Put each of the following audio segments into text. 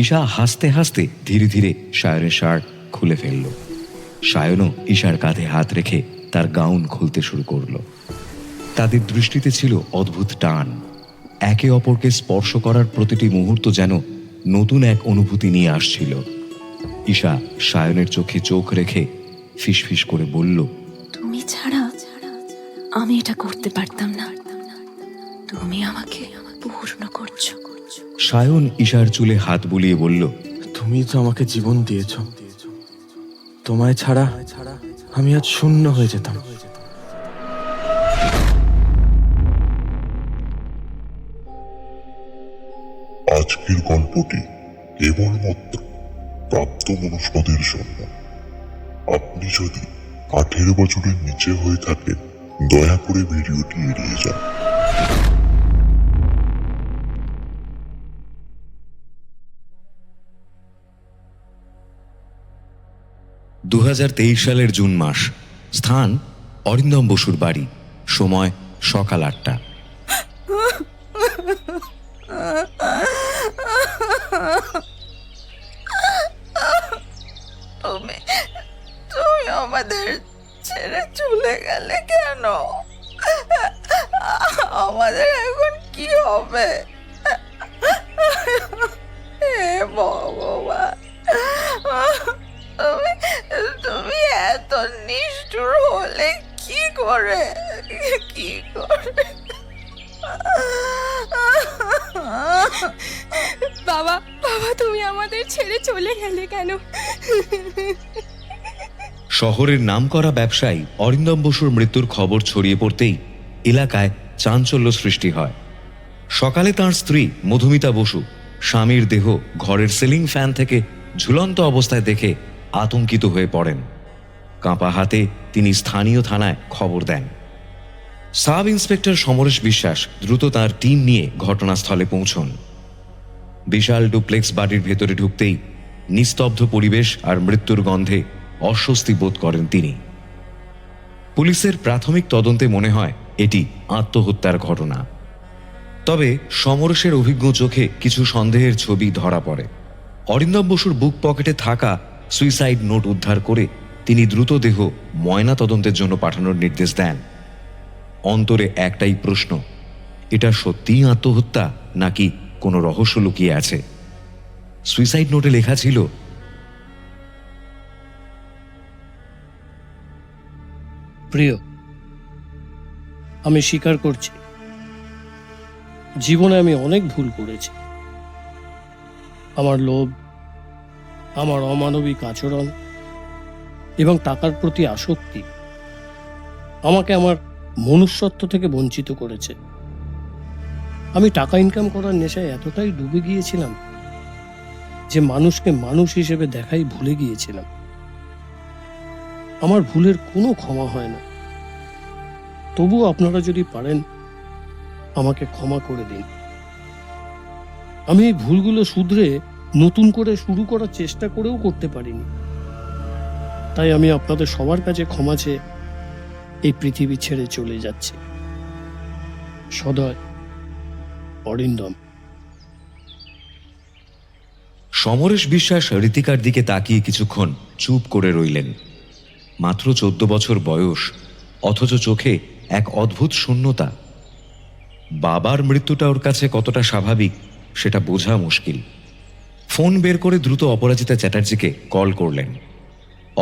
ঈশা হাসতে হাসতে ধীরে ধীরে সায়নের শার্ট খুলে ফেলল। সায়নও ঈশার কাঁধে হাত রেখে তার গাউন খুলতে শুরু করলো। তাদের দৃষ্টিতে ছিল অদ্ভুত টান। একে অপরকে স্পর্শ করার প্রতিটি মুহূর্ত যেন নতুন এক অনুভূতি নিয়ে আসছিল। ঈশা সায়নের চোখে চোখ রেখে ফিসফিস করে বলল, তুমি ছাড়া আমি এটা করতে পারতাম না। তুমি আমাকে পূর্ণ করছো। সায়ন ঈশার চুলে হাত বুলিয়ে বলল, তুমি তো আমাকে জীবন দিয়েছ, তোমায় ছাড়া আমি আজ শূন্য হয়ে যেতাম। আজকের গল্পটি কেবলমাত্র প্রাপ্তবয়স্কদের জন্য। আপনি যদি 18 বছরের নিচে হয়ে থাকেন, দয়া করে ভিডিওটি এড়িয়ে যান। 2023 সালের জুন মাস। স্থান অরিন্দম বসুর বাড়ি। সময় সকাল 8টা। তুমি আমাদের ছেড়ে চলে গেলে কেন? আমাদের এখন কি হবে? হে ভগবান, তুমি এত নিষ্ঠুর হলে কি করে? বাবা, তুমি আমাদের ছেড়ে চলে গেলে কেন? শহরের নামকরা ব্যবসায়ী অরিন্দম বসুর মৃত্যুর খবর ছড়িয়ে পড়তেই এলাকায় চাঞ্চল্য সৃষ্টি হয়। সকালে তার স্ত্রী মধুমিতা বসু স্বামীর দেহ ঘরের সিলিং ফ্যান থেকে ঝুলন্ত অবস্থায় দেখে আতঙ্কিত হয়ে পড়েন। কাঁপা হাতে তিনি স্থানীয় থানায় খবর দেন। সাব ইন্সপেক্টর সমরেশ বিশ্বাস দ্রুত তার টিম নিয়ে ঘটনাস্থলে পৌঁছন। বিশাল ডুপ্লেক্স বাড়ির ভেতরে ঢুকতেই নিস্তব্ধ পরিবেশ আর মৃত্যুর গন্ধে অস্বস্তি বোধ করেন তিনি। পুলিশের প্রাথমিক তদন্তে মনে হয় এটি আত্মহত্যার ঘটনা। তবে সমরেশের অভিজ্ঞ চোখে কিছু সন্দেহের ছবি ধরা পড়ে। অরিন্দম বসুর বুক পকেটে থাকা সুইসাইড নোট উদ্ধার করে তিনি দ্রুত দেহ ময়না তদন্তের জন্য পাঠানোর নির্দেশ দেন। অন্তরে একটাই প্রশ্ন, এটা সত্যিই আত্মহত্যা নাকি কোনো রহস্য লুকিয়ে আছে? সুইসাইড নোটে লেখা ছিল, প্রিয়, আমি স্বীকার করছি জীবনে আমি অনেক ভুল করেছি। আমার লোভ, আমার অমানবিক আচরণ এবং টাকার প্রতি আসক্তি আমাকে আমার মনুষ্যত্ব থেকে বঞ্চিত করেছে। আমি টাকা ইনকাম করার নেশায় এতটাই ডুবে গিয়েছিলাম যে মানুষকে মানুষ হিসেবে দেখাই ভুলে গিয়েছিলাম। আমার ভুলের কোনো ক্ষমা হয় না। তবুও আপনারা যদি পারেন আমাকে ক্ষমা করে দিন। আমি এই ভুলগুলো শুধরে নতুন করে শুরু করার চেষ্টা করেও করতে পারিনি। তাই আমি আপনাদের সবার কাছে ক্ষমা চেয়ে এই পৃথিবী ছেড়ে চলে যাচ্ছি। সদয়, অরিন্দম। সমরেশ বিশ্বাস ঋতিকার দিকে তাকিয়ে কিছুক্ষণ চুপ করে রইলেন। মাত্র 14 বছর বয়স, অথচ চোখে এক অদ্ভুত শূন্যতা। বাবার মৃত্যুটা ওর কাছে কতটা স্বাভাবিক সেটা বোঝা মুশকিল। ফোন বের করে দ্রুত অপরাজিতা চ্যাটার্জিকে কল করলেন।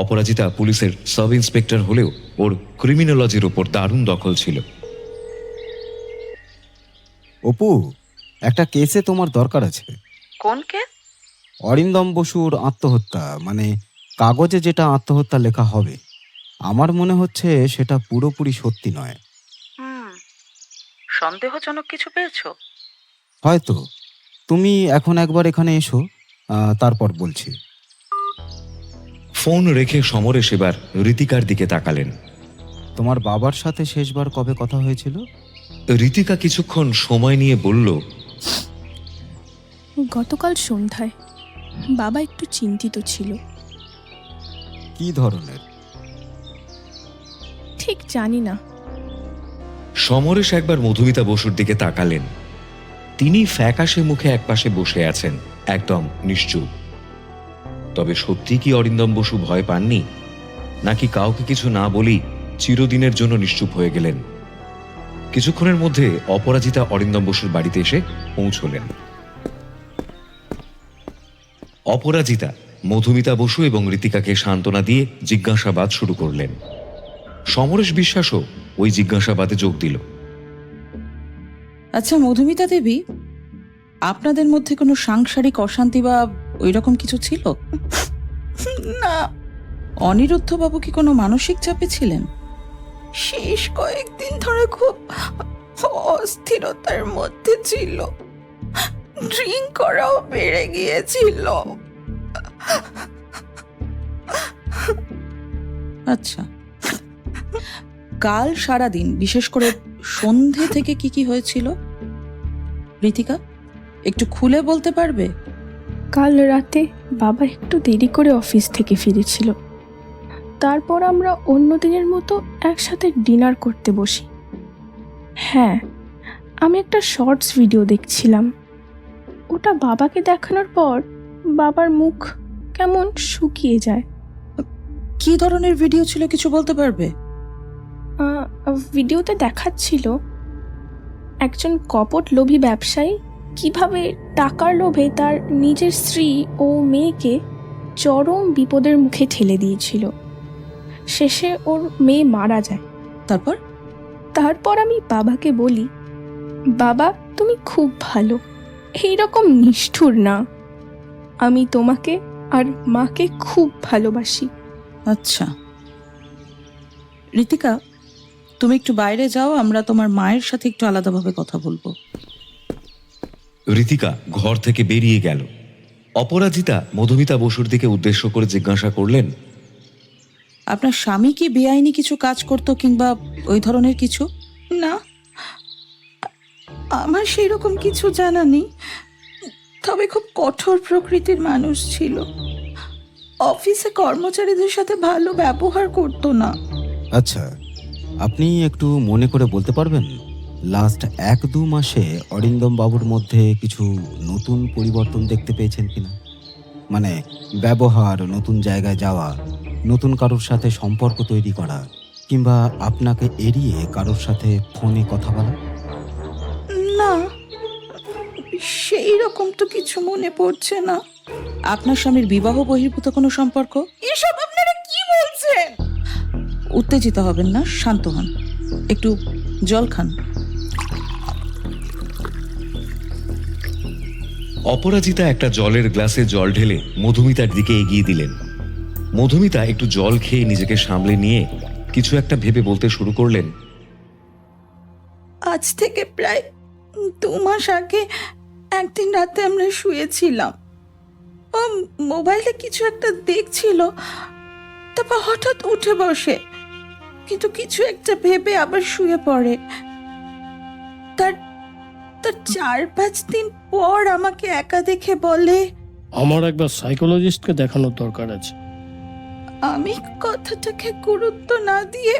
অপরাজিতা পুলিশের সাব ইন্সপেক্টর হলেও ওর ক্রিমিনোলজির ওপর দারুণ দখল ছিল। অপু, একটা কেসে তোমার দরকার আছে। কোন কেস? অরিন্দম বসুর আত্মহত্যা, মানে কাগজে যেটা আত্মহত্যা লেখা হবে। আমার মনে হচ্ছে সেটা পুরোপুরি সত্যি নয়। সন্দেহজনক কিছু পেয়েছো? হয়তো। তুমি এখন একবার এখানে এসো, তারপর বলছি। ফোন রেখে সমরেশ এবার ঋতিকার দিকে তাকালেন। তোমার বাবার সাথে শেষবার কবে কথা হয়েছিল? ঋতিকা কিছুক্ষণ সময় নিয়ে বলল, গতকাল সন্ধ্যায়। বাবা একটু চিন্তিত ছিল। কি ধরনের? ঠিক জানি না। সমরেশ একবার মধুমিতা বসুর দিকে তাকালেন। তিনি ফ্যাকাশে মুখে একপাশে বসে আছেন, একদম নিশ্চুপ। তবে সত্যি কি অরিন্দম বসু ভয় পাননি, নাকি কাউকে কিছু না বলেই চিরদিনের জন্য নিশ্চুপ হয়ে গেলেন? কিছুক্ষণের মধ্যে অপরাজিতা অরিন্দম বসুর বাড়িতে এসে পৌঁছলেন। অপরাজিতা মধুমিতা বসু এবং ঋতিকাকে সান্ত্বনা দিয়ে জিজ্ঞাসাবাদ শুরু করলেন। সমরেশ বিশ্বাসও ওই জিজ্ঞাসাবাদে যোগ দিল। আচ্ছা মধুমিতা দেবী, আপনাদের মধ্যে কোনো সাংসারিক অশান্তি বা ওই রকম কিছু ছিল? না, অনিরুদ্ধ বাবু কি কোনো মানসিক চাপে ছিলেন? শেষ কয়েকদিন ধরে খুব অস্থিরতার মধ্যে ছিল, ড্রিঙ্ক করাও বেড়ে গিয়েছিল। আচ্ছা, কাল সারাদিন বিশেষ করে সন্ধে থেকে কি কি হয়েছিল? ঋতিকা, একটু খুলে বলতে পারবে? কাল রাতে বাবা একটু দেরি করে অফিস থেকে ফিরেছিল। তারপর আমরা অন্য দিনের মতো একসাথে ডিনার করতে বসি। হ্যাঁ, আমি একটা শর্টস ভিডিও দেখছিলাম। ওটা বাবাকে দেখানোর পর বাবার মুখ কেমন শুকিয়ে যায়। কি ধরনের ভিডিও ছিল কিছু বলতে পারবে? ভিডিওতে দেখাচ্ছিল একজন কপট লোভী ব্যবসায়ী কিভাবে টাকার লোভে তার নিজের স্ত্রী ও মেয়েকে চরম বিপদের মুখে ঠেলে দিয়েছিল। শেষে ওর মেয়ে মারা যায়। তারপর আমি বাবাকে বলি, বাবা তুমি খুব ভালো, এইরকম নিষ্ঠুর না, আমি তোমাকে আর মাকে খুব ভালোবাসি। আচ্ছা ঋতিকা, তুমি একটু বাইরে যাও, আমরা তোমার মায়ের সাথে একটু আলাদাভাবে কথা বলবো। ঋতিকা ঘর থেকে বেরিয়ে গেল। অপরাজিতা মধুমিতা বসুর দিকে উদ্দেশ্য করে জিজ্ঞাসা করলেন, আপনার স্বামী কি বেআইনি কিছু কাজ করতো কিংবা ওই ধরনের কিছু? না, আমার সেই রকম কিছু জানা নেই, তবে খুব কঠোর প্রকৃতির মানুষ ছিল। অফিসে কর্মচারীদের সাথে ভালো ব্যবহার করতো না। আচ্ছা, আপনি একটু মনে করে বলতে পারবেন লাস্ট 1-2 মাসে অরিন্দম বাবুর মধ্যে কিছু নতুন পরিবর্তন দেখতে পেয়েছেন কিনা? মানে ব্যবহার, নতুন জায়গায় যাওয়া, নতুন কারোর সাথে সম্পর্ক তৈরি করা, কিংবা আপনাকে এড়িয়ে কারোর সাথে ফোনে কথা বলা? না, সেই রকম তো কিছু মনে পড়ছে না। আপনার স্বামীর বিবাহ বহির্ভূত কোনো সম্পর্ক? এসব আপনারা কি বলছেন? উত্তেজিত হবেন না, শান্ত হন, একটু জল খান। অপরাজিতা একটা জলের গ্লাসে জল ঢেলে মধুমিতার দিকে এগিয়ে দিলেন। মধুমিতা একটু জল খেয়ে নিজেকে সামলে নিয়ে কিছু একটা ভেবে বলতে শুরু করলেন, আজ থেকে প্রায় 2 মাস আগে একদিন রাতে আমরা শুয়েছিলাম। ও মোবাইলে কিছু একটা দেখছিল, তারপর হঠাৎ উঠে বসে, কিন্তু কিছু একটা ভেবে আবার শুয়ে পড়ে। তার 4-5 দিন পর আমাকে একা দেখে বলে, আমার একবার সাইকোলজিস্টকে দেখানোর দরকার আছে। আমি কথাটাকে গুরুত্ব না দিয়ে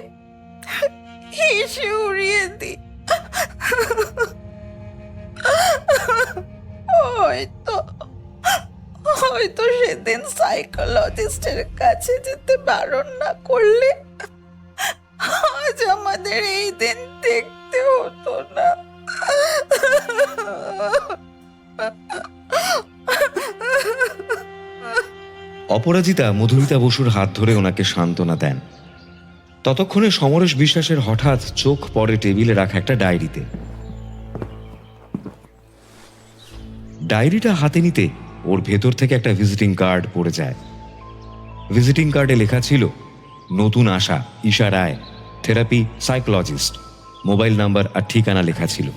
হেসে উড়িয়ে দিই। হয়তো সেদিন সাইকোলজিস্টের কাছে যেতে বারণ না করলে আজ আমাদের এই দিন দেখতে হতো না। অপরাজিতা মধুমিতা বসুর হাত ধরে ওনাকে সান্ত্বনা দেন। ততক্ষণে সমরেশ বিশ্বাসের হঠাৎ চোখ পড়ে টেবিলে রাখা একটা ডায়েরিতে। ডায়েরিটা হাতে নিতে ওর ভেতর থেকে একটা ভিজিটিং কার্ড পড়ে যায়। ভিজিটিং কার্ডে লেখা ছিল, নতুন আশা, ঈশা রায়, থেরাপি সাইকোলজিস্ট, মোবাইল নাম্বার আর ঠিকানা লেখা ছিল।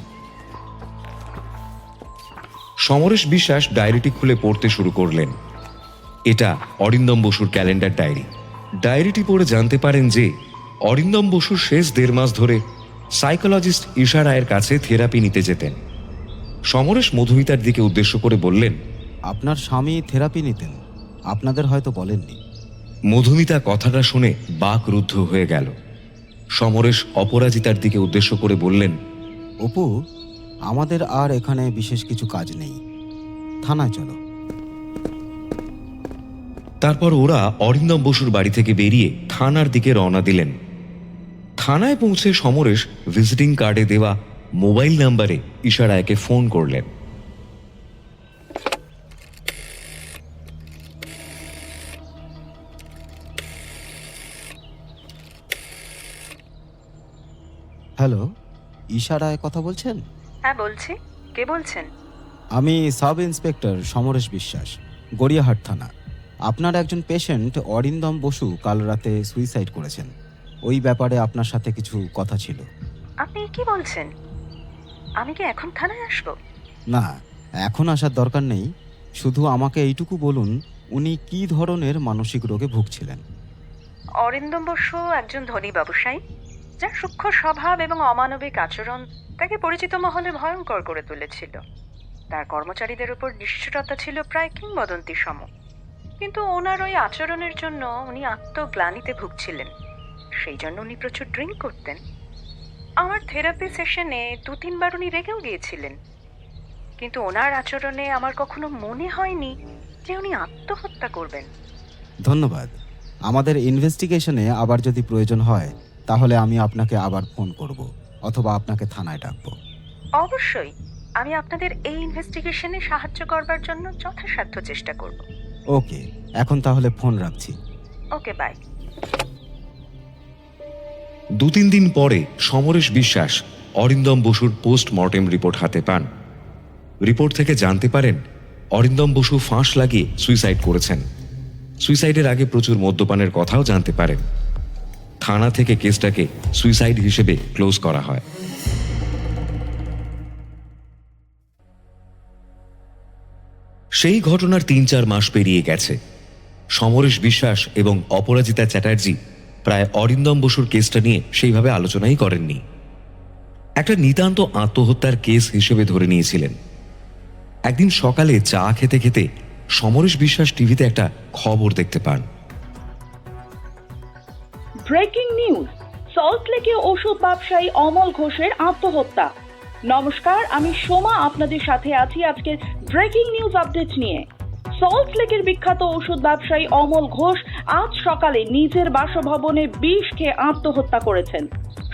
সমরেশ বিশ্বাস ডায়েরিটি খুলে পড়তে শুরু করলেন। এটা অরিন্দম বসুর ক্যালেন্ডার ডায়েরি। ডায়েরিটি পড়ে জানতে পারেন যে অরিন্দম বসুর শেষ 1.5 মাস ধরে সাইকোলজিস্ট ঈশা রায়ের কাছে থেরাপি নিতে যেতেন। সমরেশ মধুমিতার দিকে উদ্দেশ্য করে বললেন, আপনার স্বামী থেরাপি নিতেন, আপনাদের হয়তো বলেননি। মধুমিতা কথাটা শুনে বাকরুদ্ধ হয়ে গেল। সমরেশ অপরাজিতার দিকে উদ্দেশ্য করে বললেন, অপু, আমাদের আর এখানে বিশেষ কিছু কাজ নেই, থানায় চলো। তারপর ওরা অরিন্দম বসুর বাড়ি থেকে বেরিয়ে থানার দিকে রওনা দিলেন। থানায় পৌঁছে সমরেশ ভিজিটিং কার্ডে দেওয়া মোবাইল নাম্বারে ইশারায়কে ফোন করলেন। হ্যালো, ইশারায় কথা বলছেন? হ্যাঁ বলছি, কে বলছেন? আমি সাব ইন্সপেক্টর সমরেশ বিশ্বাস, গড়িয়াহাট থানা। আপনার একজন পেশেন্ট অরিন্দম বসু কাল রাতে সুইসাইড করেছেন। ওই ব্যাপারে আপনার সাথে কিছু কথা ছিল। আপনি কি বলছেন? আমি কি এখন থানায় আসবো? না, এখন আসার দরকার নেই। শুধু আমাকে এইটুকু বলুন, উনি কী ধরনের মানসিক রোগে ভুগছিলেন? অরিন্দম বসু একজন ধনী ব্যবসায়ী, যার সূক্ষ্ম স্বভাব এবং অমানবিক আচরণ তাকে পরিচিত মহলে ভয়ঙ্কর করে তুলেছিল। তার কর্মচারীদের উপর নিষ্ঠুরতা ছিল প্রায় কিংবদন্তি সম। কিন্তু ওনার ওই আচরণের জন্য উনি আত্মগ্লানিতে ভুগছিলেন। সেই জন্য উনি প্রচুর ড্রিঙ্ক করতেন। আমার থেরাপি সেশনে 2-3 বার উনি রেগেও গিয়েছিলেন। কিন্তু ওনার আচরণে আমার কখনো মনে হয়নি যে উনি আত্মহত্যা করবেন। ধন্যবাদ। আমাদের ইনভেস্টিগেশনে আবার যদি প্রয়োজন হয় তাহলে আমি আপনাকে আবার ফোন করব, অথবা আপনাকে থানায় ডাকবো। অবশ্যই, আমি আপনাদের এই ইনভেস্টিগেশনে সাহায্য করবার জন্য যথাসাধ্য চেষ্টা করব। ওকে, এখন তাহলে ফোন রাখছি। ওকে, বাই। 2-3 দিন পরে সমরেশ বিশ্বাস অরিন্দম বসুর পোস্টমর্টেম রিপোর্ট হাতে পান। রিপোর্ট থেকে জানতে পারেন অরিন্দম বসু ফাঁস লাগিয়ে সুইসাইড করেছেন। সুইসাইডের আগে প্রচুর মদ্যপানের কথাও জানতে পারেন। থানা থেকে কেসটাকে সুইসাইড হিসেবে ক্লোজ করা হয়। সেই ঘটনার 3-4 মাস পেরিয়ে গেছে। সমরেশ বিশ্বাস এবং অপরাজিতা চ্যাটার্জি প্রায় অরিন্দম বসুর কেসটা নিয়ে সেইভাবে আলোচনাই করেননি। একটা নিতান্ত আত্মহত্যার কেস হিসেবে ধরে নিয়েছিলেন। একদিন সকালে চা খেতে খেতে সমরেশ বিশ্বাস টিভিতে একটা খবর দেখতে পান। ব্রেকিং নিউজ, সল্টলেকে ওষুধ ব্যবসায়ী অমল ঘোষের আত্মহত্যা। নমস্কার, আমি সোমা আপনাদের সাথে আছি আজকের ব্রেকিং নিউজ আপডেট নিয়ে। সল্টলেকের বিখ্যাত ওষুধ ব্যবসায়ী অমল ঘোষ আজ সকালে নিজের বাসভবনে বিষ খেয়ে আত্মহত্যা করেছেন।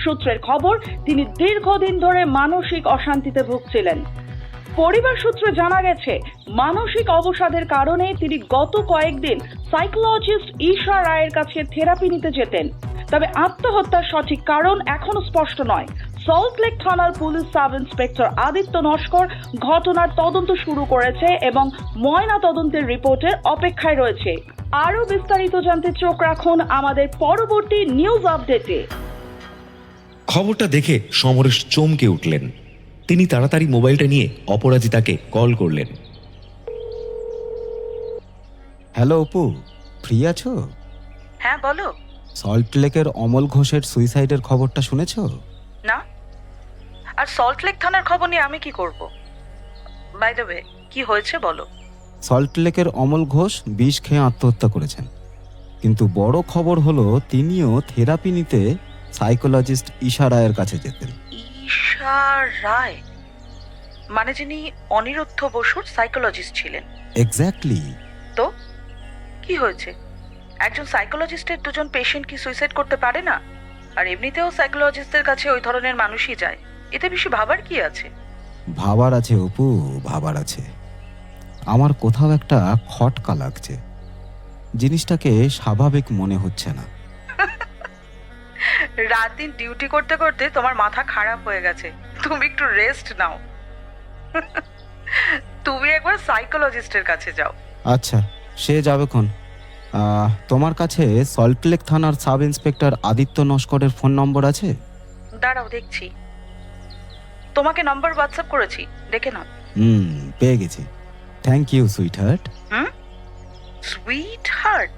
সূত্রের খবর, তিনি দীর্ঘদিন ধরে মানসিক অশান্তিতে ভুগছিলেন। পরিবার সূত্রে জানা গেছে, মানসিক অবসাদের কারণে তিনি গত কয়েকদিন সাইকোলজিস্ট ঈশা রায়ের কাছে থেরাপি নিতে যেতেন। তবে আত্মহত্যার সঠিক কারণ এখনো স্পষ্ট নয়। সল্টলেক থানার police sub inspector Aditya Naskar ঘটনার তদন্ত শুরু করেছে এবং ময়না তদন্তের রিপোর্টের অপেক্ষায় রয়েছে। আরও বিস্তারিত জানতে চোখ রাখুন আমাদের পরবর্তী নিউজ আপডেটে। খবরটা দেখে সমরেশ চমকে উঠলেন। তিনি তাড়াতাড়ি মোবাইলটা নিয়ে অপরাজিতাকে কল করলেন। হ্যালো অপু, ফ্রি আছো? হ্যাঁ বলো। সল্টলেকের অমল ঘোষের সুইসাইডের খবরটা শুনেছো? না, আর সল্টলেক থানার খবর নিয়ে আমি কি করব? বাই দ্য ওয়ে, কি হয়েছে বলো। সল্টলেকের অমল ঘোষ বিষ খেয়ে আত্মহত্যা করেছেন। কিন্তু বড় খবর হলো, তিনিও থেরাপি নিতে সাইকোলজিস্ট ঈশা রায়ের কাছে যেতেন। ঈশা রায় মানে যিনি অনিরুদ্ধ বসুর সাইকোলজিস্ট ছিলেন? এক্স্যাক্টলি। তো কি হয়েছে? একজন সাইকোলজিস্টের 2জন পেশেন্ট কি সুইসাইড করতে পারে না? আর এমনিতেও সাইকোলজিস্টদের কাছে ওই ধরনের মানুষই যায়। এতে বেশি ভাবার কি আছে? ভাবার আছে অপু, ভাবার আছে। আমার কোথাও একটা খটকা লাগছে। জিনিসটাকে স্বাভাবিক মনে হচ্ছে না। রাত দিন ডিউটি করতে করতে তোমার মাথা খারাপ হয়ে গেছে, তুমি একটু রেস্ট নাও। তুমি একবার সাইকোলজিস্টের কাছে যাও। আচ্ছা, সে যাবেক্ষণ। তোমার কাছে সল্টলেক থানার সাব ইন্সপেক্টর আদিত্য নস্করের ফোন নম্বর আছে? দাঁড়াও দেখছি। তোমাকে নম্বর হোয়াটসঅ্যাপ করেছি, দেখে নাও। পেয়ে গেছি। Thank you sweetheart. Sweetheart?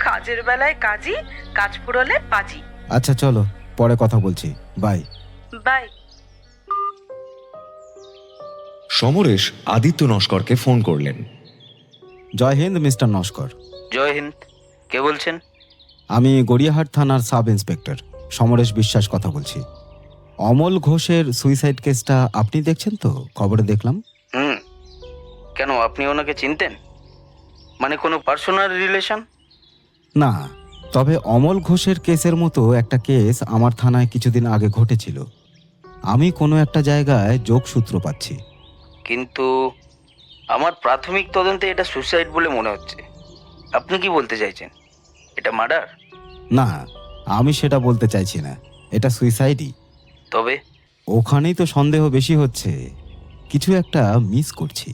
কাজের বেলায় কাজী, কাজ ফুরলে পাজি। আচ্ছা চলো, পরে কথা বলছি। Bye bye. সমরেশ আদিত্য নস্করকে ফোন করলেন। জয় হিন্দ মিস্টার নস্কর। জয় হিন্দ, কে বলছেন? আমি গড়িয়াহাট থানার সাব ইন্সপেক্টর সমরেশ বিশ্বাস কথা বলছি। অমল ঘোষের সুইসাইড কেসটা আপনি দেখছেন তো? খবরে দেখলাম। হুম, কেন আপনি ওনাকে চিনতেন? মানে কোনো পার্সোনাল রিলেশন? না, তবে অমল ঘোষের কেসের মতো একটা কেস আমার থানায় কিছুদিন আগে ঘটেছিল। আমি কোনো একটা জায়গায় যোগসূত্র পাচ্ছি। কিন্তু আমার প্রাথমিক তদন্তে এটা সুসাইড বলে মনে হচ্ছে। আপনি কি বলতে চাইছেন? এটা মার্ডার? না, আমি সেটা বলতে চাইছি না, এটা সুইসাইডই। তবে ওখানেই তো সন্দেহ বেশি হচ্ছে, কিছু একটা মিস করছি।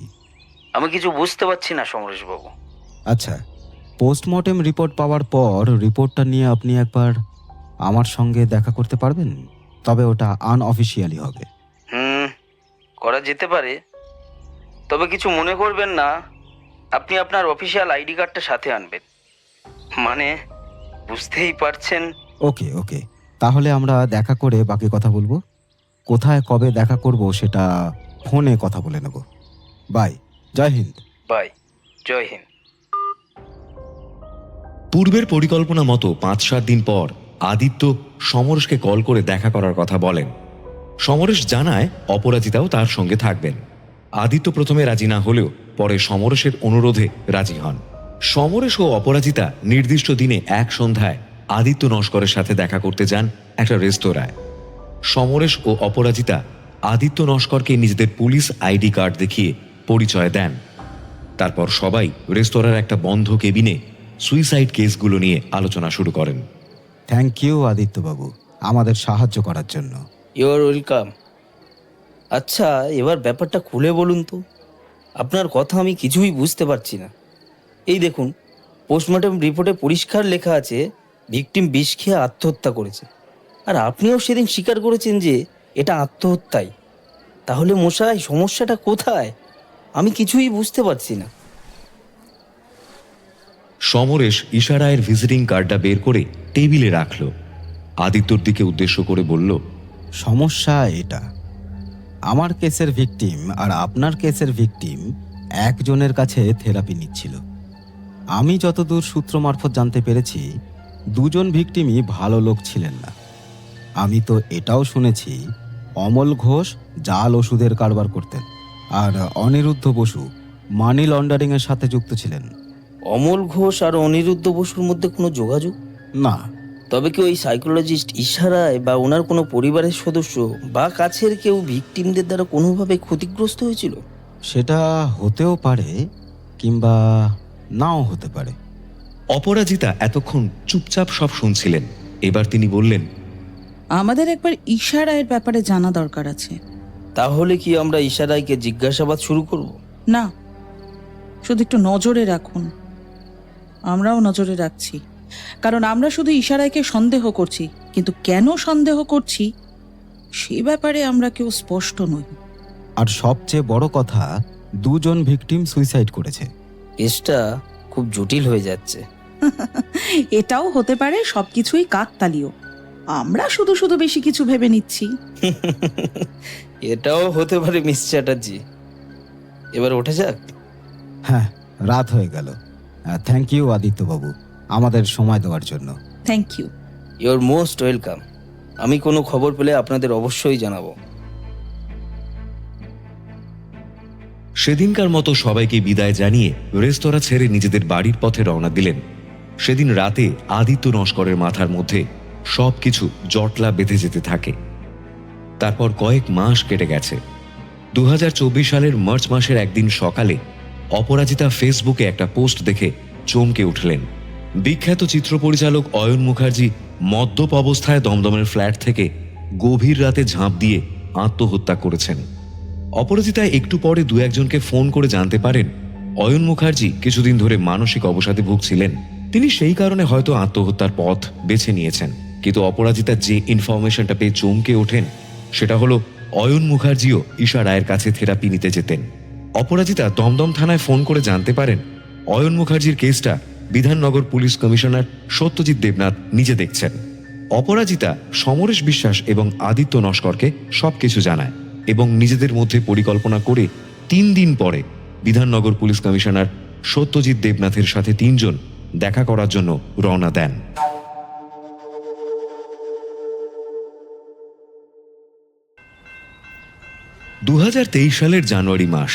আমি কিছু বুঝতে পারছি না সমরেশবাবু। আচ্ছা, পোস্টমর্টেম রিপোর্ট পাওয়ার পর রিপোর্টটা নিয়ে আপনি একবার আমার সঙ্গে দেখা করতে পারবেন? তবে ওটা আনঅফিসিয়ালি হবে। করা যেতে পারে, তবে কিছু মনে করবেন না। আপনি আপনার অফিসিয়াল আইডি কার্ডটা সাথে আনবেন। মানে বুঝতেই পারছেন। ওকে ওকে, তাহলে আমরা দেখা করে বাকি কথা বলবো। কোথায় কবে দেখা করব সেটা ফোনে কথা বলে নেব। বাই, জয় হিন্দ। বাই, জয় হিন্দ। পূর্বের পরিকল্পনা মতো 5-7 দিন পর আদিত্য সমরেশকে কল করে দেখা করার কথা বলেন। সমরেশ জানায় অপরাজিতাও তার সঙ্গে থাকবেন। আদিত্য প্রথমে রাজি না হলেও পরে সমরেশের অনুরোধে রাজি হন। সমরেশ ও অপরাজিতা নির্দিষ্ট দিনে এক সন্ধ্যায় আদিত্য নস্করের সাথে দেখা করতে যান একটা রেস্তোরাঁয়। সমরেশ ও অপরাজিতা আদিত্য নস্করকে নিজেদের পুলিশ আইডি কার্ড দেখিয়ে পরিচয় দেন। তারপর সবাই রেস্তোরাঁর একটা বন্ধ কেবিনে সুইসাইড কেসগুলো নিয়ে আলোচনা শুরু করেন। থ্যাংক ইউ আদিত্যবাবু, আমাদের সাহায্য করার জন্য। Your welcome. আচ্ছা, এবার ব্যাপারটা খুলে বলুন তো। আপনার কথা আমি কিছুই বুঝতে পারছি না। এই দেখুন, পোস্টমর্টম রিপোর্টে পরিষ্কার লেখা আছে ভিকটিম বিষ খেয়ে আত্মহত্যা করেছে, আর আপনিও সেদিন স্বীকার করেছেন যে এটা আত্মহত্যাই। তাহলে মশাই সমস্যাটা কোথায়? আমি কিছুই বুঝতে পারছি না। সমরেশ ইশারায়ের ভিজিটিং কার্ডটা বের করে টেবিলে রাখল। আদিত্যর দিকে উদ্দেশ্য করে বলল, সমস্যা এটা, আমার কেসের ভিকটিম আর আপনার কেসের ভিকটিম একজনের কাছে থেরাপি নিচ্ছিল। আমি যতদূর সূত্র মারফত জানতে পেরেছি, দুজন ভিকটিমই ভালো লোক ছিলেন না। আমি তো এটাও শুনেছি অমল ঘোষ জাল ওষুধের কারবার করতেন, আর অনিরুদ্ধ বসু মানি লন্ডারিংয়ের সাথে যুক্ত ছিলেন। অমল ঘোষ আর অনিরুদ্ধ বসুর মধ্যে কোনো যোগাযোগ? না। তবে কি ওই সাইকোলজিস্ট ইশারায় বা ওনার কোনো পরিবারের সদস্য বা কাছের কেউ ভিকটিমদের দ্বারা কোনোভাবে ক্ষতিগ্রস্ত হয়েছিল? সেটা হতেও পারে, কিংবা নাও হতে পারে। অপরাজিতা এতক্ষণ চুপচাপ সব শুনছিলেন। এবার তিনি বললেন, আমাদের একবার ইশারায়ের ব্যাপারে জানা দরকার আছে। তাহলে কি আমরা ইশারাইকে জিজ্ঞাসাবাদ শুরু করব? না, শুধু একটু নজরে রাখুন। আমরাও নজরে রাখছি, কারণ আমরা শুধু ইশারাইকে সন্দেহ করছি, কিন্তু কেন সন্দেহ করছি সে ব্যাপারে আমরা কেউ স্পষ্ট নই। আর সবচেয়ে বড় কথা, দুজন ভিকটিম সুইসাইড করেছে। কেসটা খুব জটিল হয়ে যাচ্ছে। এটাও হতে পারে সবকিছুই কাকতালীয়, আমরা শুধু শুধু বেশি কিছু ভেবে নিচ্ছি। এটাও হতে পারে মিস চ্যাটার্জি। এবার ওঠা যাক। হ্যাঁ, রাত হয়ে গেল। থ্যাংক ইউ আদিত্যবাবু, আমাদের সময় দেওয়ার জন্য। Thank you. You're most welcome. আমি কোনো খবর পেলে আপনাদের অবশ্যই জানাবো। সেদিনকার মতো সবাইকে বিদায় জানিয়ে রেস্তোরাঁ ছেড়ে নিজেদের বাড়ির পথে রওনা দিলেন। সেদিন রাতে আদিত্য নস্করের মাথার মধ্যে সবকিছু জটলা বেঁধে যেতে থাকে। তারপর কয়েক মাস কেটে গেছে। 2024 সালের মার্চ মাসের একদিন সকালে অপরাজিতা ফেসবুকে একটা পোস্ট দেখে চমকে উঠলেন। বিখ্যাত চিত্র পরিচালক অয়ন মুখার্জি মদ্যপ অবস্থায় দমদমের ফ্ল্যাট থেকে গভীর রাতে ঝাঁপ দিয়ে আত্মহত্যা করেছেন। অপরাজিতা একটু পরে 2-1জনকে ফোন করে জানতে পারেন অয়ন মুখার্জি কিছুদিন ধরে মানসিক অবসাদে ভুগছিলেন। তিনি সেই কারণে হয়তো আত্মহত্যার পথ বেছে নিয়েছেন। কিন্তু অপরাজিতা যে ইনফরমেশনটা পেয়ে চমকে ওঠেন সেটা হলো অয়ন মুখার্জিও ঈশা রায়ের কাছে থেরাপি নিতে যেতেন। অপরাজিতা দমদম থানায় ফোন করে জানতে পারেন অয়ন মুখার্জির কেসটা বিধাননগর পুলিশ কমিশনার সত্যজিৎ দেবনাথ নিজে দেখছেন। অপরাজিতা সমরেশ বিশ্বাস এবং আদিত্য নস্করকে সবকিছু জানায় এবং নিজেদের মধ্যে পরিকল্পনা করে 3 দিন পরে বিধাননগর পুলিশ কমিশনার সত্যজিৎ দেবনাথের সাথে 3 জন দেখা করার জন্য রওনা দেন। 2023 সালের জানুয়ারি মাস,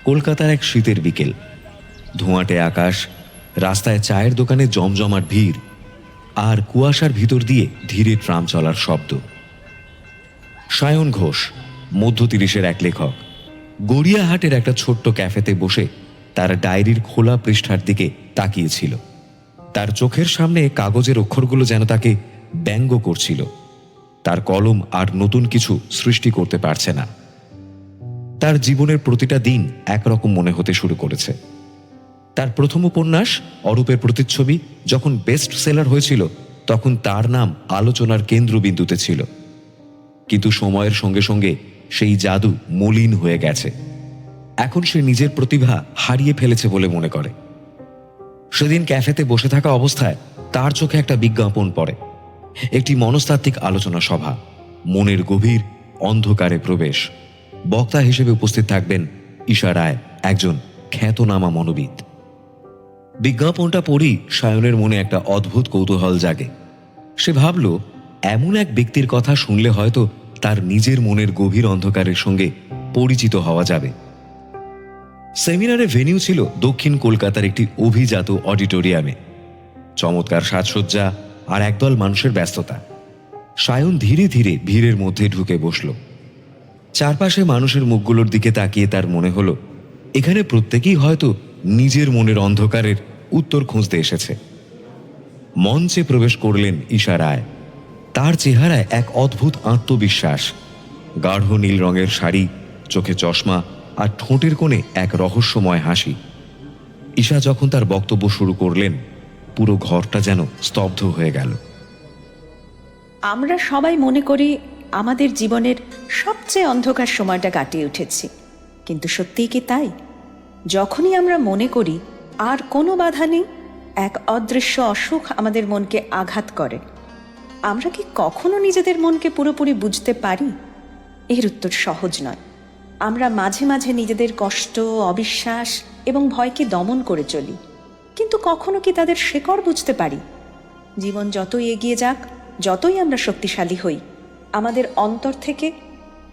কলকাতার এক শীতের বিকেল। ধোঁয়াটে আকাশ, রাস্তায় চায়ের দোকানে জমজমাট ভিড়, আর কুয়াশার ভিতর দিয়ে ধীরে ট্রাম চলার শব্দ। সায়ন ঘোষ মধ্য 30-এর এক লেখক গড়িয়াহাটের একটা ছোট্ট ক্যাফেতে বসে তার ডায়েরির খোলা পৃষ্ঠার দিকে তাকিয়েছিল। তার চোখের সামনে কাগজের অক্ষরগুলো যেন তাকে ব্যঙ্গ করছিল। তার কলম আর নতুন কিছু সৃষ্টি করতে পারছে না। তার জীবনের প্রতিটা দিন একরকম মনে হতে শুরু করেছে। তার প্রথম উপন্যাস অরূপের প্রতিচ্ছবি যখন বেস্ট সেলার হয়েছিল, তখন তার নাম আলোচনার কেন্দ্রবিন্দুতে ছিল। কিন্তু সময়ের সঙ্গে সঙ্গে সেই জাদু মলিন হয়ে গেছে। এখন সে নিজের প্রতিভা হারিয়ে ফেলেছে বলে মনে করে। সেদিন ক্যাফেতে বসে থাকা অবস্থায় তার চোখে একটা বিজ্ঞাপন পড়ে, একটি মনস্তাত্ত্বিক আলোচনা সভা, মনের গভীর অন্ধকারে প্রবেশ। বক্তা হিসেবে উপস্থিত থাকবেন ঈশা রায়, একজন খ্যাতনামা মনোবিদ। বিজ্ঞাপনটা পড়েই সায়নের মনে একটা অদ্ভুত কৌতূহল জাগে। সে ভাবল, এমন এক ব্যক্তির কথা শুনলে হয়তো তার নিজের মনের গভীর অন্ধকারের সঙ্গে পরিচিত হওয়া যাবে। সেমিনারের ভেন্যু ছিল দক্ষিণ কলকাতার একটি অভিজাত অডিটোরিয়ামে। চমৎকার সাজসজ্জা আর একদল মানুষের ব্যস্ততা। সায়ন ধীরে ধীরে ভিড়ের মধ্যে ঢুকে বসল। চারপাশে মানুষের মুখগুলোর দিকে তাকিয়ে তার মনে হলো, এখানে প্রত্যেকেই হয়তো নিজের মনের অন্ধকারের উত্তর খুঁজতে এসেছে। মঞ্চে প্রবেশ করলেন ঈশা রায়। তার চেহারায় এক অদ্ভুত আত্মবিশ্বাস। গাঢ় নীল রঙের শাড়ি, চোখে চশমা আর ঠোঁটের কোণে এক রহস্যময় হাসি। ঈশা যখন তার বক্তব্য শুরু করলেন, পুরো ঘরটা যেন স্তব্ধ হয়ে গেল। আমরা সবাই মনে করি আমাদের জীবনের সবচেয়ে অন্ধকার সময়টা কাটিয়ে উঠেছি, কিন্তু সত্যিই কি তাই? যখনই আমরা মনে করি আর কোনো বাধা নেই, এক অদৃশ্য অসুখ আমাদের মনকে আঘাত করে, আমরা কি কখনো নিজেদের মনকে পুরোপুরি বুঝতে পারি? এর উত্তর সহজ নয়। আমরা মাঝে মাঝে নিজেদের কষ্ট, অবিশ্বাস এবং ভয়কে দমন করে চলি, কিন্তু কখনো কি তাদের শেকড় বুঝতে পারি? জীবন যতই এগিয়ে যাক, যতই আমরা শক্তিশালী হই, আমাদের অন্তর থেকে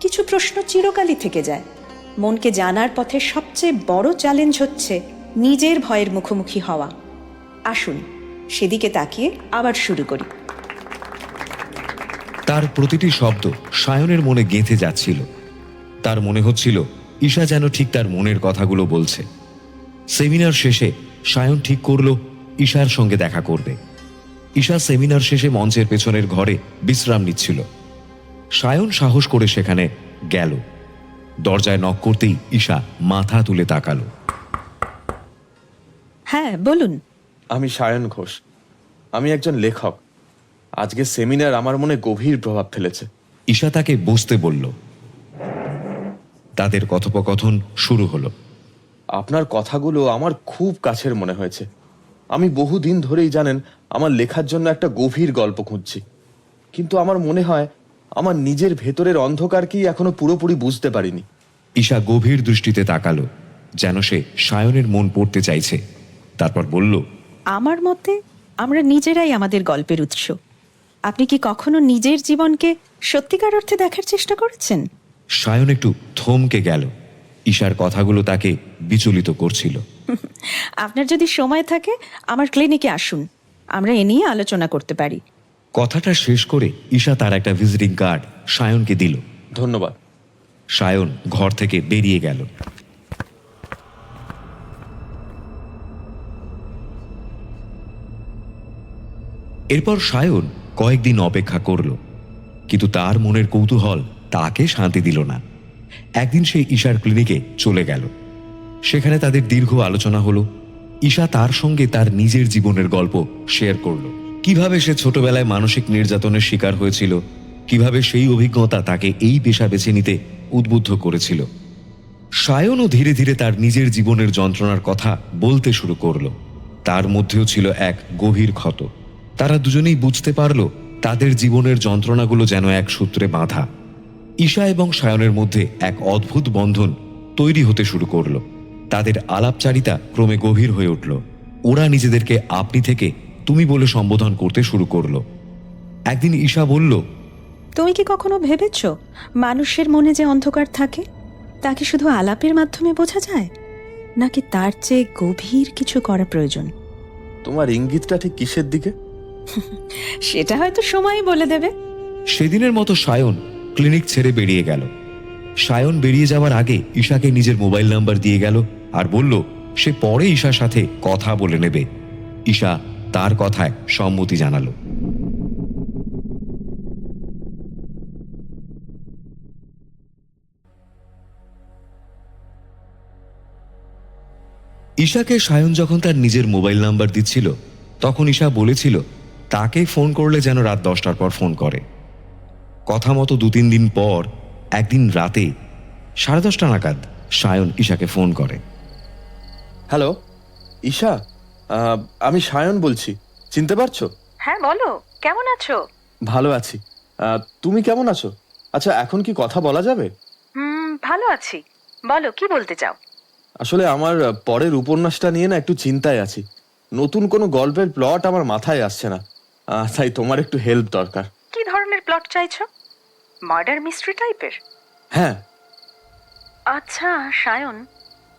কিছু প্রশ্ন চিরকালই থেকে যায়। মনকে জানার পথে সবচেয়ে বড় চ্যালেঞ্জ হচ্ছে নিজের ভয়ের মুখোমুখি হওয়া। আসুন সেদিকে তাকিয়ে আবার শুরু করি। তার প্রতিটি শব্দ সায়নের মনে গেঁথে যাচ্ছিল। তার মনে হচ্ছিল ঈশা যেন ঠিক তার মনের কথাগুলো বলছে। সেমিনার শেষে সায়ন ঠিক করল ঈশার সঙ্গে দেখা করবে। ঈশা সেমিনার শেষে মঞ্চের পেছনের ঘরে বিশ্রাম নিচ্ছিল। সায়ন সাহস করে সেখানে গেল। দরজায় নক করতেই ঈশা মাথা তুলে তাকালো। হ্যাঁ, বলুন। আমি সায়ন ঘোষ। আমি একজন লেখক। আজকে সেমিনার আমার মনে গভীর প্রভাব ফেলেছে। ঈশা তাকে বসতে বলল। তাদের কথোপকথন শুরু হলো। আপনার কথাগুলো আমার খুব কাছের মনে হয়েছে। আমি বহুদিন ধরেই জানেন আমার লেখার জন্য একটা গভীর গল্প খুঁজছি, কিন্তু আমার মনে হয় আমার নিজের ভেতরের অন্ধকারকেই এখনো পুরোপুরি বুঝতে পারিনি। ঈশা গভীর দৃষ্টিতে তাকালো, যেন সে সায়নের মন পড়তে চাইছে। তারপর বলল, আমার মতে আমরা নিজেরাই আমাদের গল্পের উৎস। আপনি কি কখনো নিজের জীবনকে সত্যিকার অর্থে দেখার চেষ্টা করেছেন? সায়ন একটু থমকে গেল। ঈশার কথাগুলো তাকে বিচলিত করছিল। আপনার যদি সময় থাকে আমার ক্লিনিকে আসুন, আমরা এ নিয়ে আলোচনা করতে পারি। কথাটা শেষ করে ঈশা তার একটা ভিজিটিং কার্ড সায়নকে দিল। ধন্যবাদ। সায়ন ঘর থেকে বেরিয়ে গেল। এরপর সায়ন কয়েকদিন অপেক্ষা করল, কিন্তু তার মনের কৌতূহল তাকে শান্তি দিল না। একদিন সে ঈশার ক্লিনিকে চলে গেল। সেখানে তাদের দীর্ঘ আলোচনা হলো। ঈশা তার সঙ্গে তার নিজের জীবনের গল্প শেয়ার করলো। কিভাবে সে ছোটবেলায় মানসিক নির্যাতনের শিকার হয়েছিল, কিভাবে সেই অভিজ্ঞতা তাকে এই পেশা বেছে নিতে উদ্বুদ্ধ করেছিল। সায়নও ধীরে ধীরে তার নিজের জীবনের যন্ত্রণার কথা বলতে শুরু করলো। তার মধ্যেও ছিল এক গভীর ক্ষত। তারা দুজনেই বুঝতে পারল তাদের জীবনের যন্ত্রণাগুলো যেন এক সূত্রে বাঁধা। ঈশা এবং সায়নের মধ্যে এক অদ্ভুত বন্ধন তৈরি হতে শুরু করলো। তাদের আলাপচারিতা ক্রমে গভীর হয়ে উঠল। ওরা নিজেদেরকে আপনি থেকে তুমি বলে সম্বোধন করতে শুরু করলো। একদিন ঈশা বলল, তুমি কি কখনো ভেবেছ মানুষের মনে যে অন্ধকার থাকে তা কি শুধু আলাপের মাধ্যমে বোঝা যায়, নাকি তার চেয়ে গভীর কিছু করা প্রয়োজন? তোমার ইঙ্গিতটা ঠিক কিসের দিকে? সেটা হয়তো সময়ই বলে দেবে। সেদিনের মতো সায়ন ক্লিনিক ছেড়ে বেরিয়ে গেল। সায়ন বেরিয়ে যাওয়ার আগে ঈশাকে নিজের মোবাইল নাম্বার দিয়ে গেল আর বলল সে পরে ঈশার সাথে কথা বলে নেবে। ঈশা তার কথায় সম্মতি জানালো। ঈশাকে সায়ন যখন তার নিজের মোবাইল নাম্বার দিচ্ছিল তখন ঈশা বলেছিল তাকে ফোন করলে যেন রাত 10টার পর ফোন করে। কথা মতো 2-3 দিন পর একদিন রাতে 10:30 নাগাদ সায়ন ঈশাকে ফোন করে। হ্যালো ঈশা, আমি সায়ন বলছি, চিনতে পারছো? হ্যাঁ বলো, কেমন আছো? ভালো আছি, তুমি কেমন আছো? আচ্ছা, এখন কি কথা বলা যাবে? ভালো আছি, বলো কি বলতে চাও? আসলে আমার পরের উপন্যাসটা নিয়ে না একটু চিন্তায় আছি। নতুন কোনো গল্পের প্লট আমার মাথায় আসছে না, তাই তোমার একটু হেল্প দরকার। কি ধরনের প্লট চাইছো? মার্ডার মিস্ট্রি টাইপের? হ্যাঁ। আচ্ছা সায়ন,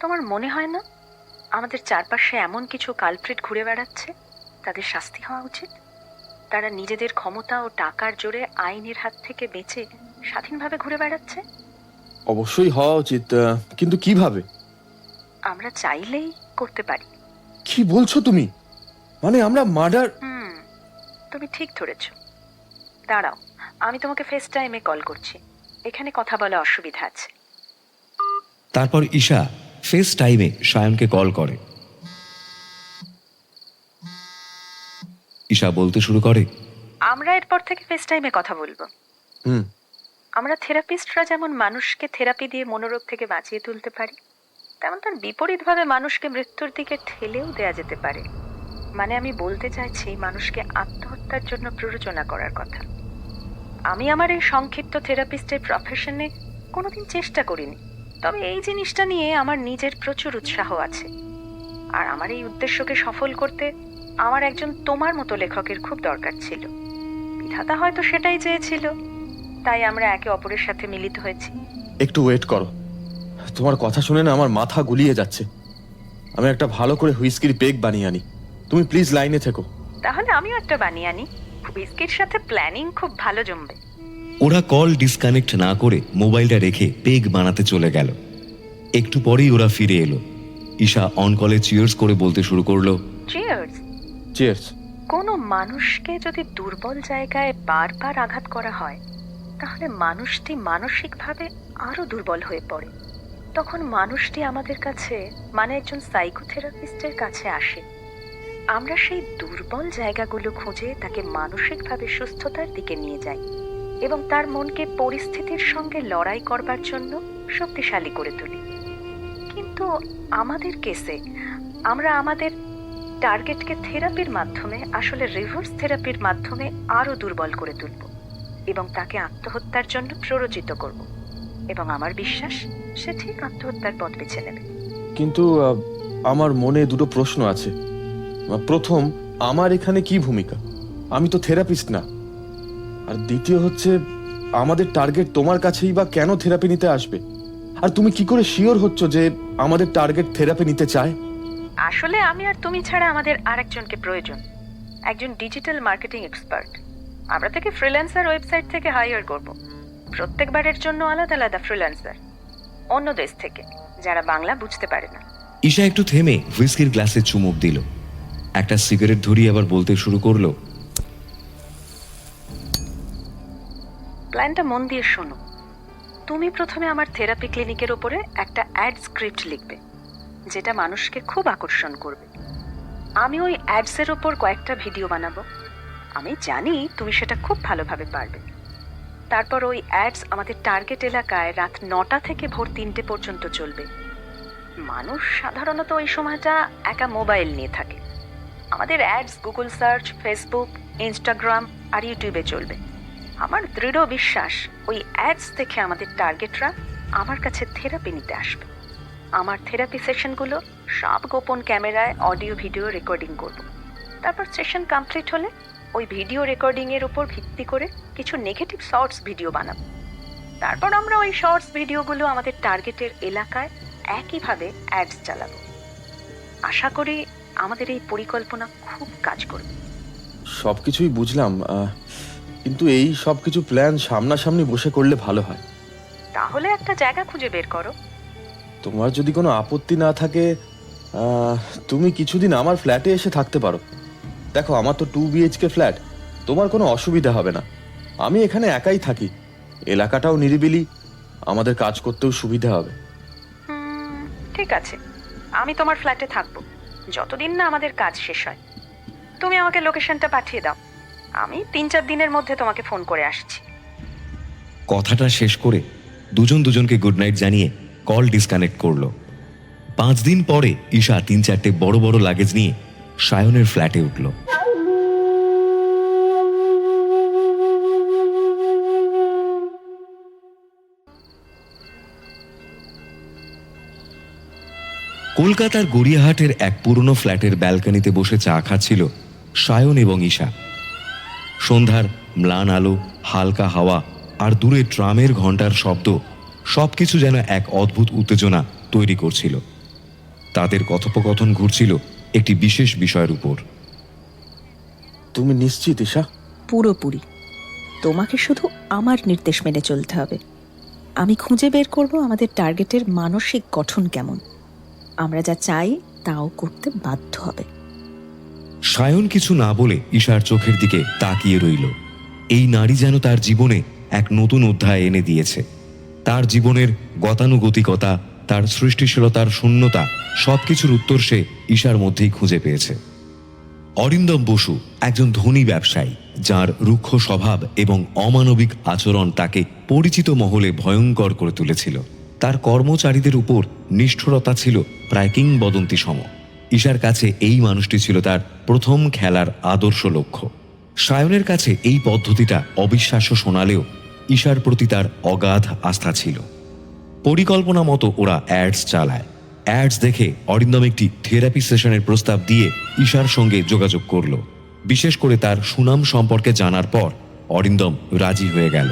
তোমার মনে হয় না আমাদের চারপাশে এমন কিছু কালপ্রিট ঘুরে বেড়াচ্ছে, তাদের শাস্তি হওয়া উচিত? তারা নিজেদের ক্ষমতা ও টাকার জোরে আইনের হাত থেকে বেঁচে স্বাধীনভাবে ঘুরে বেড়াচ্ছে। অবশ্যই হওয়া উচিত, কিন্তু কিভাবে? আমরা চাইলেই করতে পারি। কি বলছো তুমি? মানে আমরা মার্ডার? তুমি ঠিক ধরেছ। দাঁড়াও, আমি তোমাকে ফেস টাইমে কল করছি, এখানে কথা বলা অসুবিধা আছে। তারপর ঈশা ফেস টাইমে সায়নকে কল করে। ঈশা বলতে শুরু করে, আমরা এরপর থেকে ফেস টাইমে কথা বলবো। আমরা থেরাপিস্টরা যেমন মানুষকে থেরাপি দিয়ে মনোরোগ থেকে বাঁচিয়ে তুলতে পারি, তেমন তার বিপরীতভাবে মানুষকে মৃত্যুর দিকে ঠেলেও দেয়া যেতে পারে। মানে আমি বলতে চাইছি মানুষকে আত্মহত্যার জন্য প্ররোচনা করার কথা। আমি আমার এই সংক্ষিপ্ত থেরাপিস্টের প্রফেশনে কোনোদিন চেষ্টা করিনি, তবে এই জিনিসটা নিয়ে আমার নিজের প্রচুর উৎসাহ আছে। আর আমার এই উদ্দেশ্যকে সফল করতে আমার একজন তোমার মতো লেখকের খুব দরকার ছিল। বিধাতা হয়তো সেটাই চেয়েছিল, তাই আমরা একে অপরের সাথে মিলিত হয়েছি। একটু ওয়েট করো, তোমার কথা শুনে না আমার মাথা গুলিয়ে যাচ্ছে। আমি একটা ভালো করে হুইস্কির পেগ বানিয়ে আনি, তুমি প্লিজ লাইনে থেকো। তাহলে আমিও একটা বানিয়ে আনি, হুইস্কির সাথে প্ল্যানিং খুব ভালো জমবে। ওরা কল ডিসকানেক্ট না করে মোবাইলটা রেখে পেগ বানাতে চলে গেল। একটু পরেই ওরা ফিরে এলো। ঈশা অন কলে চিয়ার্স করে বলতে শুরু করলো, চিয়ার্স। চিয়ার্স। কোনো মানুষকে যদি দুর্বল জায়গায় বারবার আঘাত করা হয়, তাহলে মানুষটি মানসিকভাবে আরো দুর্বল হয়ে পড়ে। তখন মানুষটি আমাদের কাছে, মানে একজন সাইকোথেরাপিস্টের কাছে আসে। আমরা সেই দুর্বল জায়গাগুলো খুঁজে তাকে মানসিকভাবে সুস্থতার দিকে নিয়ে যাই এবং তার মনকে পরিস্থিতির সঙ্গে লড়াই করবার জন্য শক্তিশালী করে তুলি। কিন্তু আমাদের কেসে আমরা আমাদের টার্গেটকে থেরাপির মাধ্যমে, আসলে রিভার্স থেরাপির মাধ্যমে আরো দুর্বল করে তুলব এবং তাকে আত্মহত্যার জন্য প্ররোচিত করব। এবং আমার বিশ্বাস সে ঠিক আত্মহত্যার পথ বেছে নেবে। কিন্তু আমার মনে দুটো প্রশ্ন আছে। প্রথম, আমার এখানে কি ভূমিকা? আমি তো থেরাপিস্ট না। আর দ্বিতীয় হচ্ছে, আমাদের টার্গেট তোমার কাছেই বা কেন থেরাপি নিতে আসবে? আর তুমি কি করে শিওর হচ্ছ যে আমাদের টার্গেট থেরাপি নিতে চায়? আসলে আমি আর তুমি ছাড়া আমাদের আরেকজনকে প্রয়োজন, একজন ডিজিটাল মার্কেটিং এক্সপার্ট। আমরা তাকে ফ্রিল্যান্সার ওয়েবসাইট থেকে হায়ার করব। প্রত্যেকবারের জন্য আলাদা আলাদা ফ্রিল্যান্সার, অন্য দেশ থেকে, যারা বাংলা বুঝতে পারে না। ঈশা একটু থেমে হুইস্কির গ্লাসে চুমুক দিল, একটা সিগারেট ধরিয়ে আবার বলতে শুরু করলো, প্ল্যানটা মন দিয়ে শোনো। তুমি প্রথমে আমার থেরাপি ক্লিনিকের ওপরে একটা অ্যাড স্ক্রিপ্ট লিখবে, যেটা মানুষকে খুব আকর্ষণ করবে। আমি ওই অ্যাডসের ওপর কয়েকটা ভিডিও বানাবো। আমি জানি তুমি সেটা খুব ভালোভাবে পারবে। তারপর ওই অ্যাডস আমাদের টার্গেট এলাকায় রাত 9টা থেকে ভোর 3টে পর্যন্ত চলবে। মানুষ সাধারণত ওই সময়টা একা মোবাইল নিয়ে থাকে। আমাদের ads Google search, Facebook, Instagram আর ইউটিউবে চলবে। আমার দৃঢ় বিশ্বাস ওই অ্যাডস দেখে আমাদের টার্গেটরা আমার কাছে থেরাপি নিতে আসবে। আমার থেরাপি সেশনগুলো সব গোপন ক্যামেরায় অডিও ভিডিও রেকর্ডিং করব। তারপর সেশন কমপ্লিট হলে ওই ভিডিও রেকর্ডিংয়ের উপর ভিত্তি করে কিছু নেগেটিভ শর্টস ভিডিও বানাবো। তারপর আমরা ওই শর্টস ভিডিওগুলো আমাদের টার্গেটের এলাকায় একইভাবে অ্যাডস চালাবো। আশা করি আমাদের এই পরিকল্পনা খুব কাজ করবে। সবকিছুই বুঝলাম, কিন্তু এই সবকিছু প্ল্যান সামনাসামনি বসে করলে ভালো হয়। তাহলে একটা জায়গা খুঁজে বের করো। তোমার যদি কোনো আপত্তি না থাকে, তুমি কিছুদিন আমার ফ্ল্যাটে এসে থাকতে পারো। দেখো, আমার তো 2 BHK ফ্ল্যাট, তোমার কোনো অসুবিধা হবে না। আমি এখানে একাই থাকি, এলাকাটাও নিরিবিলি, আমাদের কাজ করতেও সুবিধা হবে। ঠিক আছে, আমি তোমার ফ্ল্যাটে থাকবো যতদিন না আমাদের কাজ শেষ হয়। তুমি আমাকে লোকেশনটা পাঠিয়ে দাও, আমি 3-4 দিনের মধ্যে তোমাকে ফোন করে আসছি। কথাটা শেষ করে দুজন দুজনকে গুড নাইট জানিয়ে কল ডিসকানেক্ট করলো। 5 দিন পরে ঈশা 3-4টে বড় বড় লাগেজ নিয়ে সায়নের ফ্ল্যাটে উঠল। কলকাতার গড়িয়াহাটের এক পুরনো ফ্ল্যাটের ব্যালকনিতে বসে চা খাচ্ছিল সায়ন এবং ঈশা। সন্ধ্যার ম্লান আলো, হালকা হাওয়া আর দূরে ট্রামের ঘণ্টার শব্দ সবকিছু যেন এক অদ্ভুত উত্তেজনা তৈরি করছিল। তাদের কথোপকথন ঘুরছিল একটি বিশেষ বিষয়ের উপর। তুমি নিশ্চিত ঈশা? পুরোপুরি। তোমাকে শুধু আমার নির্দেশ মেনে চলতে হবে। আমি খুঁজে বের করব আমাদের টার্গেটের মানসিক গঠন কেমন। আমরা যা চাই তাও করতে বাধ্য হবে। সায়ন কিছু না বলে ঈশার চোখের দিকে তাকিয়ে রইল। এই নারী যেন তার জীবনে এক নতুন অধ্যায় এনে দিয়েছে। তার জীবনের গতানুগতিকতা, তার সৃষ্টিশীলতার শূন্যতা, সবকিছুর উত্তর সে ঈশার মধ্যেই খুঁজে পেয়েছে। অরিন্দম বসু একজন ধনী ব্যবসায়ী, যার রুক্ষ স্বভাব এবং অমানবিক আচরণ তাকে পরিচিত মহলে ভয়ঙ্কর করে তুলেছিল। তার কর্মচারীদের উপর নিষ্ঠুরতা ছিল প্রায় কিংবদন্তি সম। ঈশার কাছে এই মানুষটি ছিল তার প্রথম খেলার আদর্শ লক্ষ্য। সায়নের কাছে এই পদ্ধতিটা অবিশ্বাস্য শোনালেও ঈশার প্রতি তার অগাধ আস্থা ছিল। পরিকল্পনা মতো ওরা অ্যাডস চালায়। অ্যাডস দেখে অরিন্দম একটি থেরাপি সেশনের প্রস্তাব দিয়ে ঈশার সঙ্গে যোগাযোগ করল। বিশেষ করে তার সুনাম সম্পর্কে জানার পর অরিন্দম রাজি হয়ে গেল।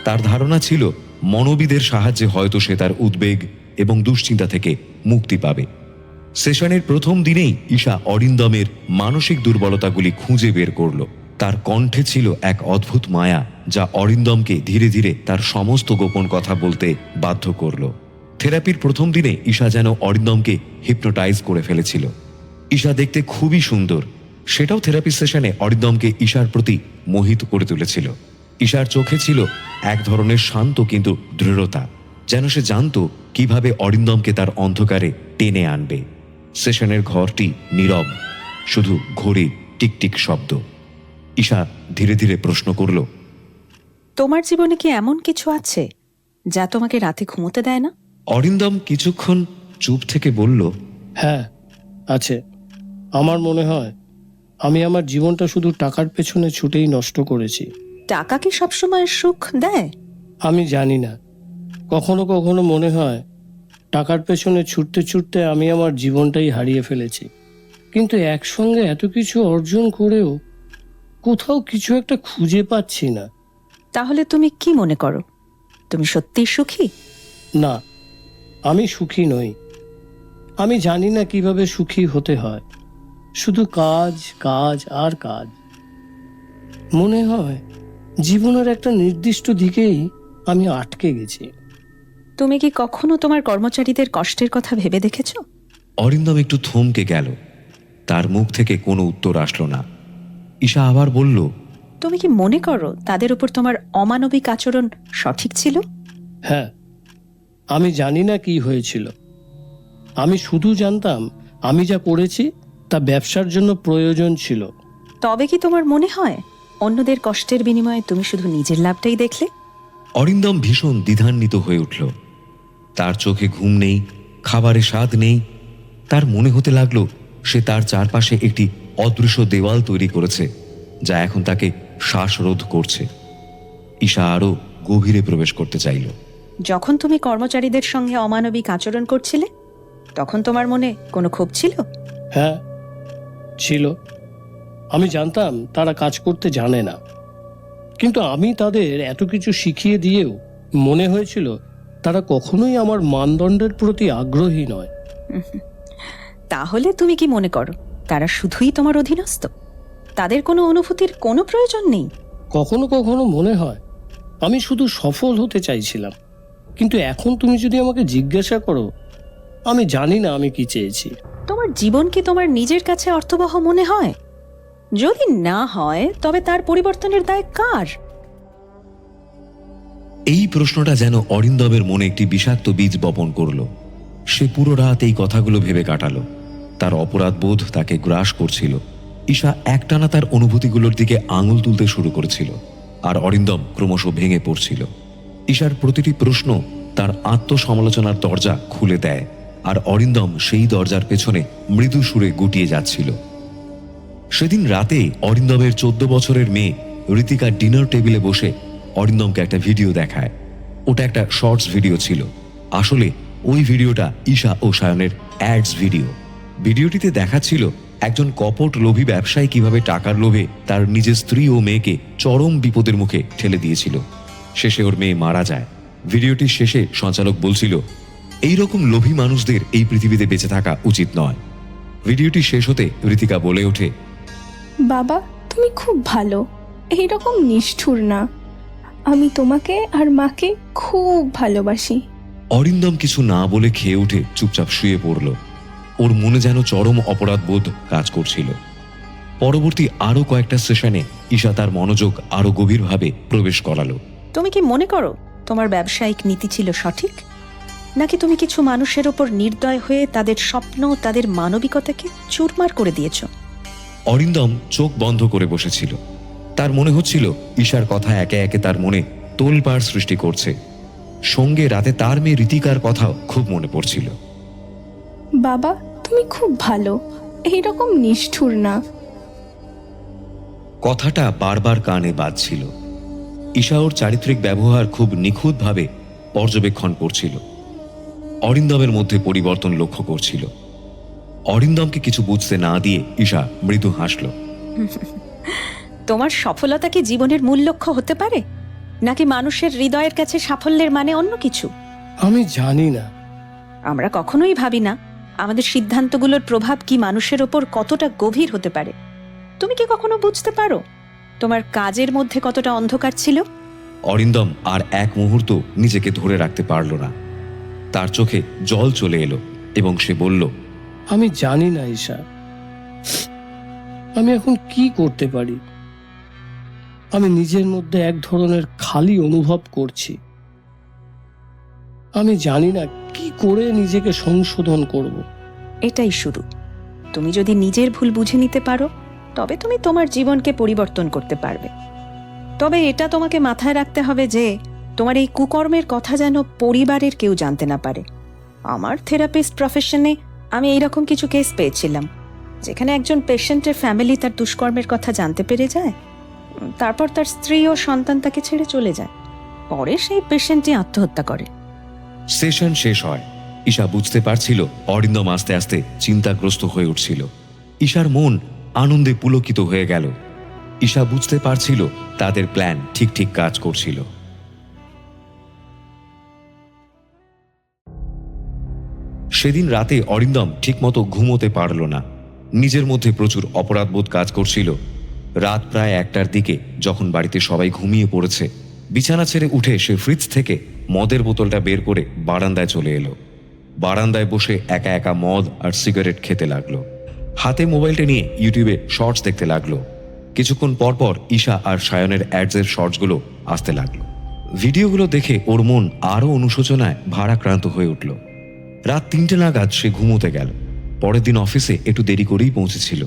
তার ধারণা ছিল মনোবিদের সাহায্যে হয়তো সে তার উদ্বেগ এবং দুশ্চিন্তা থেকে মুক্তি পাবে। সেশনের প্রথম দিনেই ঈশা অরিন্দমের মানসিক দুর্বলতাগুলি খুঁজে বের করল। তার কণ্ঠে ছিল এক অদ্ভুত মায়া, যা অরিন্দমকে ধীরে ধীরে তার সমস্ত গোপন কথা বলতে বাধ্য করল। থেরাপির প্রথম দিনে ঈশা যেন অরিন্দমকে হিপনোটাইজ করে ফেলেছিল। ঈশা দেখতে খুবই সুন্দর, সেটাও থেরাপি সেশনে অরিন্দমকে ঈশার প্রতি মোহিত করে তুলেছিল। ঈশার চোখে ছিল এক ধরনের শান্ত কিন্তু দৃঢ়তা, যেন সে জানত কিভাবে অরিন্দমকে তার অন্ধকারে টেনে আনবে। সেশনের ঘরটি নীরব, শুধু ঘড়ির টিকটিক শব্দ। ঈশা ধীরে ধীরে প্রশ্ন করল, তোমার জীবনে কি এমন কিছু আছে যা তোমাকে রাতে ঘুমোতে দেয় না? অরিন্দম কিছুক্ষণ চুপ থেকে বলল, হ্যাঁ আছে। আমার মনে হয় আমি আমার জীবনটা শুধু টাকার পেছনে ছুটেই নষ্ট করেছি। টাকা কি সবসময় সুখ দেয়? আমি জানি না, কখনো কখনো মনে হয় টাকার পেছনে ছুটতে ছুটতে আমি আমার জীবনটাই হারিয়ে ফেলেছি। কিন্তু একসঙ্গে এত কিছু অর্জন করেও কোথাও কিছু একটা খুঁজে পাচ্ছি না। তাহলে তুমি কি মনে করো, তুমি সত্যিই সুখী? না, আমি সুখী নই। আমি জানি না কিভাবে সুখী হতে হয়। শুধু কাজ, কাজ আর কাজ। মনে হয় জীবনের একটা নির্দিষ্ট দিকেই আমি আটকে গেছি। তুমি কি কখনো তোমার কর্মচারীদের কষ্টের কথা ভেবে দেখেছো? অরিন্দম একটু থমকে গেল। তার মুখ থেকে কোনো উত্তর আসলো না। ঈশা আবার বলল, তুমি কি মনে করো তাদের উপর তোমার অমানবিক আচরণ সঠিক ছিল? হ্যাঁ, আমি জানি না কি হয়েছিল। আমি শুধু জানতাম আমি যা করেছি তা ব্যবসার জন্য প্রয়োজন ছিল। তবে কি তোমার মনে হয় অন্যদের কষ্টের বিনিময়ে তুমি শুধু নিজের লাভটাই দেখলে? অরিন্দম ভীষণ দ্বিধান্বিত হয়ে উঠল। তার চোখে ঘুম নেই, খাবারে স্বাদ নেই। তার মনে হতে লাগলো সে তার চারপাশে একটি অদৃশ্য দেওয়াল তৈরি করেছে, যা এখন তাকে শ্বাসরোধ করছে। ঈশা আরো গভীরে প্রবেশ করতে চাইল। যখন তুমি কর্মচারীদের সঙ্গে অমানবিক আচরণ করছিলে তখন তোমার মনে কোনো ক্ষোভ ছিল? হ্যাঁ ছিল। আমি জানতাম তারা কাজ করতে জানে না, কিন্তু আমি তাদের এত কিছু শিখিয়ে দিয়েও মনে হয়েছিল তারা কখনোই আমার মানদণ্ডের প্রতি আগ্রহী নয়। তাহলে তুমি কি মনে করো তারা শুধুই তোমার অধীনস্থ? তাদের কোনো অনুভূতির কোনো প্রয়োজন নেই? কখনো কখনো মনে হয় আমি শুধু সফল হতে চাইছিলাম, কিন্তু এখন তুমি যদি আমাকে জিজ্ঞাসা করো, আমি জানি না আমি কি চেয়েছি। তোমার জীবন কি তোমার নিজের কাছে অর্থবহ মনে হয়? যদি না হয় তবে তার পরিবর্তনের দায় কার? এই প্রশ্নটা যেন অরিন্দমের মনে একটি বিষাক্ত বীজ বপন করল। সে পুরো রাত এই কথাগুলো ভেবে কাটালো। তার অপরাধ বোধ তাকে গ্রাস করছিল। ঈশা একটানা তার অনুভূতিগুলোর দিকে আঙুল তুলতে শুরু করেছিল, আর অরিন্দম ক্রমশ ভেঙে পড়ছিল। ঈশার প্রতিটি প্রশ্ন তার আত্মসমালোচনার দরজা খুলে দেয়, আর অরিন্দম সেই দরজার পেছনে মৃদু সুরে গুটিয়ে যাচ্ছিল। সেদিন রাতে অরিন্দমের 14 বছরের মেয়ে ঋতিকা ডিনার টেবিলে বসে অরিন্দমকে একটা ভিডিও দেখায়। ওটা একটা শর্টস ভিডিও ছিল। আসলে ওই ভিডিওটা ঈশা ও সায়নের অ্যাডস ভিডিও। ভিডিওটিতে দেখাচ্ছিল একজন কপট লোভী ব্যবসায়ী কিভাবে টাকার লোভে তার নিজের স্ত্রী ও মেয়েকে চরম বিপদের মুখে ঠেলে দিয়েছিল। শেষে ওর মেয়ে মারা যায়। ভিডিওটির শেষে সঞ্চালক বলছিল, এই রকম লোভী মানুষদের এই পৃথিবীতে বেঁচে থাকা উচিত নয়। ভিডিওটি শেষ হতে ঋতিকা বলে ওঠে, বাবা তুমি খুব ভালো, এইরকম নিষ্ঠুর না। আমি তোমাকে আর মাকে খুব ভালোবাসি। অরিন্দম কিছু না বলে খেয়ে উঠে চুপচাপ শুয়ে পড়ল। ওর মনে যেন চরম অপরাধ বোধ কাজ করছিল। পরবর্তী আরো কয়েকটা সেশনে ঈশা তার মনোযোগ আরো গভীরভাবে প্রবেশ করালো। তুমি কি মনে করো তোমার ব্যবসায়িক নীতি ছিল সঠিক, নাকি তুমি কিছু মানুষের ওপর নির্দয় হয়ে তাদের স্বপ্ন, তাদের মানবিকতাকে চুরমার করে দিয়েছো? অরিন্দম চোখ বন্ধ করে বসেছিল। তার মনে হচ্ছিল ঈশার কথা একে একে তার মনে তোলপাড় সৃষ্টি করছে। সঙ্গে রাতে তার মেয়ে ঋতিকার কথাও খুব মনে পড়ছিল। বাবা তুমি খুব ভালো, এইরকম নিষ্ঠুর না। কথাটা বারবার কানে বাজছিল। ঈশা ওর চারিত্রিক ব্যবহার খুব নিখুঁতভাবে পর্যবেক্ষণ করছিল। অরিন্দমের মধ্যে পরিবর্তন লক্ষ্য করছিল। অরিন্দমকে কিছু বুঝতে না দিয়ে ঈশা মৃদু হাসল। তোমার সফলতা কি জীবনের মূল লক্ষ্য হতে পারে, নাকি মানুষের হৃদয়ের কাছে সাফল্যের মানে অন্য কিছু? আমি জানি না। আমরা কখনোই ভাবি না আমাদের সিদ্ধান্তগুলোর প্রভাব কি মানুষের ওপর কতটা গভীর হতে পারে। তুমি কি কখনো বুঝতে পারো তোমার কাজের মধ্যে কতটা অন্ধকার ছিল? অরিন্দম আর এক মুহূর্ত নিজেকে ধরে রাখতে পারল না। তার চোখে জল চলে এলো এবং সে বলল, আমি জানি না ঈশা, আমি এখন কি করতে পারি। আমি নিজের মধ্যে এক ধরনের খালি অনুভব করছি। আমি জানি না কি করে নিজেকে সংশোধন করব। এটাই শুরু। তুমি যদি নিজের ভুল বুঝে নিতে পারো, তবে তুমি তোমার জীবনকে পরিবর্তন করতে পারবে। তবে এটা তোমাকে মাথায় রাখতে হবে যে তোমার এই কুকর্মের কথা যেন পরিবারের কেউ জানতে না পারে। আমার থেরাপিস্ট প্রফেশনে আমি এইরকম কিছু কেস পেয়েছিলাম, যেখানে একজন পেশেন্টের ফ্যামিলি তার দুষ্কর্মের কথা জানতে পেরে যায়, তারপর তার স্ত্রী ও সন্তান তাকে ছেড়ে চলে যায়। পরে সেই পেশেন্টই আত্মহত্যা করে। সেশন শেষ হয়। ঈশা বুঝতে পারছিল অরিন্দম আস্তে আস্তে চিন্তাগ্রস্ত হয়ে উঠছিল। ঈশার মন আনন্দে পুলকিত হয়ে গেল। ঈশা বুঝতে পারছিল তাদের প্ল্যান ঠিক ঠিক কাজ করছিল। সেদিন রাতে অরিন্দম ঠিকমতো ঘুমোতে পারল না। নিজের মধ্যে প্রচুর অপরাধবোধ কাজ করছিল। রাত প্রায় 1টার দিকে যখন বাড়িতে সবাই ঘুমিয়ে পড়েছে, বিছানা ছেড়ে উঠে সে ফ্রিজ থেকে মদের বোতলটা বের করে বারান্দায় চলে এলো। বারান্দায় বসে একা একা মদ আর সিগারেট খেতে লাগলো। হাতে মোবাইলটা নিয়ে ইউটিউবে শর্টস দেখতে লাগলো। কিছুক্ষণ পরপর ঈশা আর সায়নের অ্যাডসের শর্টসগুলো আসতে লাগলো। ভিডিওগুলো দেখে ওর মন আরও অনুশোচনায় ভারাক্রান্ত হয়ে উঠল। রাত 3টে নাগাদ সে ঘুমোতে গেল। পরের দিন অফিসে একটু দেরি করেই পৌঁছেছিল।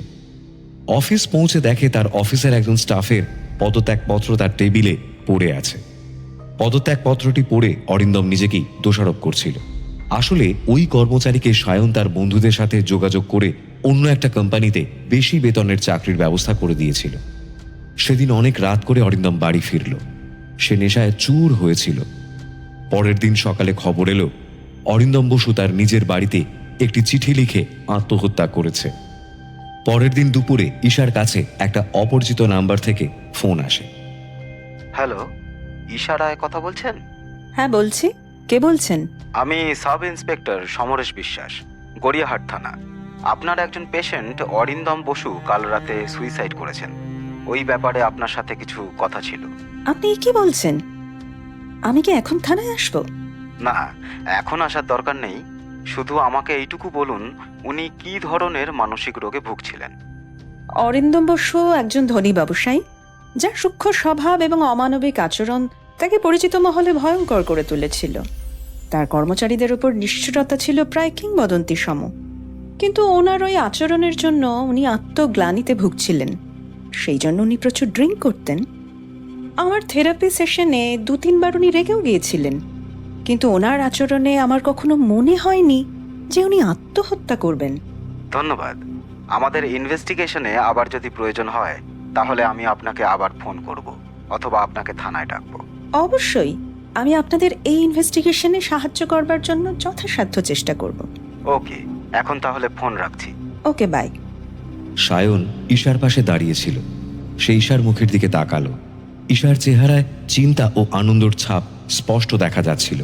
অফিস পৌঁছে দেখে তার অফিসের একজন স্টাফের পদত্যাগপত্র তার টেবিলে পড়ে আছে। পদত্যাগপত্রটি পড়ে অরিন্দম নিজেকেই দোষারোপ করছিল। আসলে ওই কর্মচারীকে সায়ন তার বন্ধুদের সাথে যোগাযোগ করে অন্য একটা কোম্পানিতে বেশি বেতনের চাকরির ব্যবস্থা করে দিয়েছিল। সেদিন অনেক রাত করে অরিন্দম বাড়ি ফিরল। সে নেশায় চুর হয়েছিল। পরের দিন সকালে খবর এলো অরিন্দম বসু তার নিজের বাড়িতে একটি চিঠি লিখে আত্মহত্যা করেছে। পরের দিন দুপুরে ঈশার কাছে একটা অপরিচিত নাম্বার থেকে ফোন আসে। হ্যালো, ঈশা রায় কথা বলছেন? হ্যাঁ বলছি, কে বলছেন? আমি সাব ইন্সপেক্টর সমরেশ বিশ্বাস, গড়িয়াহাট থানা। আপনার একজন পেশেন্ট অরিন্দম বসু কাল রাতে সুইসাইড করেছেন। ওই ব্যাপারে আপনার সাথে কিছু কথা ছিল। আপনি কি বলছেন? আমি কি এখন থানায় আসবো? না, এখন আসার দরকার নেই। শুধু আমাকে এইটুকু বলুন, উনি কি ধরনের মানসিক রোগে ভুগছিলেন? অরিন্দম বসু একজন ধনী ব্যবসায়ী, যার সূক্ষ্ম স্বভাব এবং অমানবিক আচরণ তাকে পরিচিত মহলে ভয়ঙ্কর করে তুলেছিল। তার কর্মচারীদের উপর নিষ্ঠুরতা ছিল প্রায় কিংবদন্তি সম। কিন্তু ওনার ওই আচরণের জন্য উনি আত্মগ্লানিতে ভুগছিলেন। সেই জন্য উনি প্রচুর ড্রিঙ্ক করতেন। আমার থেরাপি সেশনে 2-3 বার উনি রেগেও গিয়েছিলেন, কিন্তু ওনার আচরণে আমার কখনো মনে হয়নি যে উনি আত্মহত্যা করবেন। ধন্যবাদ। আমাদের ইনভেস্টিগেশনে আবার যদি প্রয়োজন হয় তাহলে আমি আপনাকে আবার ফোন করব, অথবা আপনাকে থানায় ডাকবো। অবশ্যই, আমি আপনাদের এই ইনভেস্টিগেশনে সাহায্য করবার জন্য যথাসাধ্য চেষ্টা করব। ওকে, এখন তাহলে ফোন রাখছি। ওকে, বাই। সায়ন ঈশার পাশে দাঁড়িয়েছিল। সে ঈশার মুখের দিকে তাকালো। ঈশার চেহারায় চিন্তা ও আনন্দর ছাপ স্পষ্ট দেখা যাচ্ছিল।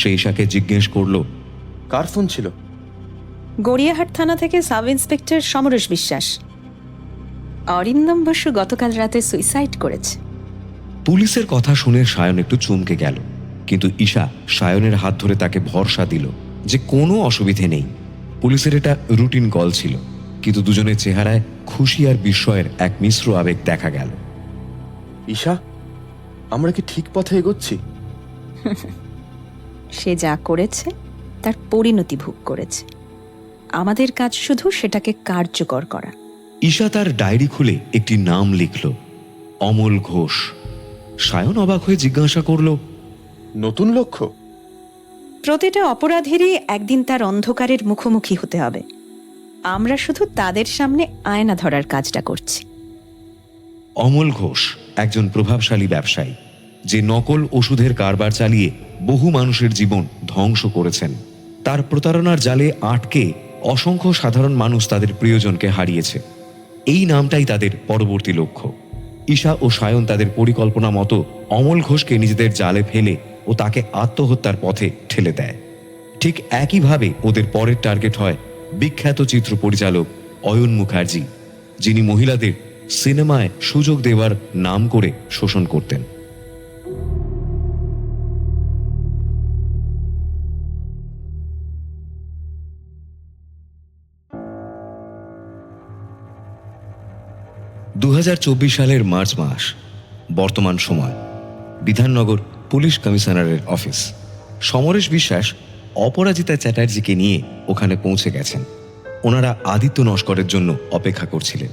সে ঈশাকে জিজ্ঞেস করলো, কার ফোন ছিল? গড়িয়াহাট থানা থেকে সাব ইন্সপেক্টর সমরেশ বিশ্বাস। অরিন্দম বসু গতকাল রাতে সুইসাইড করেছে। পুলিশের কথা শুনে সায়ন একটু চমকে গেল, কিন্তু ঈশা সায়নের হাত ধরে তাকে ভরসা দিল যে কোনো অসুবিধে নেই। পুলিশের এটা রুটিন কল ছিল, কিন্তু দুজনের চেহারায় খুশি আর বিস্ময়ের এক মিশ্র আবেগ দেখা গেল। ঈশা, আমরা কি ঠিক পথে এগোচ্ছি? সে যা করেছে তার পরিণতি ভোগ করেছে। আমাদের কাজ শুধু সেটাকে কার্যকর করা। ঈশা তার ডায়েরি খুলে একটি নাম লিখল, অমল ঘোষ। সায়ন অবাক হয়ে জিজ্ঞাসা করল, নতুন লক্ষ্য? প্রতিটা অপরাধীরই একদিন তার অন্ধকারের মুখোমুখি হতে হবে। আমরা শুধু তাদের সামনে আয়না ধরার কাজটা করছি। অমল ঘোষ একজন প্রভাবশালী ব্যবসায়ী, যে নকল ওষুধের কারবার চালিয়ে বহু মানুষের জীবন ধ্বংস করেছেন। তার প্রতারণার জালে আটকে অসংখ্য সাধারণ মানুষ তাদের প্রিয়জনকে হারিয়েছে। এই নামটাই তাদের পরবর্তী লক্ষ্য। ঈশা ও সায়ন তাদের পরিকল্পনা মতো অমল ঘোষকে নিজেদের জালে ফেলে ও তাকে আত্মহত্যার পথে ঠেলে দেয়। ঠিক একইভাবে ওদের পরের টার্গেট হয় বিখ্যাত চিত্র পরিচালক অয়ন মুখার্জি, যিনি মহিলাদের সিনেমায় সুযোগ দেওয়ার নাম করে শোষণ করতেন। দু সালের মার্চ মাস, বর্তমান সময়, বিধাননগর পুলিশ কমিশনারের অফিস। সমরেশ বিশ্বাস অপরাজিতা চ্যাটার্জিকে নিয়ে ওখানে পৌঁছে গেছেন। ওনারা আদিত্য নস্করের জন্য অপেক্ষা করছিলেন।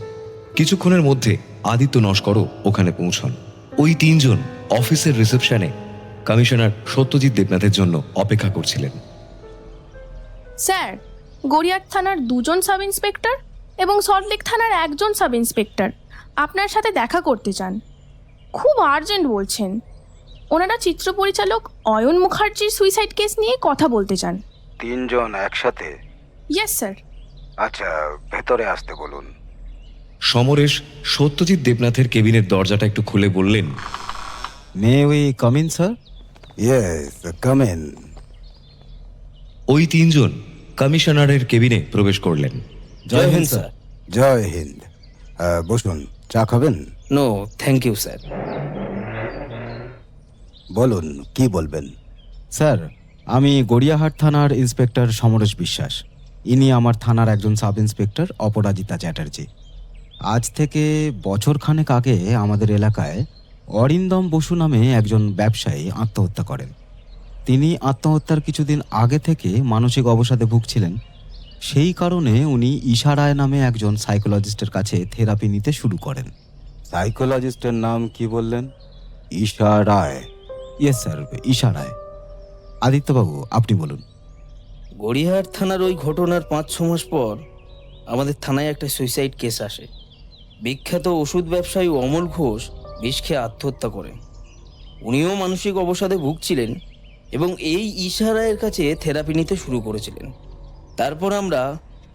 কিছুক্ষণের মধ্যে আদিত্য নস্করও ওখানে পৌঁছন। ওই তিনজন অফিসের রিসেপশনে কমিশনার সত্যজিৎ দেবনাথের জন্য অপেক্ষা করছিলেন। স্যার, গড়িয়াহাট থানার 2জন সাব ইন্সপেক্টর এবং সল্টলেক থানার 1জন সাব ইন্সপেক্টর আপনার সাথে দেখা করতে চান। খুব আর্জেন্ট বলছেন। ওনারা চিত্র পরিচালক অয়ন মুখার্জির সুইসাইড কেস নিয়ে কথা বলতে চান। 3 জন একসাথে? Yes sir. আচ্ছা, ভেতরে আসতে বলুন। সমরেশ সত্যজিৎ দেবনাথের কেবিনের দরজাটা একটু খুলে বললেন, may we come in sir? Yes, come in. ওই তিনজন কমিশনারের কেবিনে প্রবেশ করলেন। জয় হিন্দ স্যার। জয় হিন্দ। বসুন, চা খাবেন? No thank you sir. বলুন, কি বলবেন? স্যার, আমি গড়িয়াহাট থানার ইন্সপেক্টর সমরেশ বিশ্বাস। ইনি আমার থানার একজন সাব ইন্সপেক্টর অপরাজিতা চ্যাটার্জি। আজ থেকে বছরখানেক আগে আমাদের এলাকায় অরিন্দম বসু নামে একজন ব্যবসায়ী আত্মহত্যা করেন। তিনি আত্মহত্যার কিছুদিন আগে থেকে মানসিক অবসাদে ভুগছিলেন। সেই কারণে উনি ঈশা রায় নামে একজন সাইকোলজিস্টের কাছে থেরাপি নিতে শুরু করেন। সাইকোলজিস্টের নাম কি বললেন? ঈশা রায়। ইয়েস স্যার, ঈশা রায়। আদিত্যবাবু, আপনি বলুন। গড়িয়াহাট থানার ওই ঘটনার 5-6 মাস পর আমাদের থানায় একটা সুইসাইড কেস আসে। বিখ্যাত ওষুধ ব্যবসায়ী অমল ঘোষ বিষ খেয়ে আত্মহত্যা করেন। উনিও মানসিক অবসাদে ভুগছিলেন এবং এই ঈশা রায়ের কাছে থেরাপি নিতে শুরু করেছিলেন। তারপর আমরা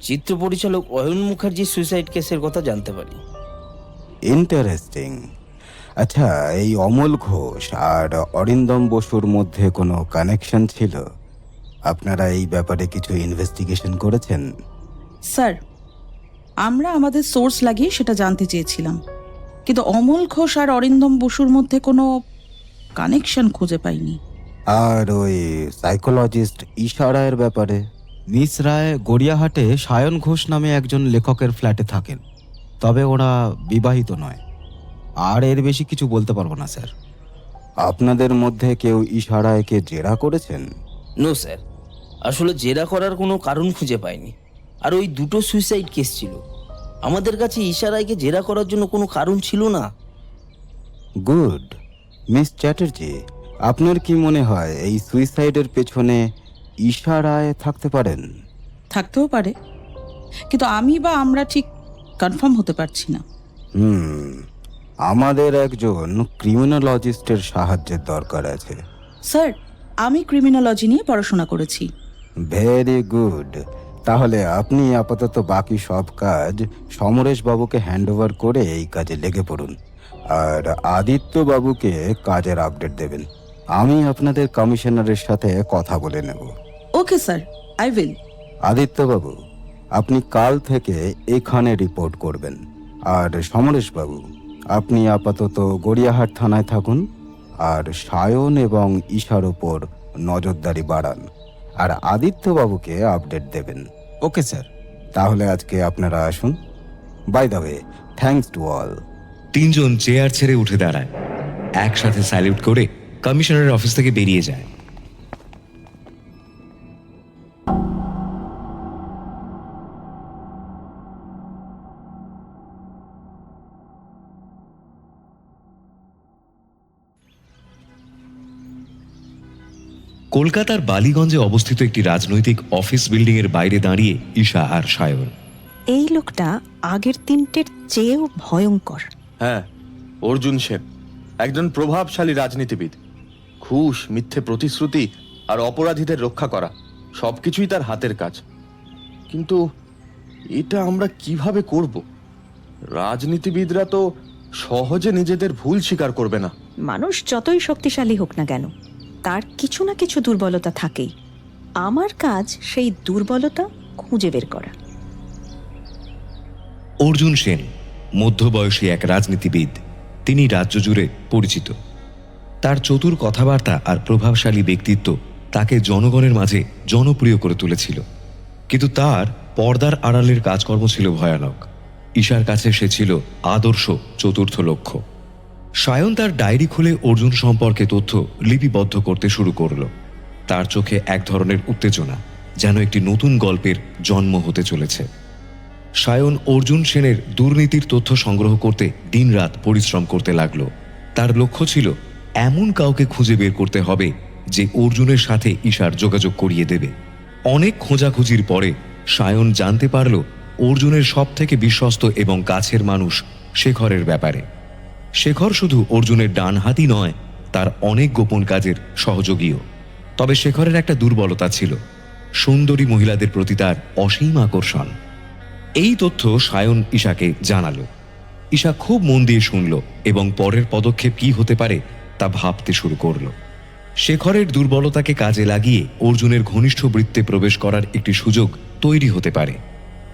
চিত্র পরিচালক অয়ন মুখার্জির সুইসাইড কেসের কথা জানতে পারি। ইন্টারেস্টিং। আচ্ছা, এই অমল ঘোষ আর অরিন্দম বসুর মধ্যে কোনো কানেকশন ছিল? আপনারা এই ব্যাপারে কিছু ইনভেস্টিগেশন করেছেন? স্যার, আমরা আমাদের সোর্স লাগিয়ে সেটা জানতে চেয়েছিলাম, কিন্তু অমল ঘোষ আর অরিন্দম বসুর মধ্যে কোনো কানেকশন খুঁজে পাইনি। আর ওই সাইকোলজিস্ট ঈশা রায়ের ব্যাপারে? মিস রায় গড়িয়াহাটে সায়ন ঘোষ নামে একজন লেখকের ফ্ল্যাটে থাকেন, তবে ওরা বিবাহিত নয়। আর এর বেশি কিছু বলতে পারবো না স্যার। আপনাদের মধ্যে কেউ ঈশা রায়কে জেরা করেছেন? নো স্যার, আসলে জেরা করার কোনো কারণ খুঁজে পাইনি। আর ওই দুটো সুইসাইড কেস ছিল, আমাদের কাছে ঈশা রায়কে জেরা করার জন্য কোনো কারণ ছিল না। গুড। মিস চ্যাটার্জি, আপনার কি মনে হয় এই সুইসাইডের পেছনে ঈশা রায় থাকতে পারেন? থাকতেও পারে, কিন্তু আমি বা আমরা ঠিক কনফার্ম হতে পারছি না। আমাদের একজন ক্রিমিনোলজিস্টের সাহায্যের দরকার আছে। স্যার, আমি ক্রিমিনোলজি নিয়ে পড়াশোনা করেছি। Very good. তাহলে আপনি আপাতত বাকি সব কাজ সমরেশ বাবুকে হ্যান্ডওভার করে এই কাজে লেগে পড়ুন, আর আদিত্য বাবুকে কাজের আপডেট দেবেন। আমি আপনাদের কমিশনারের সাথে কথা বলে নেব। Okay sir, I will. Aditya বাবু, আপনি কাল থেকে এখানে রিপোর্ট করবেন। আর সমরেশ বাবু, আপনি আপাতত গড়িয়াহাট থানায় থাকুন আর সায়ন এবং ঈশার ওপর নজরদারি বাড়ান, আর আদিত্য বাবুকে আপডেট দেবেন। Okay sir. তাহলে আজকে আপনারা আসুন। By the way, thanks to all. তিনজন চেয়ার ছেড়ে উঠে দাঁড়ায়, একসাথে স্যালিউট করে কমিশনারের অফিস থেকে বেরিয়ে যায়। কলকাতার বালিগঞ্জে অবস্থিত একটি রাজনৈতিক অফিস বিল্ডিং এর বাইরে দাঁড়িয়ে ঈশা আর সায়ন। এই লোকটা আগের তিনটের চেয়েও ভয়ঙ্কর। হ্যাঁ, অর্জুন সেন একজন প্রভাবশালী রাজনীতিবিদ। ঘুষ, মিথ্যে প্রতিশ্রুতি আর অপরাধীদের রক্ষা করা সবকিছুই তার হাতের কাজ। কিন্তু এটা আমরা কিভাবে করব? রাজনীতিবিদরা তো সহজে নিজেদের ভুল স্বীকার করবে না। মানুষ যতই শক্তিশালী হোক না কেন, তার কিছু না কিছু দুর্বলতা থাকেই। আমার কাজ সেই দুর্বলতা খুঁজে বের করা। অর্জুন সেন মধ্যবয়সী এক রাজনীতিবিদ। তিনি রাজ্য জুড়ে পরিচিত। তার চতুর কথাবার্তা আর প্রভাবশালী ব্যক্তিত্ব তাকে জনগণের মাঝে জনপ্রিয় করে তুলেছিল, কিন্তু তার পর্দার আড়ালের কাজকর্ম ছিল ভয়ানক। ঈশার কাছে সে ছিল আদর্শ চতুর্থ লক্ষ্য। সায়ন তার ডায়েরি খুলে অর্জুন সম্পর্কে তথ্য লিপিবদ্ধ করতে শুরু করল। তার চোখে এক ধরনের উত্তেজনা, যেন একটি নতুন গল্পের জন্ম হতে চলেছে। সায়ন অর্জুন সেনের দুর্নীতির তথ্য সংগ্রহ করতে দিনরাত পরিশ্রম করতে লাগলো। তার লক্ষ্য ছিল এমন কাউকে খুঁজে বের করতে হবে যে অর্জুনের সাথে ঈশার যোগাযোগ করিয়ে দেবে। অনেক খোঁজাখুঁজির পরে সায়ন জানতে পারল অর্জুনের সব থেকে বিশ্বস্ত এবং কাছের মানুষ শেখরের ব্যাপারে। শেখর শুধু অর্জুনের ডান হাতই নয়, তার অনেক গোপন কাজের সহযোগীও। তবে শেখরের একটা দুর্বলতা ছিল, সুন্দরী মহিলাদের প্রতি তার অসীম আকর্ষণ। এই তথ্য সায়ন ঈশাকে জানালো। ঈশা খুব মন দিয়ে শুনল এবং পরের পদক্ষেপ কি হতে পারে তা ভাবতে শুরু করল। শেখরের দুর্বলতাকে কাজে লাগিয়ে অর্জুনের ঘনিষ্ঠ বৃত্তে প্রবেশ করার একটি সুযোগ তৈরি হতে পারে।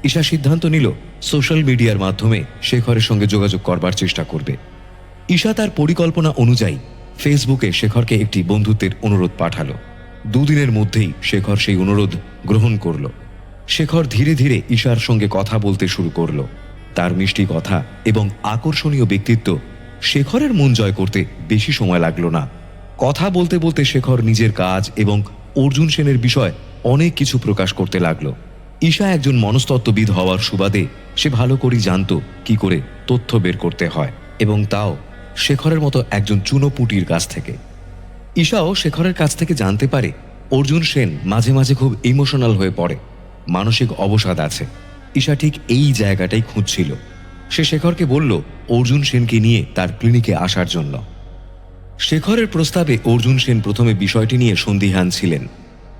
ঈশা সিদ্ধান্ত নিল সোশ্যাল মিডিয়ার মাধ্যমে শেখরের সঙ্গে যোগাযোগ করবার চেষ্টা করবে। ঈশা তার পরিকল্পনা অনুযায়ী ফেসবুকে শেখরকে একটি বন্ধুত্বের অনুরোধ পাঠালো। দুদিনের মধ্যেই শেখর সেই অনুরোধ গ্রহণ করল। শেখর ধীরে ধীরে ঈশার সঙ্গে কথা বলতে শুরু করল। তার মিষ্টি কথা এবং আকর্ষণীয় ব্যক্তিত্ব শেখরের মন জয় করতে বেশি সময় লাগলো না। কথা বলতে বলতে শেখর নিজের কাজ এবং অর্জুন সেনের বিষয় অনেক কিছু প্রকাশ করতে লাগলো। ঈশা একজন মনস্তত্ত্ববিদ হওয়ার সুবাদে সে ভালো করেই জানত কি করে তথ্য বের করতে হয়, এবং তাও শেখরের মতো একজন চুনোপুটির কাছ থেকে। ঈশাও শেখরের কাছ থেকে জানতে পারে অর্জুন সেন মাঝে মাঝে খুব ইমোশনাল হয়ে পড়ে, মানসিক অবসাদ আছে। ঈশা ঠিক এই জায়গাটাই খুঁজছিল। সে শেখরকে বলল অর্জুন সেনকে নিয়ে তার ক্লিনিকে আসার জন্য। শেখরের প্রস্তাবে অর্জুন সেন প্রথমে বিষয়টি নিয়ে সন্দিহান ছিলেন,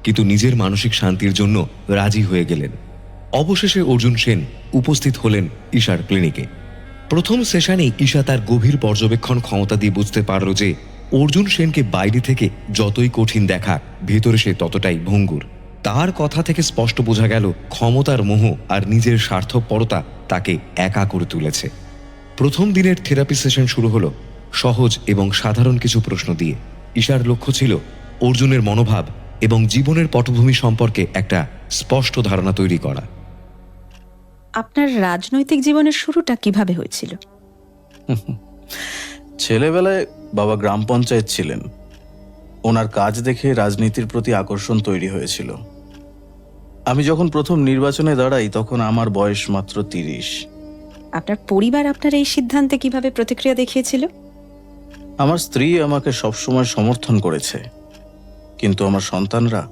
কিন্তু নিজের মানসিক শান্তির জন্য রাজি হয়ে গেলেন। অবশেষে অর্জুন সেন উপস্থিত হলেন ঈশার ক্লিনিকে। প্রথম সেশনেই ঈশা তার গভীর পর্যবেক্ষণ ক্ষমতা দিয়ে বুঝতে পারল যে অর্জুন সেনকে বাইরে থেকে যতই কঠিন দেখাক, ভেতরে সে ততটাই ভঙ্গুর। তার কথা থেকে স্পষ্ট বোঝা গেল ক্ষমতার মোহ আর নিজের স্বার্থপরতা তাকে একা করে তুলেছে। প্রথম দিনের থেরাপি সেশন শুরু হলো সহজ এবং সাধারণ কিছু প্রশ্ন দিয়ে। ঈশার লক্ষ্য ছিল অর্জুনের মনোভাব এবং জীবনের পটভূমি সম্পর্কে একটা স্পষ্ট ধারণা তৈরি করা। আপনার রাজনৈতিক জীবনের শুরুটা কিভাবে হয়েছিল? ছেলেবেলায় বাবা গ্রাম পঞ্চায়েত ছিলেন। ওনার কাজ দেখে রাজনীতির প্রতি আকর্ষণ তৈরি হয়েছিল। আমি যখন প্রথম নির্বাচনে দাঁড়াই তখন আমার বয়স মাত্র 30। আপনার পরিবার আপনার এই সিদ্ধান্তে কিভাবে প্রতিক্রিয়া দেখিয়েছিল? আমার স্ত্রী আমাকে সবসময় সমর্থন করেছে, কিন্তু আমার সন্তানরা,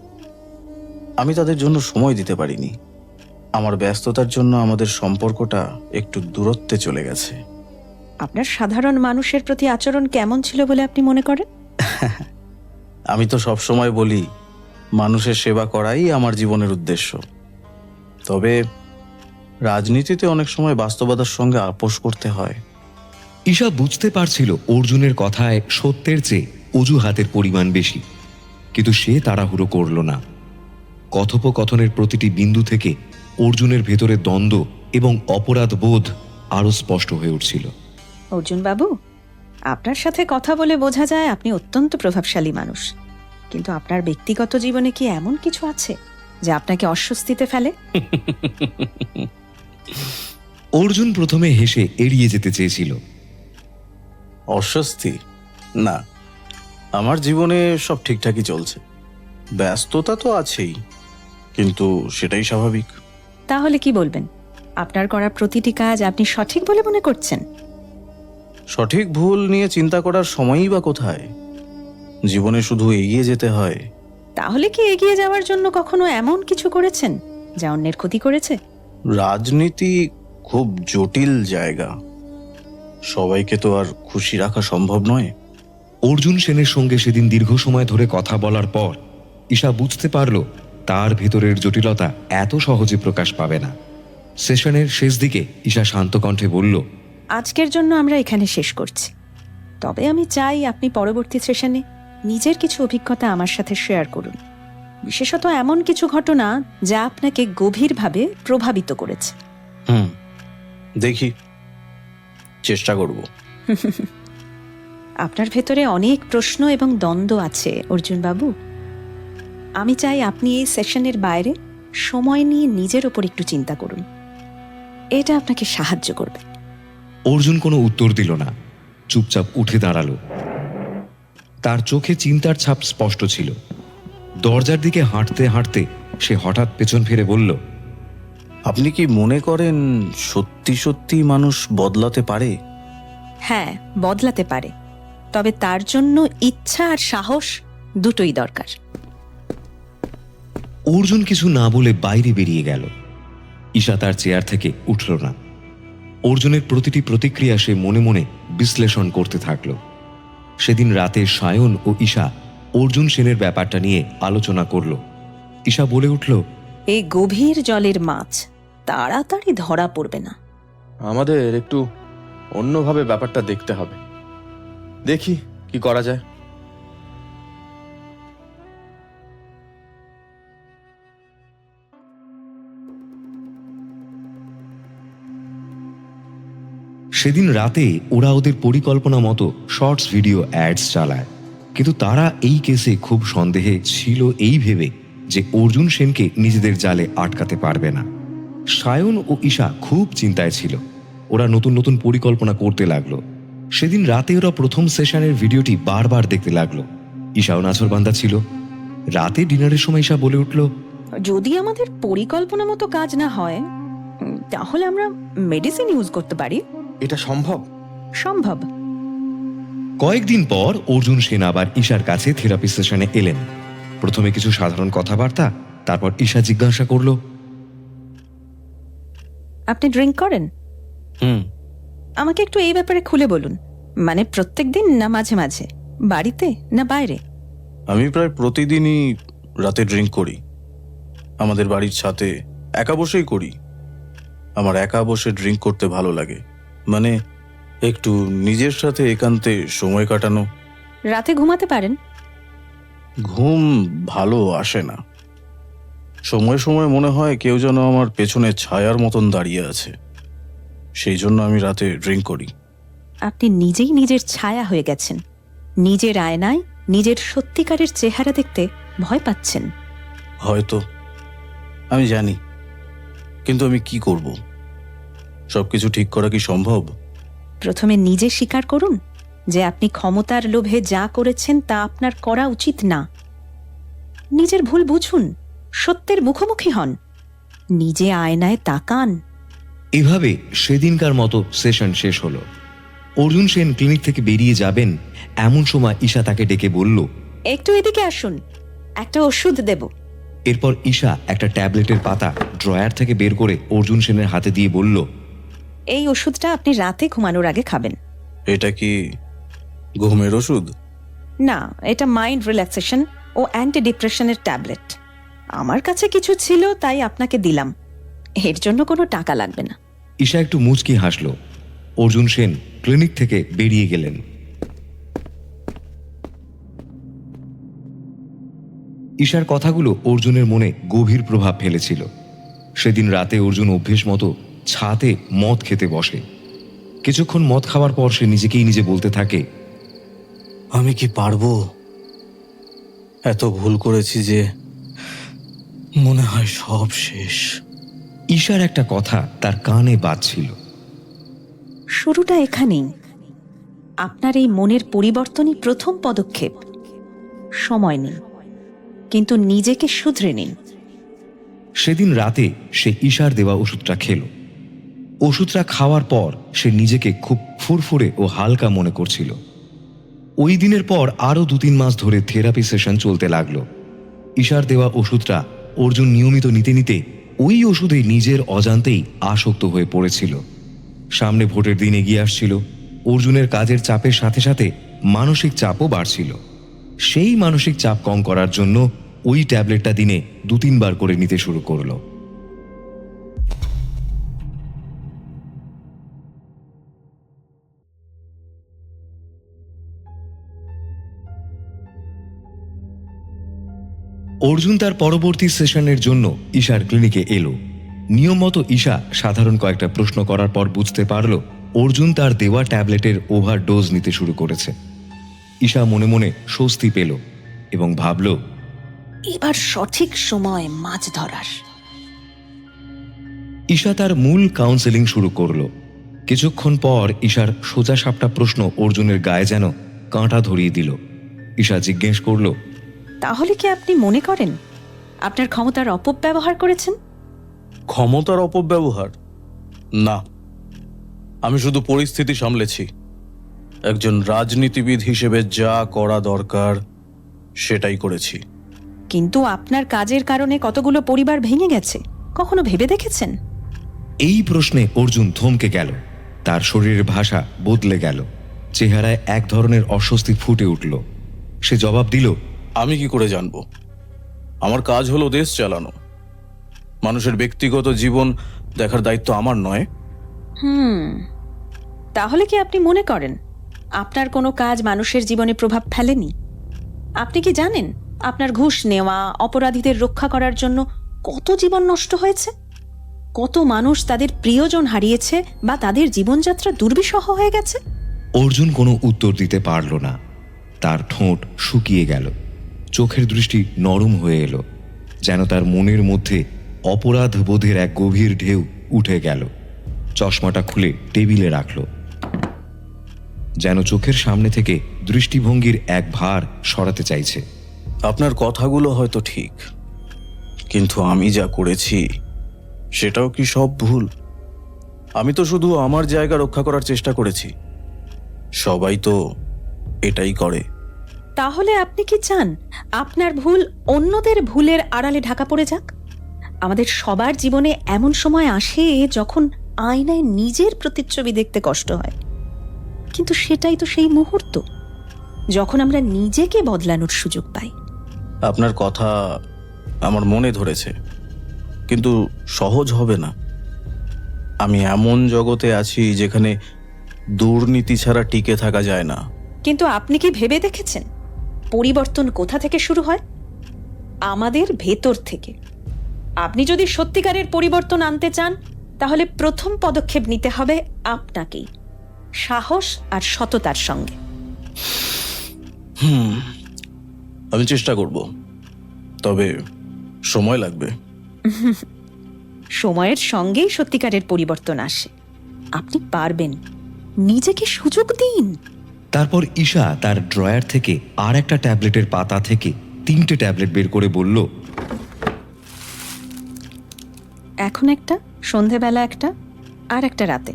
আমি তাদের জন্য সময় দিতে পারিনি। আমার ব্যস্ততার জন্য আমাদের সম্পর্কটা একটু দূরত্বে চলে গেছে। আপনার সাধারণ মানুষের প্রতি আচরণ কেমন ছিল বলে আপনি মনে করেন? আমি তো সবসময় বলি মানুষের সেবা করাই আমার জীবনের উদ্দেশ্য। তবে রাজনীতিতে অনেক সময় বাস্তবতার সঙ্গে আপোষ করতে হয়। ঈশা বুঝতে পারছিল অর্জুনের কথায় সত্যের চেয়ে অজুহাতের পরিমাণ বেশি, কিন্তু সে তাড়াহুড়ো করল না। কথোপকথনের প্রতিটি বিন্দু থেকে অর্জুনের ভেতরে দ্বন্দ্ব এবং অপরাধ বোধ আরো স্পষ্ট হয়ে উঠছিল। অর্জুন বাবু, আপনার সাথে কথা বলে বোঝা যায় আপনি অত্যন্ত প্রভাবশালী মানুষ, কিন্তু আপনার ব্যক্তিগত জীবনে কি এমন কিছু আছে যা আপনাকে অস্বস্তিতে ফেলে? অর্জুন প্রথমে হেসে এড়িয়ে যেতে চেয়েছিল। অস্বস্তি? না, আমার জীবনে সব ঠিকঠাকই চলছে। ব্যস্ততা তো আছেই, কিন্তু সেটাই স্বাভাবিক। তাহলে কি বলবেন? আপনার করা প্রতিটি কাজ আপনি সঠিক বলে মনে করছেন? সঠিক ভুল নিয়ে চিন্তা করার সময়ই বা কোথায়? জীবনে শুধু এগিয়ে যেতে হয়। তাহলে কি এগিয়ে যাওয়ার জন্য কখনো এমন কিছু করেছেন যা অন্যের ক্ষতি করেছে? রাজনীতি খুব জটিল জায়গা, সবাইকে তো আর খুশি রাখা সম্ভব নয়। অর্জুন সেনের সঙ্গে সেদিন দীর্ঘ সময় ধরে কথা বলার পর ঈশা বুঝতে পারল তার ভেতরের জটিলতা এত সহজে প্রকাশ পাবে না। সেশনের শেষ দিকে ঈশা শান্ত কণ্ঠে বলল, আজকের জন্য আমরা এখানে শেষ করছি, তবে আমি চাই আপনি পরবর্তী সেশনে নিজের কিছু অভিজ্ঞতা আমার সাথে শেয়ার করুন, বিশেষত এমন কিছু ঘটনা যা আপনাকে গভীরভাবে প্রভাবিত করেছে। দেখি, চেষ্টা করব। আপনার ভেতরে অনেক প্রশ্ন এবং দ্বন্দ্ব আছে অর্জুন বাবু। আমি চাই আপনি এই সেশনের বাইরে সময় নিয়ে নিজের ওপর একটু চিন্তা করুন, এটা আপনাকে সাহায্য করবে। অর্জুন কোনো উত্তর দিল না, চুপচাপ উঠে দাঁড়ালো। তার চোখে চিন্তার ছাপ স্পষ্ট ছিল। দরজার দিকে হাঁটতে হাঁটতে সে হঠাৎ পেছন ফিরে বলল, আপনি কি মনে করেন সত্যি সত্যি মানুষ বদলাতে পারে? হ্যাঁ, বদলাতে পারে, তবে তার জন্য ইচ্ছা আর সাহস দুটোই দরকার। অর্জুন কিছু না বলে বাইরে বেরিয়ে গেল। ঈশা তার চেয়ার থেকে উঠল না। অর্জুনের প্রতিটি প্রতিক্রিয়া সে মনে মনে বিশ্লেষণ করতে থাকল। সেদিন রাতে সায়ন ও ঈশা অর্জুন সেনের ব্যাপারটা নিয়ে আলোচনা করল। ঈশা বলে উঠল, এই গভীর জলের মাছ তাড়াতাড়ি ধরা পড়বে না। আমাদের একটু অন্যভাবে ব্যাপারটা দেখতে হবে। দেখি কি করা যায়। সেদিন রাতে ওরা ওদের পরিকল্পনা মতো শর্টস ভিডিও অ্যাডস চালায়, কিন্তু তারা এই কেসে খুব সন্দেহে ছিল এই ভেবে যে অর্জুন সেনকে নিজেদের জালে আটকাতে পারবে না। সায়ন ও ঈশা খুব চিন্তায় ছিল। ওরা নতুন নতুন পরিকল্পনা করতে লাগলো। সেদিন রাতে ওরা প্রথম সেশনের ভিডিওটি বারবার দেখতে লাগলো। ঈশাও নাছরবান্দা ছিল। রাতে ডিনারের সময় ঈশা বলে উঠল, যদি আমাদের পরিকল্পনা মতো কাজ না হয় তাহলে আমরা মেডিসিন ইউজ করতে পারি। এটা সম্ভব? সম্ভব। কয়েকদিন পর অর্জুন সেন আবার ঈশার কাছে থেরাপি সেশনে এলেন। প্রথমে কিছু সাধারণ কথাবার্তা, তারপর ঈশা জিজ্ঞাসা করল, আপনি ড্রিঙ্ক করেন? আমাকে একটু এই ব্যাপারে খুলে বলুন, মানে প্রত্যেকদিন না মাঝে মাঝে, বাড়িতে না বাইরে? আমি প্রায় প্রতিদিনই রাতে ড্রিঙ্ক করি। আমাদের বাড়ির ছাদে একা বসেই করি। আমার একা বসে ড্রিঙ্ক করতে ভালো লাগে, মানে একটু নিজের সাথে একান্তে সময় কাটানো। রাতে ঘুমাতে পারেন? ঘুম ভালো আসে না। সময় সময় মনে হয় কেউ যেন আমার পেছনে ছায়ার মতন দাঁড়িয়ে আছে। সেই জন্য আমি রাতে ড্রিঙ্ক করি। আপনি নিজেই নিজের ছায়া হয়ে গেছেন। নিজের আয়নায় নিজের সত্যিকারের চেহারা দেখতে ভয় পাচ্ছেন। হয়তো, আমি জানি, কিন্তু আমি কি করব? সবকিছু ঠিক করা কি সম্ভব? প্রথমে নিজে স্বীকার করুন যে আপনি ক্ষমতার লোভে যা করেছেন তা আপনার করা উচিত না। নিজের ভুল বুঝুন, সত্যের মুখোমুখি হন, নিজে আয়নায় তাকান। এভাবে সেদিনকার মতো সেশন শেষ হলো। অর্জুন সেন ক্লিনিক থেকে বেরিয়ে যাবেন এমন সময় ঈশা তাকে ডেকে বলল, একটু এদিকে আসুন, একটা ওষুধ দেব। এরপর ঈশা একটা ট্যাবলেটের পাতা ড্রয়ার থেকে বের করে অর্জুন সেনের হাতে দিয়ে বলল, এই ওষুধটা আপনি রাতে ঘুমানোর আগে খাবেন। এটা কি ঘুমের ওষুধ? না, এটা মাইন্ড রিল্যাক্সেশন ও অ্যান্টি ডিপ্রেশনের ট্যাবলেট। আমার কাছে কিছু ছিল তাই আপনাকে দিলাম। এর জন্য কোনো টাকা লাগবে না। ঈশা একটু মুচকি হাসল। অর্জুন সেন ক্লিনিক থেকে বেরিয়ে গেলেন। ঈশার কথাগুলো অর্জুনের মনে গভীর প্রভাব ফেলেছিল। সেদিন রাতে অর্জুন অভ্যেস মতো ছাদে মদ খেতে বসে। কিছুক্ষণ মদ খাওয়ার পর সে নিজেকেই নিজে বলতে থাকে, আমি কি পারবো? এত ভুল করেছি যে মনে হয় সব শেষ। ঈশার একটা কথা তার কানে বাজছিল। শুরুটা এখানেই। আপনার এই মনের পরিবর্তনই প্রথম পদক্ষেপ। সময় নিন, কিন্তু নিজেকে শুধরে নিন। সেদিন রাতে সে ঈশার দেওয়া ওষুধটা খেল। ওষুধটা খাওয়ার পর সে নিজেকে খুব ফুরফুরে ও হালকা মনে করছিল। ওই দিনের পর আরও 2-3 মাস ধরে থেরাপি সেশন চলতে লাগলো। ঈশার দেওয়া ওষুধটা অর্জুন নিয়মিত নিতে নিতে ওই ওষুধে নিজের অজান্তেই আসক্ত হয়ে পড়েছিল। সামনে ভোটের দিন এগিয়ে আসছিল। অর্জুনের কাজের চাপের সাথে সাথে মানসিক চাপও বাড়ছিল। সেই মানসিক চাপ কম করার জন্য ওই ট্যাবলেটটা দিনে 2-3 বার করে নিতে শুরু করলো। অর্জুন তার পরবর্তী সেশনের জন্য ঈশার ক্লিনিকে এলো। নিয়ম মতো ঈশা সাধারণ কয়েকটা প্রশ্ন করার পর বুঝতে পারল অর্জুন তার দেওয়া ট্যাবলেটের ওভারডোজ নিতে শুরু করেছে। ঈশা মনে মনে স্বস্তি পেল এবং ভাবল, এবার সঠিক সময় মাছ ধরার। ঈশা তার মূল কাউন্সেলিং শুরু করলো। কিছুক্ষণ পর ঈশার সোজা সাপটা প্রশ্ন অর্জুনের গায়ে যেন কাঁটা ধরিয়ে দিল। ঈশা জিজ্ঞেস করল, তাহলে কি আপনি মনে করেন আপনার ক্ষমতার অপব্যবহার করেছেন? ক্ষমতার অপব্যবহার? না, আমি শুধু পরিস্থিতি সামলেছি। একজন রাজনীতিবিদ হিসেবে যা করা দরকার সেটাই করেছি। কিন্তু আপনার কাজের কারণে কতগুলো পরিবার ভেঙে গেছে, কখনো ভেবে দেখেছেন? এই প্রশ্নে অর্জুন থমকে গেল। তার শরীরের ভাষা বদলে গেল। চেহারায় এক ধরনের অস্বস্তি ফুটে উঠল। সে জবাব দিল, আমি কি করে জানবো? আমার কাজ হলো দেশ চালানো। মানুষের ব্যক্তিগত জীবন দেখার দায়িত্ব আমার নয়। তাহলে কি আপনি মনে করেন আপনার কোনো কাজ মানুষের জীবনে প্রভাব ফেলেনি? আপনি কি জানেন আপনার ঘুষ নেওয়া, অপরাধীদের রক্ষা করার জন্য কত জীবন নষ্ট হয়েছে? কত মানুষ তাদের প্রিয়জন হারিয়েছে বা তাদের জীবনযাত্রা দুর্বিষহ হয়ে গেছে? অর্জুন কোনো উত্তর দিতে পারল না। তার ঠোঁট শুকিয়ে গেল। চোখের দৃষ্টি নরম হয়ে এলো, যেন তার মনের মধ্যে অপরাধ বোধের এক গভীর ঢেউ উঠে গেল। চশমাটা খুলে টেবিলে রাখল, যেন চোখের সামনে থেকে দৃষ্টিভঙ্গির এক ভার সরাতে চাইছে। আপনার কথাগুলো হয়তো ঠিক, কিন্তু আমি যা করেছি সেটাও কি সব ভুল? আমি তো শুধু আমার জায়গা রক্ষা করার চেষ্টা করেছি। সবাই তো এটাই করে। তাহলে আপনি কি চান আপনার ভুল অন্যদের ভুলের আড়ালে ঢাকা পড়ে যাক? আমাদের সবার জীবনে এমন সময় আসে যখন আয়নায় নিজের প্রতিচ্ছবি দেখতে কষ্ট হয়, কিন্তু সেটাই তো সেই মুহূর্ত যখন আমরা নিজেকে বদলানোর সুযোগ পাই। আপনার কথা আমার মনে ধরেছে। কিন্তু সহজ হবে না। আমি এমন জগতে আছি যেখানে দুর্নীতি ছাড়া টিকে থাকা যায় না। কিন্তু আপনি কি ভেবে দেখেছেন পরিবর্তন কোথা থেকে শুরু হয়? আমাদের ভেতর থেকে। আপনি যদি সত্যিকারের পরিবর্তন আনতে চান তাহলে প্রথম পদক্ষেপ নিতে হবে আপনাকেই, সাহস আর সততার সঙ্গে। আমি চেষ্টা করব, তবে সময় লাগবে। সময়ের সঙ্গেই সত্যিকারের পরিবর্তন আসে। আপনি পারবেন, নিজেকে সুযোগ দিন। তারপর ঈশা তার ড্রয়ার থেকে আর একটা ট্যাবলেটের পাতা থেকে 3টে ট্যাবলেট বের করে বলল, এখন একটা, সন্ধেবেলা একটা, আর একটা রাতে।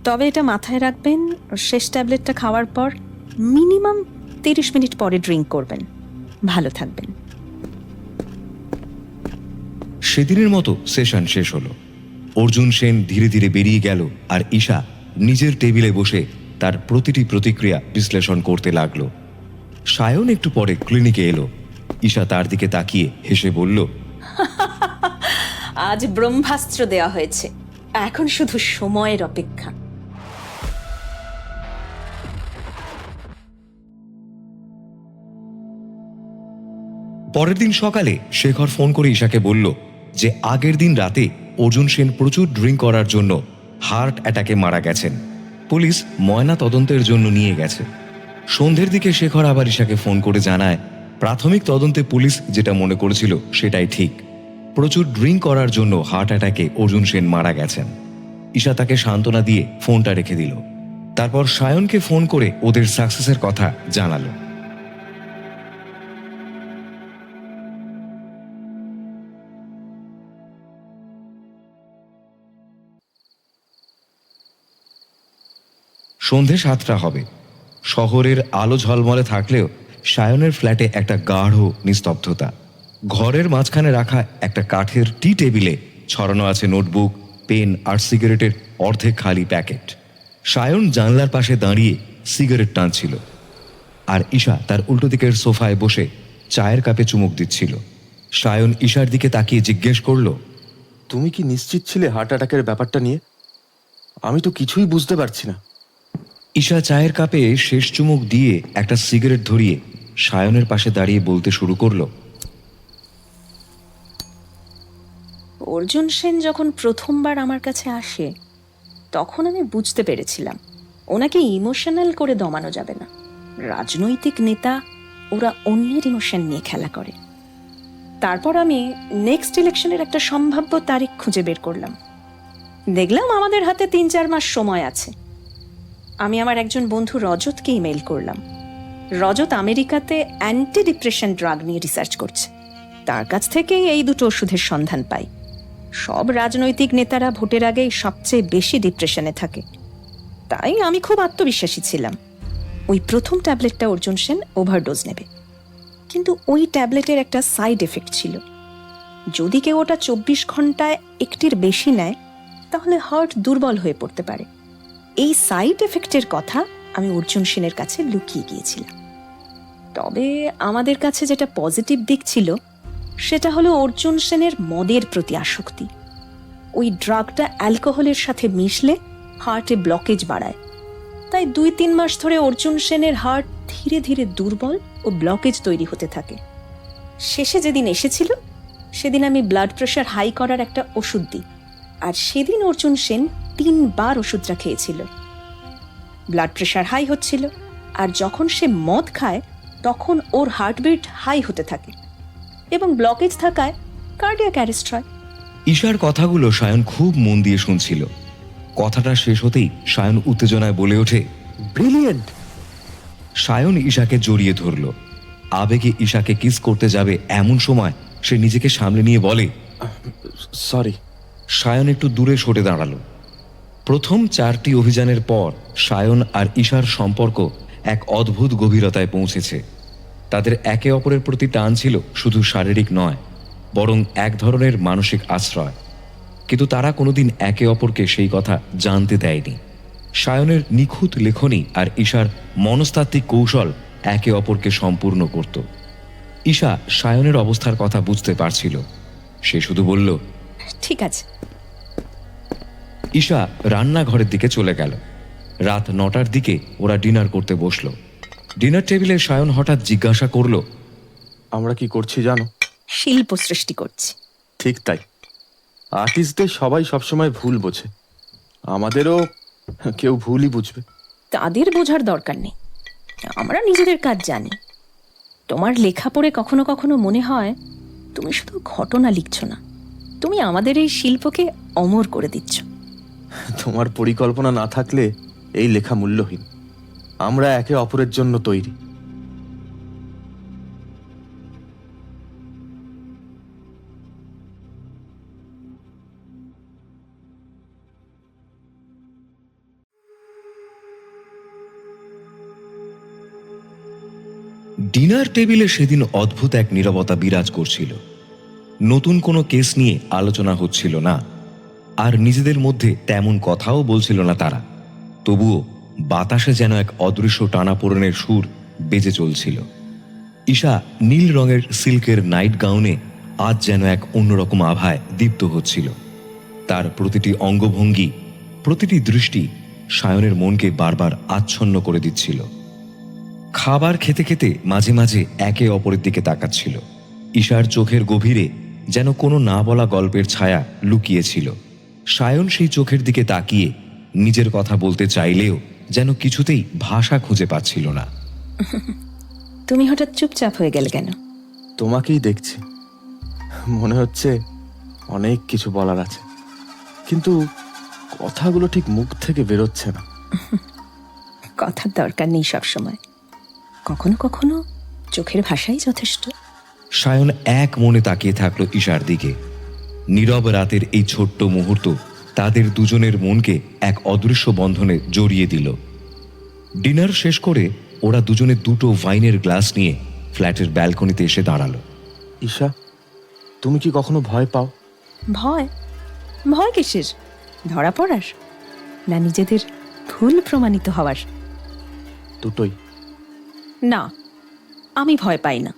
তবে এটা মাথায় রাখবেন, শেষ ট্যাবলেটটা খাওয়ার পর মিনিমাম 30 মিনিট পরে ড্রিঙ্ক করবেন। ভালো থাকবেন। সেদিনের মতো সেশন শেষ হলো। অর্জুন সেন ধীরে ধীরে বেরিয়ে গেল আর ঈশা নিজের টেবিলে বসে তার প্রতিটি প্রতিক্রিয়া বিশ্লেষণ করতে লাগলো। সায়ন একটু পরে ক্লিনিকে এলো। ঈশা তার দিকে তাকিয়ে হেসে বলল, আজ ব্রহ্মাস্ত্র দেওয়া হয়েছে, এখন শুধু সময়ের অপেক্ষা। পরের দিন সকালে শেখর ফোন করে ঈশাকে বলল যে আগের দিন রাতে অর্জুন সেন প্রচুর ড্রিঙ্ক করার জন্য হার্ট অ্যাটাকে মারা গেছেন। পুলিশ ময়না তদন্তের জন্য নিয়ে গেছে। সন্ধ্যের দিকে শেখর আবার ঈশাকে ফোন করে জানায় প্রাথমিক তদন্তে পুলিশ যেটা মনে করেছিল সেটাই ঠিক, প্রচুর ড্রিঙ্ক করার জন্য হার্ট অ্যাটাকে অর্জুন সেন মারা গেছেন। ঈশা তাকে সান্ত্বনা দিয়ে ফোনটা রেখে দিল। তারপর সায়নকে ফোন করে ওদের সাকসেসের কথা জানালো। সন্ধে 7টা হবে। শহরের আলো ঝলমলে থাকলেও সায়নের ফ্ল্যাটে একটা গাঢ় নিস্তব্ধতা। ঘরের মাঝখানে রাখা একটা কাঠের টি টেবিলে ছড়ানো আছে নোটবুক, পেন আর সিগারেটের অর্ধেক খালি প্যাকেট। সায়ন জানলার পাশে দাঁড়িয়ে সিগারেট টানছিল আর ঈশা তার উল্টো দিকের সোফায় বসে চায়ের কাপে চুমুক দিচ্ছিল। সায়ন ঈশার দিকে তাকিয়ে জিজ্ঞেস করলো, তুমি কি নিশ্চিত ছিলে হার্ট অ্যাটাকের ব্যাপারটা নিয়ে? আমি তো কিছুই বুঝতে পারছি না। ঈশা চায়ের কাপে শেষ চুমুক দিয়ে একটা সিগারেট ধরিয়ে সায়নের পাশে দাঁড়িয়ে বলতে শুরু করলো, অর্জুন সেন যখন প্রথমবার আমার কাছে আসে তখন আমি বুঝতে পেরেছিলাম ওনাকে ইমোশনাল করে দমানো যাবে না। রাজনৈতিক নেতা, ওরা অন্যের ইমোশন নিয়ে খেলা করে। তারপর আমি নেক্সট ইলেকশনের একটা সম্ভাব্য তারিখ খুঁজে বের করলাম। দেখলাম আমাদের হাতে 3-4 মাস সময় আছে। আমি আমার একজন বন্ধু রজতকে ইমেল করলাম। রজত আমেরিকাতে অ্যান্টি ডিপ্রেশন ড্রাগ নিয়ে রিসার্চ করছে। তার কাছ থেকেই এই দুটো ওষুধের সন্ধান পাই। সব রাজনৈতিক নেতারা ভোটের আগেই সবচেয়ে বেশি ডিপ্রেশনে থাকে, তাই আমি খুব আত্মবিশ্বাসী ছিলাম ওই প্রথম ট্যাবলেটটা অর্জুন সেন ওভারডোজ নেবে। কিন্তু ওই ট্যাবলেটের একটা সাইড এফেক্ট ছিল। যদি কেউ ওটা 24 ঘন্টায় একটির বেশি নেয় তাহলে হার্ট দুর্বল হয়ে পড়তে পারে। এই সাইড এফেক্টের কথা আমি অর্জুন সেনের কাছে লুকিয়ে গিয়েছিলাম। তবে আমাদের কাছে যেটা পজিটিভ দিক ছিল সেটা হলো অর্জুন সেনের মদের প্রতি আসক্তি। ওই ড্রাগটা অ্যালকোহলের সাথে মিশলে হার্টে ব্লকেজ বাড়ায়। তাই 2-3 মাস ধরে অর্জুন সেনের হার্ট ধীরে ধীরে দুর্বল ও ব্লকেজ তৈরি হতে থাকে। শেষে যেদিন এসেছিল সেদিন আমি ব্লাড প্রেশার হাই করার একটা ওষুধ দিই, আর সেদিন অর্জুন সেন 3 বার ওষুধটা খেয়েছিল। ব্লাড প্রেশার হাই হচ্ছিল, আর যখন সে মদ খায় তখন ওর হার্টবিট হাই হতে থাকে এবং ব্লকেজ থাকায় কার্ডিয়াক অ্যারেস্ট হয়। ঈশার কথাগুলো সায়ন খুব মন দিয়ে শুনছিল। কথাটা শেষ হতেই সায়ন উত্তেজনায় বলে ওঠে, ব্রিলিয়েন্ট! সায়ন ঈশাকে জড়িয়ে ধরল। আবেগে ঈশাকে কিস করতে যাবে এমন সময় সে নিজেকে সামলে নিয়ে বলে, সরি। সায়ন একটু দূরে সরে দাঁড়ালো। প্রথম 4টি অভিযানের পর সায়ন আর ঈশার সম্পর্ক এক অদ্ভুত গভীরতায় পৌঁছেছে। তাদের একে অপরের প্রতি টান ছিল শুধু শারীরিক নয়, বরং এক ধরনের মানসিক আশ্রয়। কিন্তু তারা কোনোদিন একে অপরকে সেই কথা জানতে দেয়নি। সায়নের নিখুঁত লেখনী আর ঈশার মনস্তাত্ত্বিক কৌশল একে অপরকে সম্পূর্ণ করত। ঈশা সায়নের অবস্থার কথা বুঝতে পারছিল। সে শুধু বলল, ঠিক আছে। ঈশা রান্নাঘরের দিকে চলে গেল। রাত 9টার দিকে ওরা ডিনার করতে বসলো। ডিনার টেবিলে সায়ন হঠাৎ জিজ্ঞাসা করলো, আমরা কি করছি জানো? শিল্প সৃষ্টি করছি। ঠিক তাই। আর্টিস্টদের সবাই সবসময় ভুল বোঝে, আমাদেরও কেউ ভুলই বুঝবে। তাদের বোঝার দরকার নেই, আমরা নিজেদের কাজ জানি। তোমার লেখা পড়ে কখনো কখনো মনে হয় তুমি শুধু ঘটনা লিখছো না, তুমি আমাদের এই শিল্পকে অমর করে দিচ্ছ। তোমার পরিকল্পনা না থাকলে এই লেখা মূল্যহীন। আমরা একে অপরের জন্য তৈরি। ডিনার টেবিলে সেদিন অদ্ভুত এক নীরবতা বিরাজ করছিল। নতুন কোনো কেস নিয়ে আলোচনা হচ্ছিল না, আর নিজেদের মধ্যে তেমন কথাও বলছিল না তারা। তবুও বাতাসে যেন এক অদৃশ্য টানাপোড়েনের সুর বেজে চলছিল। ঈশা নীল রঙের সিল্কের নাইট গাউনে আজ যেন এক অন্যরকম আভায় দীপ্ত হচ্ছিল। তার প্রতিটি অঙ্গভঙ্গি, প্রতিটি দৃষ্টি সায়নের মনকে বারবার আচ্ছন্ন করে দিচ্ছিল। খাবার খেতে খেতে মাঝে মাঝে একে অপরের দিকে তাকাচ্ছিল। ঈশার চোখের গভীরে যেন কোনো না বলা গল্পের ছায়া লুকিয়েছিল। সায়ন সেই চোখের দিকে তাকিয়ে নিজের কথা বলতে চাইলেও যেন কিছুতেই ভাষা খুঁজে পাচ্ছিল না। তুমি হঠাৎ চুপচাপ হয়ে গেলে কেন? তোমাকেই দেখছি, মনে হচ্ছে অনেক কিছু বলার আছে, কিন্তু কথাগুলো ঠিক মুখ থেকে বেরোচ্ছে না। কথার দরকার নেই সব সময়, কখনো কখনো চোখের ভাষাই যথেষ্ট। সায়ন এক মনে তাকিয়ে থাকলো ঈশার দিকে। নীরব রাতের এই ছোট্ট মুহূর্ত তাদের দুজনের মনকে এক অদৃশ্য বন্ধনে জড়িয়ে দিল। ডিনার শেষ করে ওরা দুজনে দুটো ওয়াইনের গ্লাস নিয়ে ফ্ল্যাটের ব্যালকনিতে এসে দাঁড়ালো। ঈশা, তুমি কি কখনো ভয় পাও? ভয়? ভয় কিসের? ধরা পড়ার, না নিজেদের ভুল প্রমাণিত হওয়ার? দুটোই। না, আমি ভয় পাই না।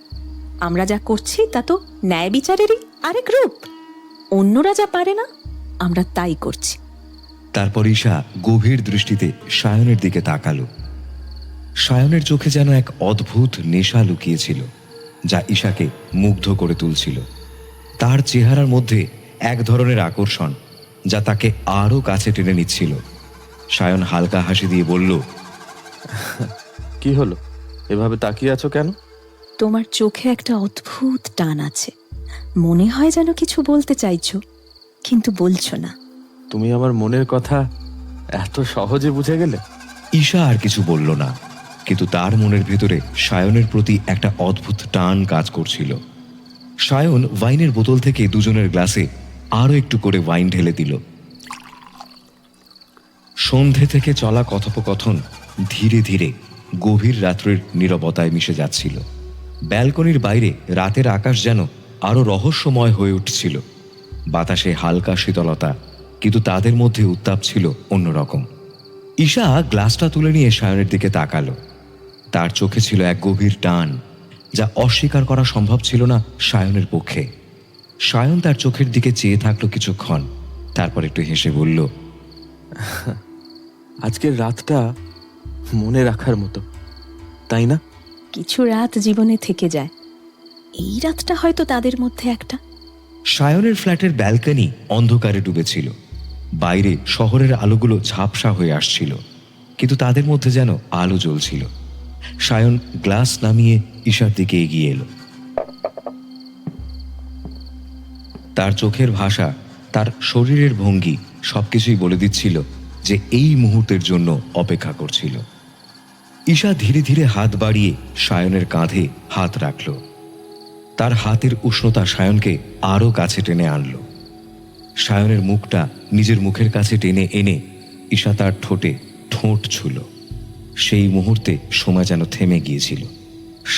আমরা যা করছি তা তো ন্যায় বিচারেরই আরেক রূপ। অন্যরা যা পারে না আমরা তাই করছি। তারপর ঈশা গভীর দৃষ্টিতে সায়নের দিকে তাকালো। সায়নের চোখে যেন এক অদ্ভুত নেশা লুকিয়েছিল, যা ঈশাকে মুগ্ধ করে তুলছিল। তার চেহারার মধ্যে এক ধরনের আকর্ষণ, যা তাকে আরো কাছে টেনে নিচ্ছিল। সায়ন হালকা হাসি দিয়ে বলল, কি হলো, এভাবে তাকিয়ে আছো কেন? তোমার চোখে একটা অদ্ভুত টান আছে, মনে হয় যেন কিছু বলতে চাইছো কিন্তু বলছো না। তুমি আমার মনের কথা এত সহজে বুঝে গেলে? ঈশা আর কিছু বলল না, কিন্তু তার মনের ভেতরে সায়নের প্রতি একটা অদ্ভুত টান কাজ করছিল। সায়ন ওয়াইনের বোতল থেকে দুজনের গ্লাসে আরো একটু করে ওয়াইন ঢেলে দিল। সন্ধে থেকে চলা কথোপকথন ধীরে ধীরে গভীর রাত্রের নীরবতায় মিশে যাচ্ছিল। ব্যালকনির বাইরে রাতের আকাশ যেন আরো রহস্যময় হয়ে উঠছিল। বাতাসে হালকা শীতলতা, কিন্তু তাদের মধ্যে উত্তাপ ছিল অন্যরকম। ঈশা গ্লাসটা তুলে নিয়ে সায়নের দিকে তাকালো। তার চোখে ছিল এক গভীর টান, যা অস্বীকার করা সম্ভব ছিল না সায়নের পক্ষে। সায়ন তার চোখের দিকে চেয়ে থাকলো কিছুক্ষণ, তারপর একটু হেসে বলল, আজকের রাতটা মনে রাখার মতো, তাই না? কিছু রাত জীবনে থেকে যায়, এই রাতটা হয়তো তাদের মধ্যে একটা। সায়নের ফ্ল্যাটের ব্যালকনি অন্ধকারে ডুবেছিল। বাইরে শহরের আলোগুলো ঝাপসা হয়ে আসছিল, কিন্তু তাদের মধ্যে যেন আলো জ্বলছিল। সায়ন গ্লাস নামিয়ে ঈশার দিকে এগিয়ে এলো। তার চোখের ভাষা, তার শরীরের ভঙ্গি সবকিছুই বলে দিচ্ছিল যে এই মুহূর্তের জন্য অপেক্ষা করছিল। ঈশা ধীরে ধীরে হাত বাড়িয়ে সায়নের কাঁধে হাত রাখল। তার হাতের উষ্ণতা সায়নকে আরো কাছে টেনে আনল। সায়নের মুখটা নিজের মুখের কাছে টেনে এনে ঈশা তার ঠোঁটে ঠোঁট ছুঁল। সেই মুহূর্তে সময় যেন থেমে গিয়েছিল।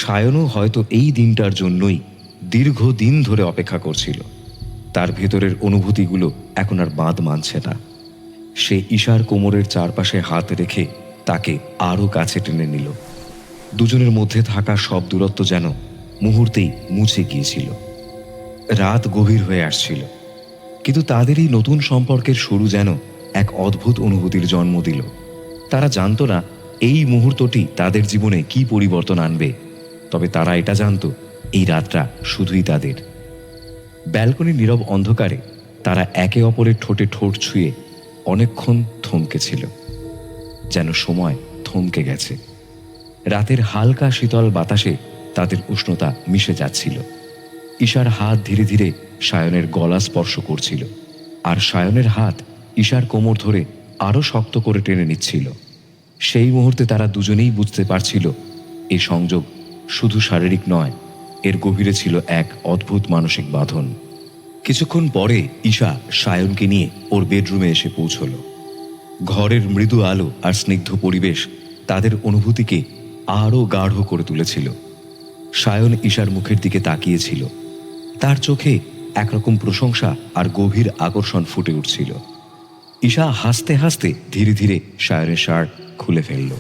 সায়নও হয়তো এই দিনটার জন্যই দীর্ঘদিন ধরে অপেক্ষা করছিল। তার ভেতরের অনুভূতিগুলো এখন আর বাঁধ মানছে না। সে ঈশার কোমরের চারপাশে হাত রেখে তাকে আরো কাছে টেনে নিল। দুজনের মধ্যে থাকা সব দূরত্ব যেন মুহূর্তেই মুছে গিয়েছিল। রাত গভীর হয়ে আসছিল। কিন্তু তাদের এই নতুন সম্পর্কের শুরু যেন এক অদ্ভুত অনুভূতির জন্ম দিল। তারা জানতো না এই মুহূর্তটি তাদের জীবনে কি পরিবর্তন আনবে, তবে তারা এটা জানতো এই রাতটা শুধুই তাদের। ব্যালকনির নীরব অন্ধকারে তারা একে অপরের ঠোঁটে ঠোঁট ছুঁয়ে অনেকক্ষণ থমকে ছিল, যেন সময় থমকে গেছে। রাতের হালকা শীতল বাতাসে তাদের উষ্ণতা মিশে যাচ্ছিল। ঈশার হাত ধীরে ধীরে সায়নের গলা স্পর্শ করছিল, আর সায়নের হাত ঈশার কোমর ধরে আরো শক্ত করে টেনে নিচ্ছিল। সেই মুহূর্তে তারা দুজনেই বুঝতে পারছিল এই সংযোগ শুধু শারীরিক নয়, এর গভীরে ছিল এক অদ্ভুত মানসিক বাঁধন। কিছুক্ষণ পরে ঈশা সায়নকে নিয়ে ওর বেডরুমে এসে পৌঁছল। ঘরের মৃদু আলো আর স্নিগ্ধ পরিবেশ তাদের অনুভূতিকে আরও গাঢ় করে তুলেছিল। সায়ন ঈশার মুখের দিকে তাকিয়েছিল, তার চোখে একরকম প্রশংসা আর গভীর আকর্ষণ ফুটে উঠছিল। ঈশা হাসতে হাসতে ধীরে ধীরে সায়নের শার্ট খুলে ফেলল।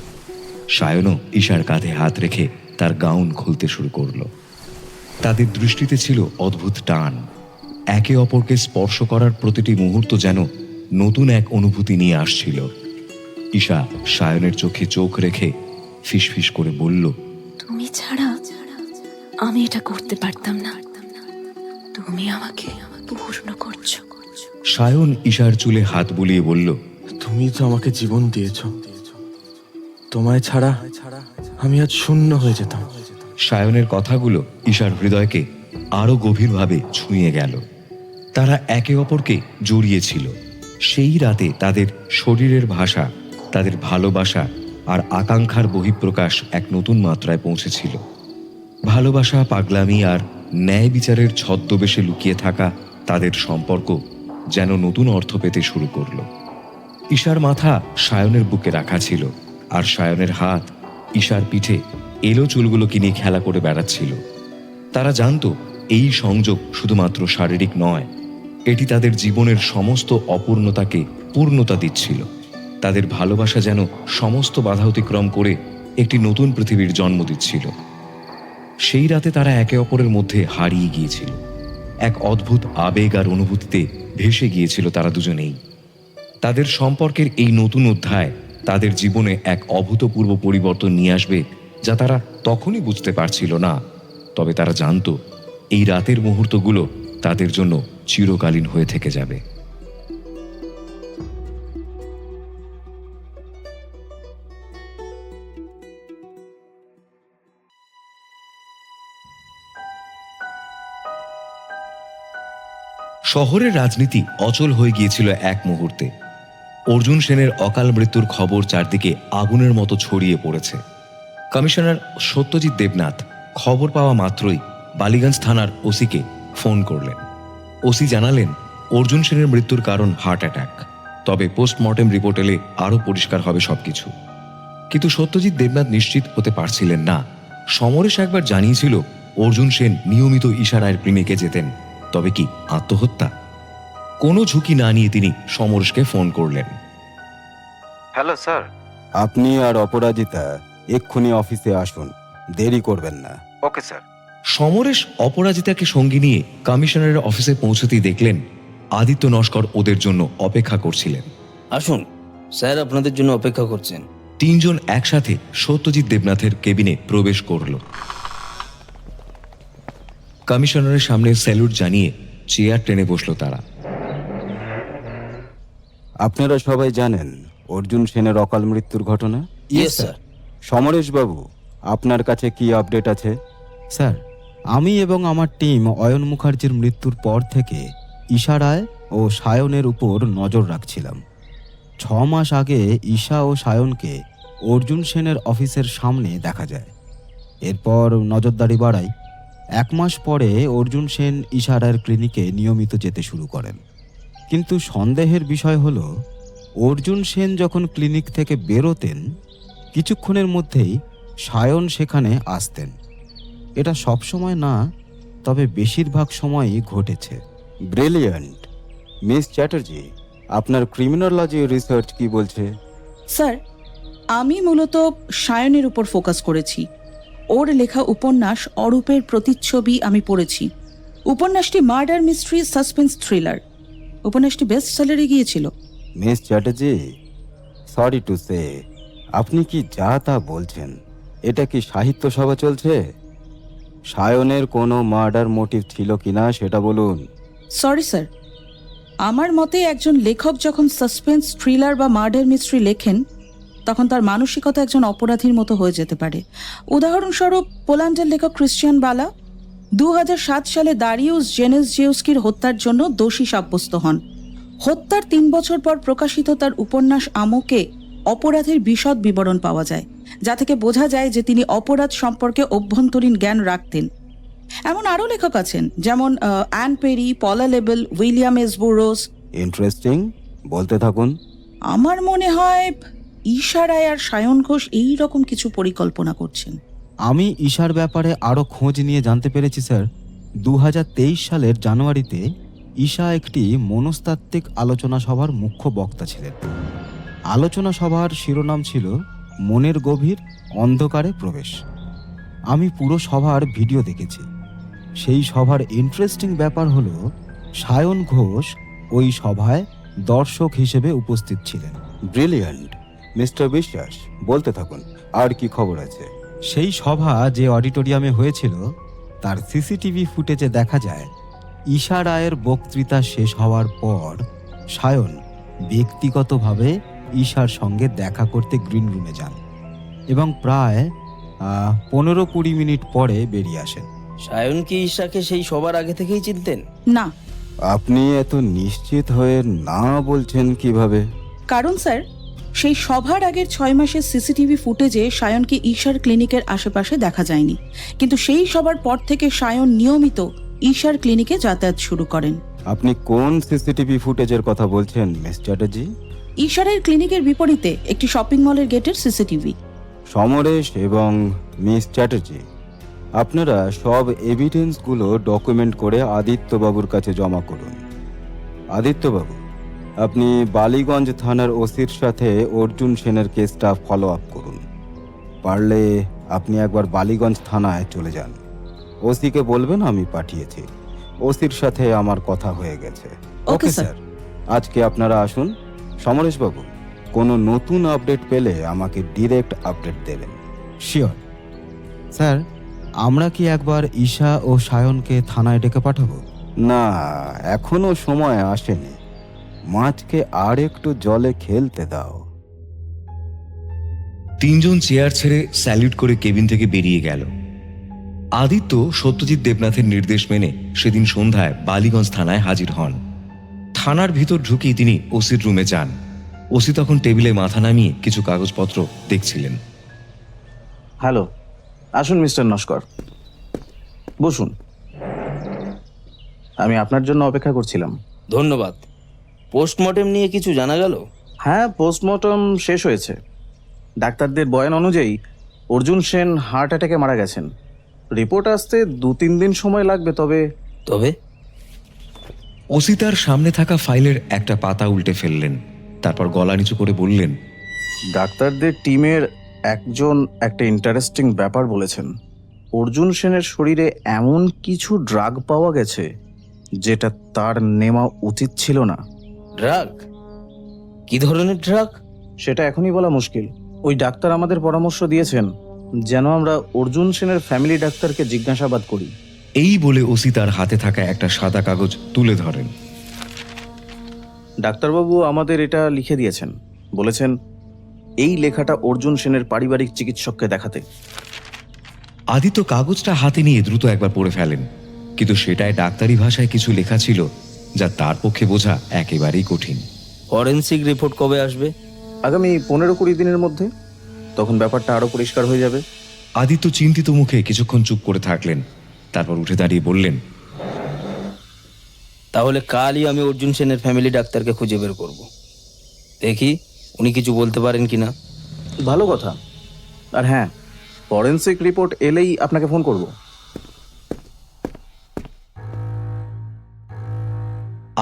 সায়নও ঈশার কাঁধে হাত রেখে তার গাউন খুলতে শুরু করলো। তাদের দৃষ্টিতে ছিল অদ্ভুত টান। একে অপরকে স্পর্শ করার প্রতিটি মুহূর্ত যেন নতুন এক অনুভূতি নিয়ে আসছিল। ঈশা সায়নের চোখে চোখ রেখে ফিসফিস করে বলল, তুমি ছাড়া আমি এটা করতে পারতাম না। তুমি আমাকে পূর্ণ করছো। সায়ন ঈশার চুলে হাত বুলিয়ে বলল, তুমি তো আমাকে জীবন দিয়েছ, তোমায় ছাড়া আমি আজ শূন্য হয়ে যেতাম। সায়নের কথাগুলো ঈশার হৃদয়কে আরো গভীরভাবে ছুঁয়ে গেল। তারা একে অপরকে জড়িয়েছিল। সেই রাতে তাদের শরীরের ভাষা, তাদের ভালোবাসা আর আকাঙ্ক্ষার বহিঃপ্রকাশ এক নতুন মাত্রায় পৌঁছেছিল। ভালোবাসা, পাগলামি আর ন্যায় বিচারের ছদ্মবেশে লুকিয়ে থাকা তাদের সম্পর্ক যেন নতুন অর্থ পেতে শুরু করল। ঈশার মাথা সায়নের বুকে রাখা ছিল, আর সায়নের হাত ঈশার পিঠে এলো চুলগুলোকে নিয়ে খেলা করে বেড়াচ্ছিল। তারা জানতো এই সংযোগ শুধুমাত্র শারীরিক নয়, এটি তাদের জীবনের সমস্ত অপূর্ণতাকে পূর্ণতা দিচ্ছিল। তাদের ভালোবাসা যেন সমস্ত বাধা অতিক্রম করে একটি নতুন পৃথিবীর জন্ম দিচ্ছিল। সেই রাতে তারা একে অপরের মধ্যে হারিয়ে গিয়েছিল। এক অদ্ভুত আবেগ আর অনুভূতিতে ভেসে গিয়েছিল তারা দুজনেই। তাদের সম্পর্কের এই নতুন অধ্যায় তাদের জীবনে এক অভূতপূর্ব পরিবর্তন নিয়ে আসবে, যা তারা তখনই বুঝতে পারছিল না। তবে তারা জানতো এই রাতের মুহূর্তগুলো তাদের জন্য চিরকালীন হয়ে থেকে যাবে। শহরের রাজনীতি অচল হয়ে গিয়েছিল এক মুহূর্তে। অর্জুন সেনের অকাল মৃত্যুর খবর চারদিকে আগুনের মতো ছড়িয়ে পড়েছে। কমিশনার সত্যজিৎ দেবনাথ খবর পাওয়া মাত্রই বালিগঞ্জ থানার ওসিকে ফোন করলেন। ওসি জানালেন অর্জুন সেনের মৃত্যুর কারণ হার্ট অ্যাটাক, তবে পোস্টমর্টেম রিপোর্ট এলে আরও পরিষ্কার হবে সবকিছু। কিন্তু সত্যজিৎ দেবনাথ নিশ্চিত হতে পারছিলেন না। সমরেশ একবার জানিয়েছিল অর্জুন সেন নিয়মিত ঈশা রায়ের ক্লিনিকে যেতেন, তবে কি আত্মহত্যা? কোনো ঝুঁকি না নিয়ে তিনি সমরেশকে ফোন করলেন। Hello sir. আপনি আর অপরাজিতা এক্ষুনি অফিসে আসুন, দেরি করবেন না। Okay sir. সমরেশ অপরাজিতাকে সঙ্গী নিয়ে কমিশনারের অফিসে পৌঁছতেই দেখলেন আদিত্য নস্কর ওদের জন্য অপেক্ষা করছিলেন। আসুন, স্যার আপনাদের জন্য অপেক্ষা করছেন। তিনজন একসাথে সত্যজিৎ দেবনাথের কেবিনে প্রবেশ করল। কমিশনারের সামনে স্যালুট জানিয়ে চেয়ার টেনে বসল তারা। আপনারা সবাই জানেন অর্জুন সেনের অকাল মৃত্যুর ঘটনা? Yes sir. সমরেশ বাবু, আপনার কাছে কি আপডেট আছে? স্যার, আমি এবং আমার টিম অয়ন মুখার্জির মৃত্যুর পর থেকে ঈশা রায় ও সায়নের উপর নজর রাখছিলাম। 6 মাস আগে ঈশা ও সায়নকে অর্জুন সেনের অফিসের সামনে দেখা যায়। এরপর নজরদারি বাড়াই। 1 মাস পরে অর্জুন সেন ঈশা রায়ের ক্লিনিকে নিয়মিত যেতে শুরু করেন। কিন্তু সন্দেহের বিষয় হলো, অর্জুন সেন যখন ক্লিনিক থেকে বেরোতেন কিছুক্ষণের মধ্যেই সায়ন সেখানে আসতেন। এটা সবসময় না, তবে বেশিরভাগ সময়ই ঘটেছে। ব্রিলিয়ান্ট। মিস চ্যাটার্জি, আপনার ক্রিমিনোলজি রিসার্চ কি বলছে? স্যার, আমি মূলত সায়নের উপর ফোকাস করেছি। ওর লেখা উপন্যাস অরূপের প্রতিচ্ছবি আমি পড়েছি। উপন্যাসটি মার্ডার মিস্ট্রি সাসপেন্স থ্রিলার। উপন্যাসটি বেস্ট সেলারে গিয়েছিল। Miss Chatterjee, sorry to say, আপনি কি যা তা বলছেন? এটা কি সাহিত্য সভা চলছে? সায়নের কোনো মার্ডার মোটিভ ছিল কিনা সেটা বলুন। সরি স্যার, আমার মতে একজন লেখক যখন সাসপেন্স, থ্রিলার বা মার্ডার মিস্ট্রি লেখেন তখন তার মানসিকতা একজন অপরাধীর মতো হয়ে যেতে পারে। উদাহরণস্বরূপ পোল্যান্ডের লেখক ক্রিশ্চিয়ান বালা 2007 সালে দারিউস জেনেসজিউস্কির হত্যার জন্য দোষী সাব্যস্ত হন। হত্যার 3 বছর পর প্রকাশিত তার উপন্যাস আমোকে অপরাধের বিশদ বিবরণ পাওয়া যায়, যা থেকে বোঝা যায় যে তিনি অপরাধ সম্পর্কে অভ্যন্তরীণ জ্ঞান রাখতেন। এমন আরও লেখক আছেন, যেমন অ্যান পেরি, পলা label, William S Burroughs. Interesting, বলতে থাকুন। আমার মনে হয় ঈশা রায় আর সায়ন ঘোষ এই রকম কিছু পরিকল্পনা করছেন। আমি ঈশার ব্যাপারে আরও খোঁজ নিয়ে জানতে পেরেছি স্যার, 2023 সালের জানুয়ারিতে ঈশা একটি মনস্তাত্ত্বিক আলোচনা সভার মুখ্য বক্তা ছিলেন। আলোচনা সভার শিরোনাম ছিল মনের গভীর অন্ধকারে প্রবেশ। আমি পুরো সভার ভিডিও দেখেছি। সেই সভার ইন্টারেস্টিং ব্যাপার হলো সায়ন ঘোষ ওই সভায় দর্শক হিসেবে উপস্থিত ছিলেন। ব্রিলিয়ান্ট মিস্টার বিশ্বাস, বলতে থাকুন, আর কি খবর আছে? সেই সভা যে অডিটোরিয়ামে হয়েছিল তার সিসিটিভি ফুটেজে দেখা যায় ঈশা রায়ের বক্তৃতা শেষ হওয়ার পর সায়ন ব্যক্তিগতভাবে ঈশার সঙ্গে দেখা করতে গ্রিন রুমে যান এবং প্রায় 15-20 মিনিট পরে বেরিয়ে আসেন। সায়ন কি ঈশাকে সেই সবার আগে থেকেই চিনতেন? না। আপনি এত নিশ্চিত হয়ে না বলছেন কিভাবে? কারণ স্যার, সেই সভার আগের 6 মাসের সিসিটিভি ফুটেজে সায়নকে ঈশার ক্লিনিকের আশেপাশে দেখা যায়নি, কিন্তু সেই সবার পর থেকে সায়ন নিয়মিত ঈশার ক্লিনিকে যাতায়াত শুরু করেন। আপনি কোন সিসিটিভি ফুটেজের কথা বলছেন মিস চ্যাটার্জি? ঈশারের ক্লিনিকের বিপরীতে একটি শপিং মলের গেটের সিসিটিভি। সমরেশ এবং মিস চ্যাটার্জি, আপনারা সব এভিডেন্সগুলো ডকুমেন্ট করে আদিত্যবাবুর কাছে জমা করুন। আদিত্যবাবু, আপনি বালিগঞ্জ থানার ওসির সাথে অর্জুন সেনের কেসটা ফলো আপ করুন। পারলে আপনি একবার বালিগঞ্জ থানায় চলে যান। ওসিকে বলবেন আমি পাঠিয়েছি। ওসির সাথে আমার কথা হয়ে গেছে। Okay sir. আজকে আপনারা আসুন। সমরেশবাবু, কোনো নতুন আপডেট পেলে আমাকে ডিরেক্ট আপডেট দেবেন। Sure sir. আমরা কি একবার ঈশা ও সায়নকে থানায় ডেকে পাঠাবো? না, এখনো সময় আসেনি। মাছকে আর একটু জলে খেলতে দাও। 3 জন চেয়ার ছেড়ে স্যালিউট করে কেবিন থেকে বেরিয়ে গেল। আদিত্য সত্যজিৎ দেবনাথের নির্দেশ মেনে সেদিন সন্ধ্যায় বালিগঞ্জ থানায় হাজির হন। থানার ভিতর ঢুকেই তিনি ওসির রুমে যান। ওসি তখন টেবিলে মাথা নামিয়ে কিছু কাগজপত্র দেখছিলেন। হ্যালো, আসুন মিস্টার নস্কর, বসুন। আমি আপনার জন্য অপেক্ষা করছিলাম। ধন্যবাদ। পোস্টমর্টেম নিয়ে কিছু জানা গেল? হ্যাঁ, পোস্টমর্টম শেষ হয়েছে। ডাক্তারদের বয়ান অনুযায়ী অর্জুন সেন হার্ট অ্যাটাকে মারা গেছেন। রিপোর্ট আসতে 2-3 দিন সময় লাগবে। তবে ওসি তার সামনে থাকা ফাইলের একটা পাতা উল্টে ফেললেন, তারপর গলা নিচু করে বললেন, ডাক্তারদের টিমের একজন একটা ইন্টারেস্টিং ব্যাপার বলেছেন। অর্জুন সেনের শরীরে এমন কিছু ড্রাগ পাওয়া গেছে যেটা তার নেওয়া উচিত ছিল না। ড্রাগ? কি ধরনের ড্রাগ? সেটা এখনই বলা মুশকিল। ওই ডাক্তার আমাদের পরামর্শ দিয়েছেন যেন আমরা অর্জুন সেনের ফ্যামিলি ডাক্তারকে জিজ্ঞাসাবাদ করি। এই বলে ওসি তার হাতে থাকা একটা সাদা কাগজ তুলে ধরেন। ডাক্তারবাবু আমাদের এটা লিখে দিয়েছেন, বলেছেন এই লেখাটা অর্জুন সেনের পারিবারিক চিকিৎসককে দেখাতে। আদিত্য কাগজটা হাতে নিয়ে দ্রুত একবার পড়ে ফেলেন, কিন্তু সেটায় ডাক্তারি ভাষায় কিছু লেখা ছিল যা তার পক্ষে বোঝা একেবারেই কঠিন। ফরেনসিক রিপোর্ট কবে আসবে? আগামী 15-20 দিনের মধ্যে। তখন ব্যাপারটা আরো পরিষ্কার হয়ে যাবে। আদিত্য চিন্তিত মুখে কিছুক্ষণ চুপ করে থাকলেন, তারপর উঠে দাঁড়িয়ে বললেন, তাহলে কালই আমি অর্জুন সেনের ফ্যামিলি ডাক্তারকে খুঁজে বের করব। দেখি উনি কিছু বলতে পারেন কিনা। ভালো কথা। আর হ্যাঁ, ফরেনসিক রিপোর্ট এলেই আপনাকে ফোন করব।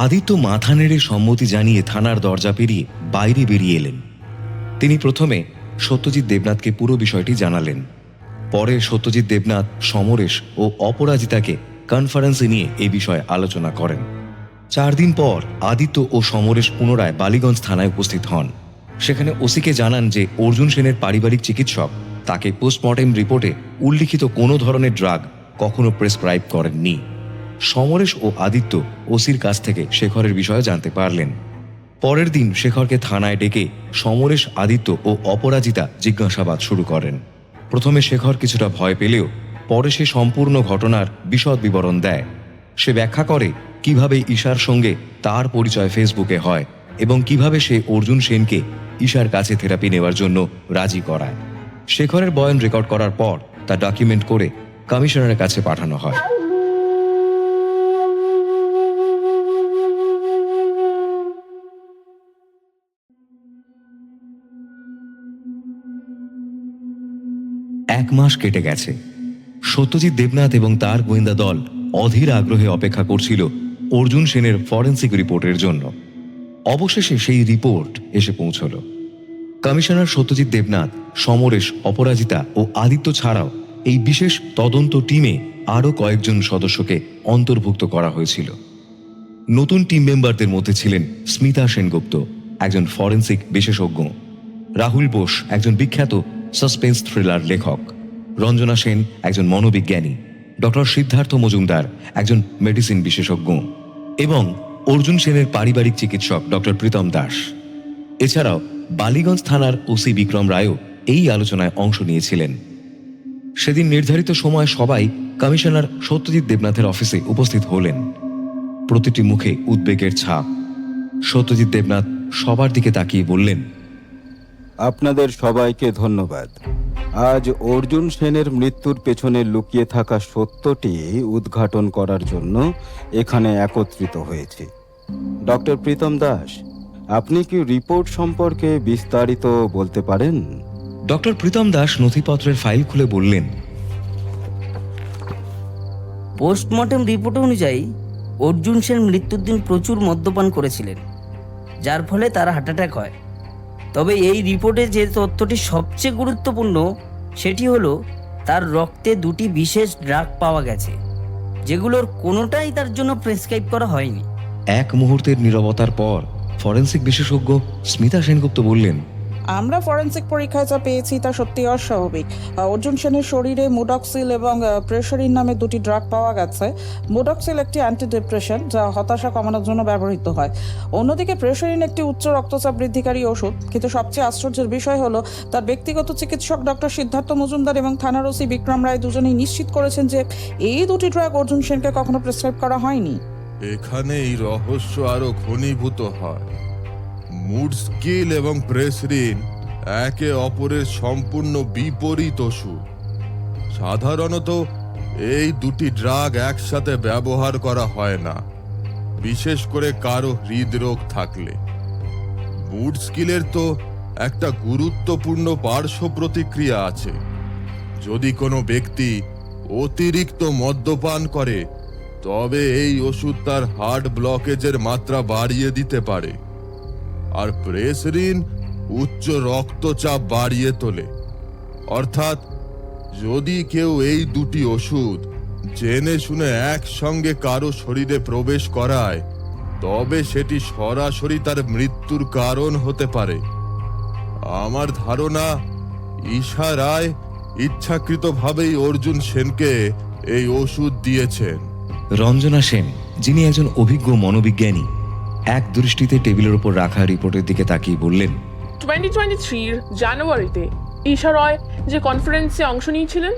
আদিত্য মাথা নেড়ে সম্মতি জানিয়ে থানার দরজা পেরিয়ে বাইরে বেরিয়ে এলেন। তিনি প্রথমে সত্যজিৎ দেবনাথকে পুরো বিষয়টি জানালেন। পরে সত্যজিৎ দেবনাথ, সমরেশ ও অপরাজিতাকে কনফারেন্সে নিয়ে এই বিষয়ে আলোচনা করেন। 4 দিন পর আদিত্য ও সমরেশ পুনরায় বালিগঞ্জ থানায় উপস্থিত হন। সেখানে ওসিকে জানান যে অর্জুন সেনের পারিবারিক চিকিৎসক তাকে পোস্টমর্টেম রিপোর্টে উল্লিখিত কোনো ধরনের ড্রাগ কখনো প্রেসক্রাইব করেননি। সমরেশ ও আদিত্য ওসির কাছ থেকে শেখরের বিষয়ে জানতে পারলেন। পরের দিন শেখরকে থানায় ডেকে সমরেশ, আদিত্য ও অপরাজিতা জিজ্ঞাসাবাদ শুরু করেন। প্রথমে শেখর কিছুটা ভয় পেলেও পরে সে সম্পূর্ণ ঘটনার বিশদ বিবরণ দেয়। সে ব্যাখ্যা করে কিভাবে ঈশার সঙ্গে তার পরিচয় ফেসবুকে হয় এবং কিভাবে সে অর্জুন সেনকে ঈশার কাছে থেরাপি নেওয়ার জন্য রাজি করায়। শেখরের বয়ান রেকর্ড করার পর তা ডকুমেন্ট করে কমিশনারের কাছে পাঠানো হয়। এক মাস কেটে গেছে। সত্যজিৎ দেবনাথ এবং তার গোয়েন্দা দল অধীর আগ্রহে অপেক্ষা করছিল অর্জুন সেনের ফরেন্সিক রিপোর্টের জন্য। অবশেষে সেই রিপোর্ট এসে পৌঁছল। কমিশনার সত্যজিৎ দেবনাথ, সমরেশ, অপরাজিতা ও আদিত্য ছাড়াও এই বিশেষ তদন্ত টিমে আরও কয়েকজন সদস্যকে অন্তর্ভুক্ত করা হয়েছিল। নতুন টিম মেম্বারদের মধ্যে ছিলেন স্মিতা সেনগুপ্ত, একজন ফরেন্সিক বিশেষজ্ঞ; রাহুল বোস, একজন বিখ্যাত সাসপেন্স থ্রিলার লেখক; রঞ্জনা সেন, একজন মনোবিজ্ঞানী; ডক্টর সিদ্ধার্থ মজুমদার, একজন মেডিসিন বিশেষজ্ঞ; এবং অর্জুন সেনের পারিবারিক চিকিৎসক ডক্টর প্রীতম দাস। এছাড়াও বালিগঞ্জ থানার ওসি বিক্রম রায়ও এই আলোচনায় অংশ নিয়েছিলেন। সেদিন নির্ধারিত সময় সবাই কমিশনার সত্যজিৎ দেবনাথের অফিসে উপস্থিত হলেন। প্রতিটি মুখে উদ্বেগের ছাপ। সত্যজিৎ দেবনাথ সবার দিকে তাকিয়ে বললেন, আপনাদের সবাইকে ধন্যবাদ। আজ অর্জুন সেনের মৃত্যুর পেছনে লুকিয়ে থাকা সত্যটি উদ্ঘাটন করার জন্য এখানে একত্রিত হয়েছে। ডক্টর প্রীতম দাস, আপনি কি রিপোর্ট সম্পর্কে বিস্তারিত বলতে পারেন? ডক্টর প্রীতম দাস নথিপত্রের ফাইল খুলে বললেন, পোস্টমর্টেম রিপোর্ট অনুযায়ী অর্জুন সেন মৃত্যুর দিন প্রচুর মদ্যপান করেছিলেন, যার ফলে তার হার্ট অ্যাটাক হয়। তবে এই রিপোর্টে যে তথ্যটি সবচেয়ে গুরুত্বপূর্ণ সেটি হলো তার রক্তে দুটি বিশেষ ড্রাগ পাওয়া গেছে, যেগুলোর কোনোটাই তার জন্য প্রেসক্রাইব করা হয়নি। এক মুহূর্তের নীরবতার পর ফরেন্সিক বিশেষজ্ঞ স্মিতা সেনগুপ্ত বললেন, আমরা ফরেন্সিক পরীক্ষায় যা পেয়েছি তা সত্যি অস্বাভাবিক। অর্জুন সেনের শরীরে মোডক্সিল এবং প্রেশারিন নামে দুটি ড্রাগ পাওয়া গেছে। মোডক্সিল একটি অ্যান্টিডিপ্রেশন যা হতাশা কমানোর জন্য ব্যবহৃত হয়। অন্যদিকে প্রেশারিন একটি উচ্চ রক্তচাপ বৃদ্ধিকারী ওষুধ। কিন্তু সবচেয়ে আশ্চর্যের বিষয় হলো তার ব্যক্তিগত চিকিৎসক ডক্টর সিদ্ধার্থ মজুমদার এবং থানার ওসি বিক্রম রায় দুজনেই নিশ্চিত করেছেন যে এই দুটি ড্রাগ অর্জুন সেনকে কখনো প্রেসক্রাইব করা হয়নি। এখানে এই রহস্য আরো ঘনীভূত হয়। মুড স্কিল এবং প্রেসরিন একে অপরের সম্পূর্ণ বিপরীত ওষুধ। সাধারণত এই দুটি ড্রাগ একসাথে ব্যবহার করা হয় না, বিশেষ করে কারো হৃদরোগ থাকলে। মুড স্কিলের তো একটা গুরুত্বপূর্ণ পার্শ্ব প্রতিক্রিয়া আছে। যদি কোনো ব্যক্তি অতিরিক্ত মদ্যপান করে তবে এই ওষুধ তার হার্ট ব্লকেজের মাত্রা বাড়িয়ে দিতে পারে। আর প্রেসরিন উচ্চ রক্তচাপ বাড়িয়ে তোলে। অর্থাৎ যদি কেউ এই দুটি ওষুধ জেনে শুনে একসঙ্গে কারো শরীরে প্রবেশ করায় তবে সেটি সরাসরি তার মৃত্যুর কারণ হতে পারে। আমার ধারণা ঈশা রায় ইচ্ছাকৃতভাবেই অর্জুন সেনকে এই ওষুধ দিয়েছেন। রঞ্জনা সেন, যিনি একজন অভিজ্ঞ মনোবিজ্ঞানী, এক দৃষ্টিতে টেবিলের উপর রাখা রিপোর্টের দিকে তাকিয়ে বললেন, 2023 জানুয়ারিতে ঈশা রয় যে কনফারেন্সে অংশ নিয়েছিলেন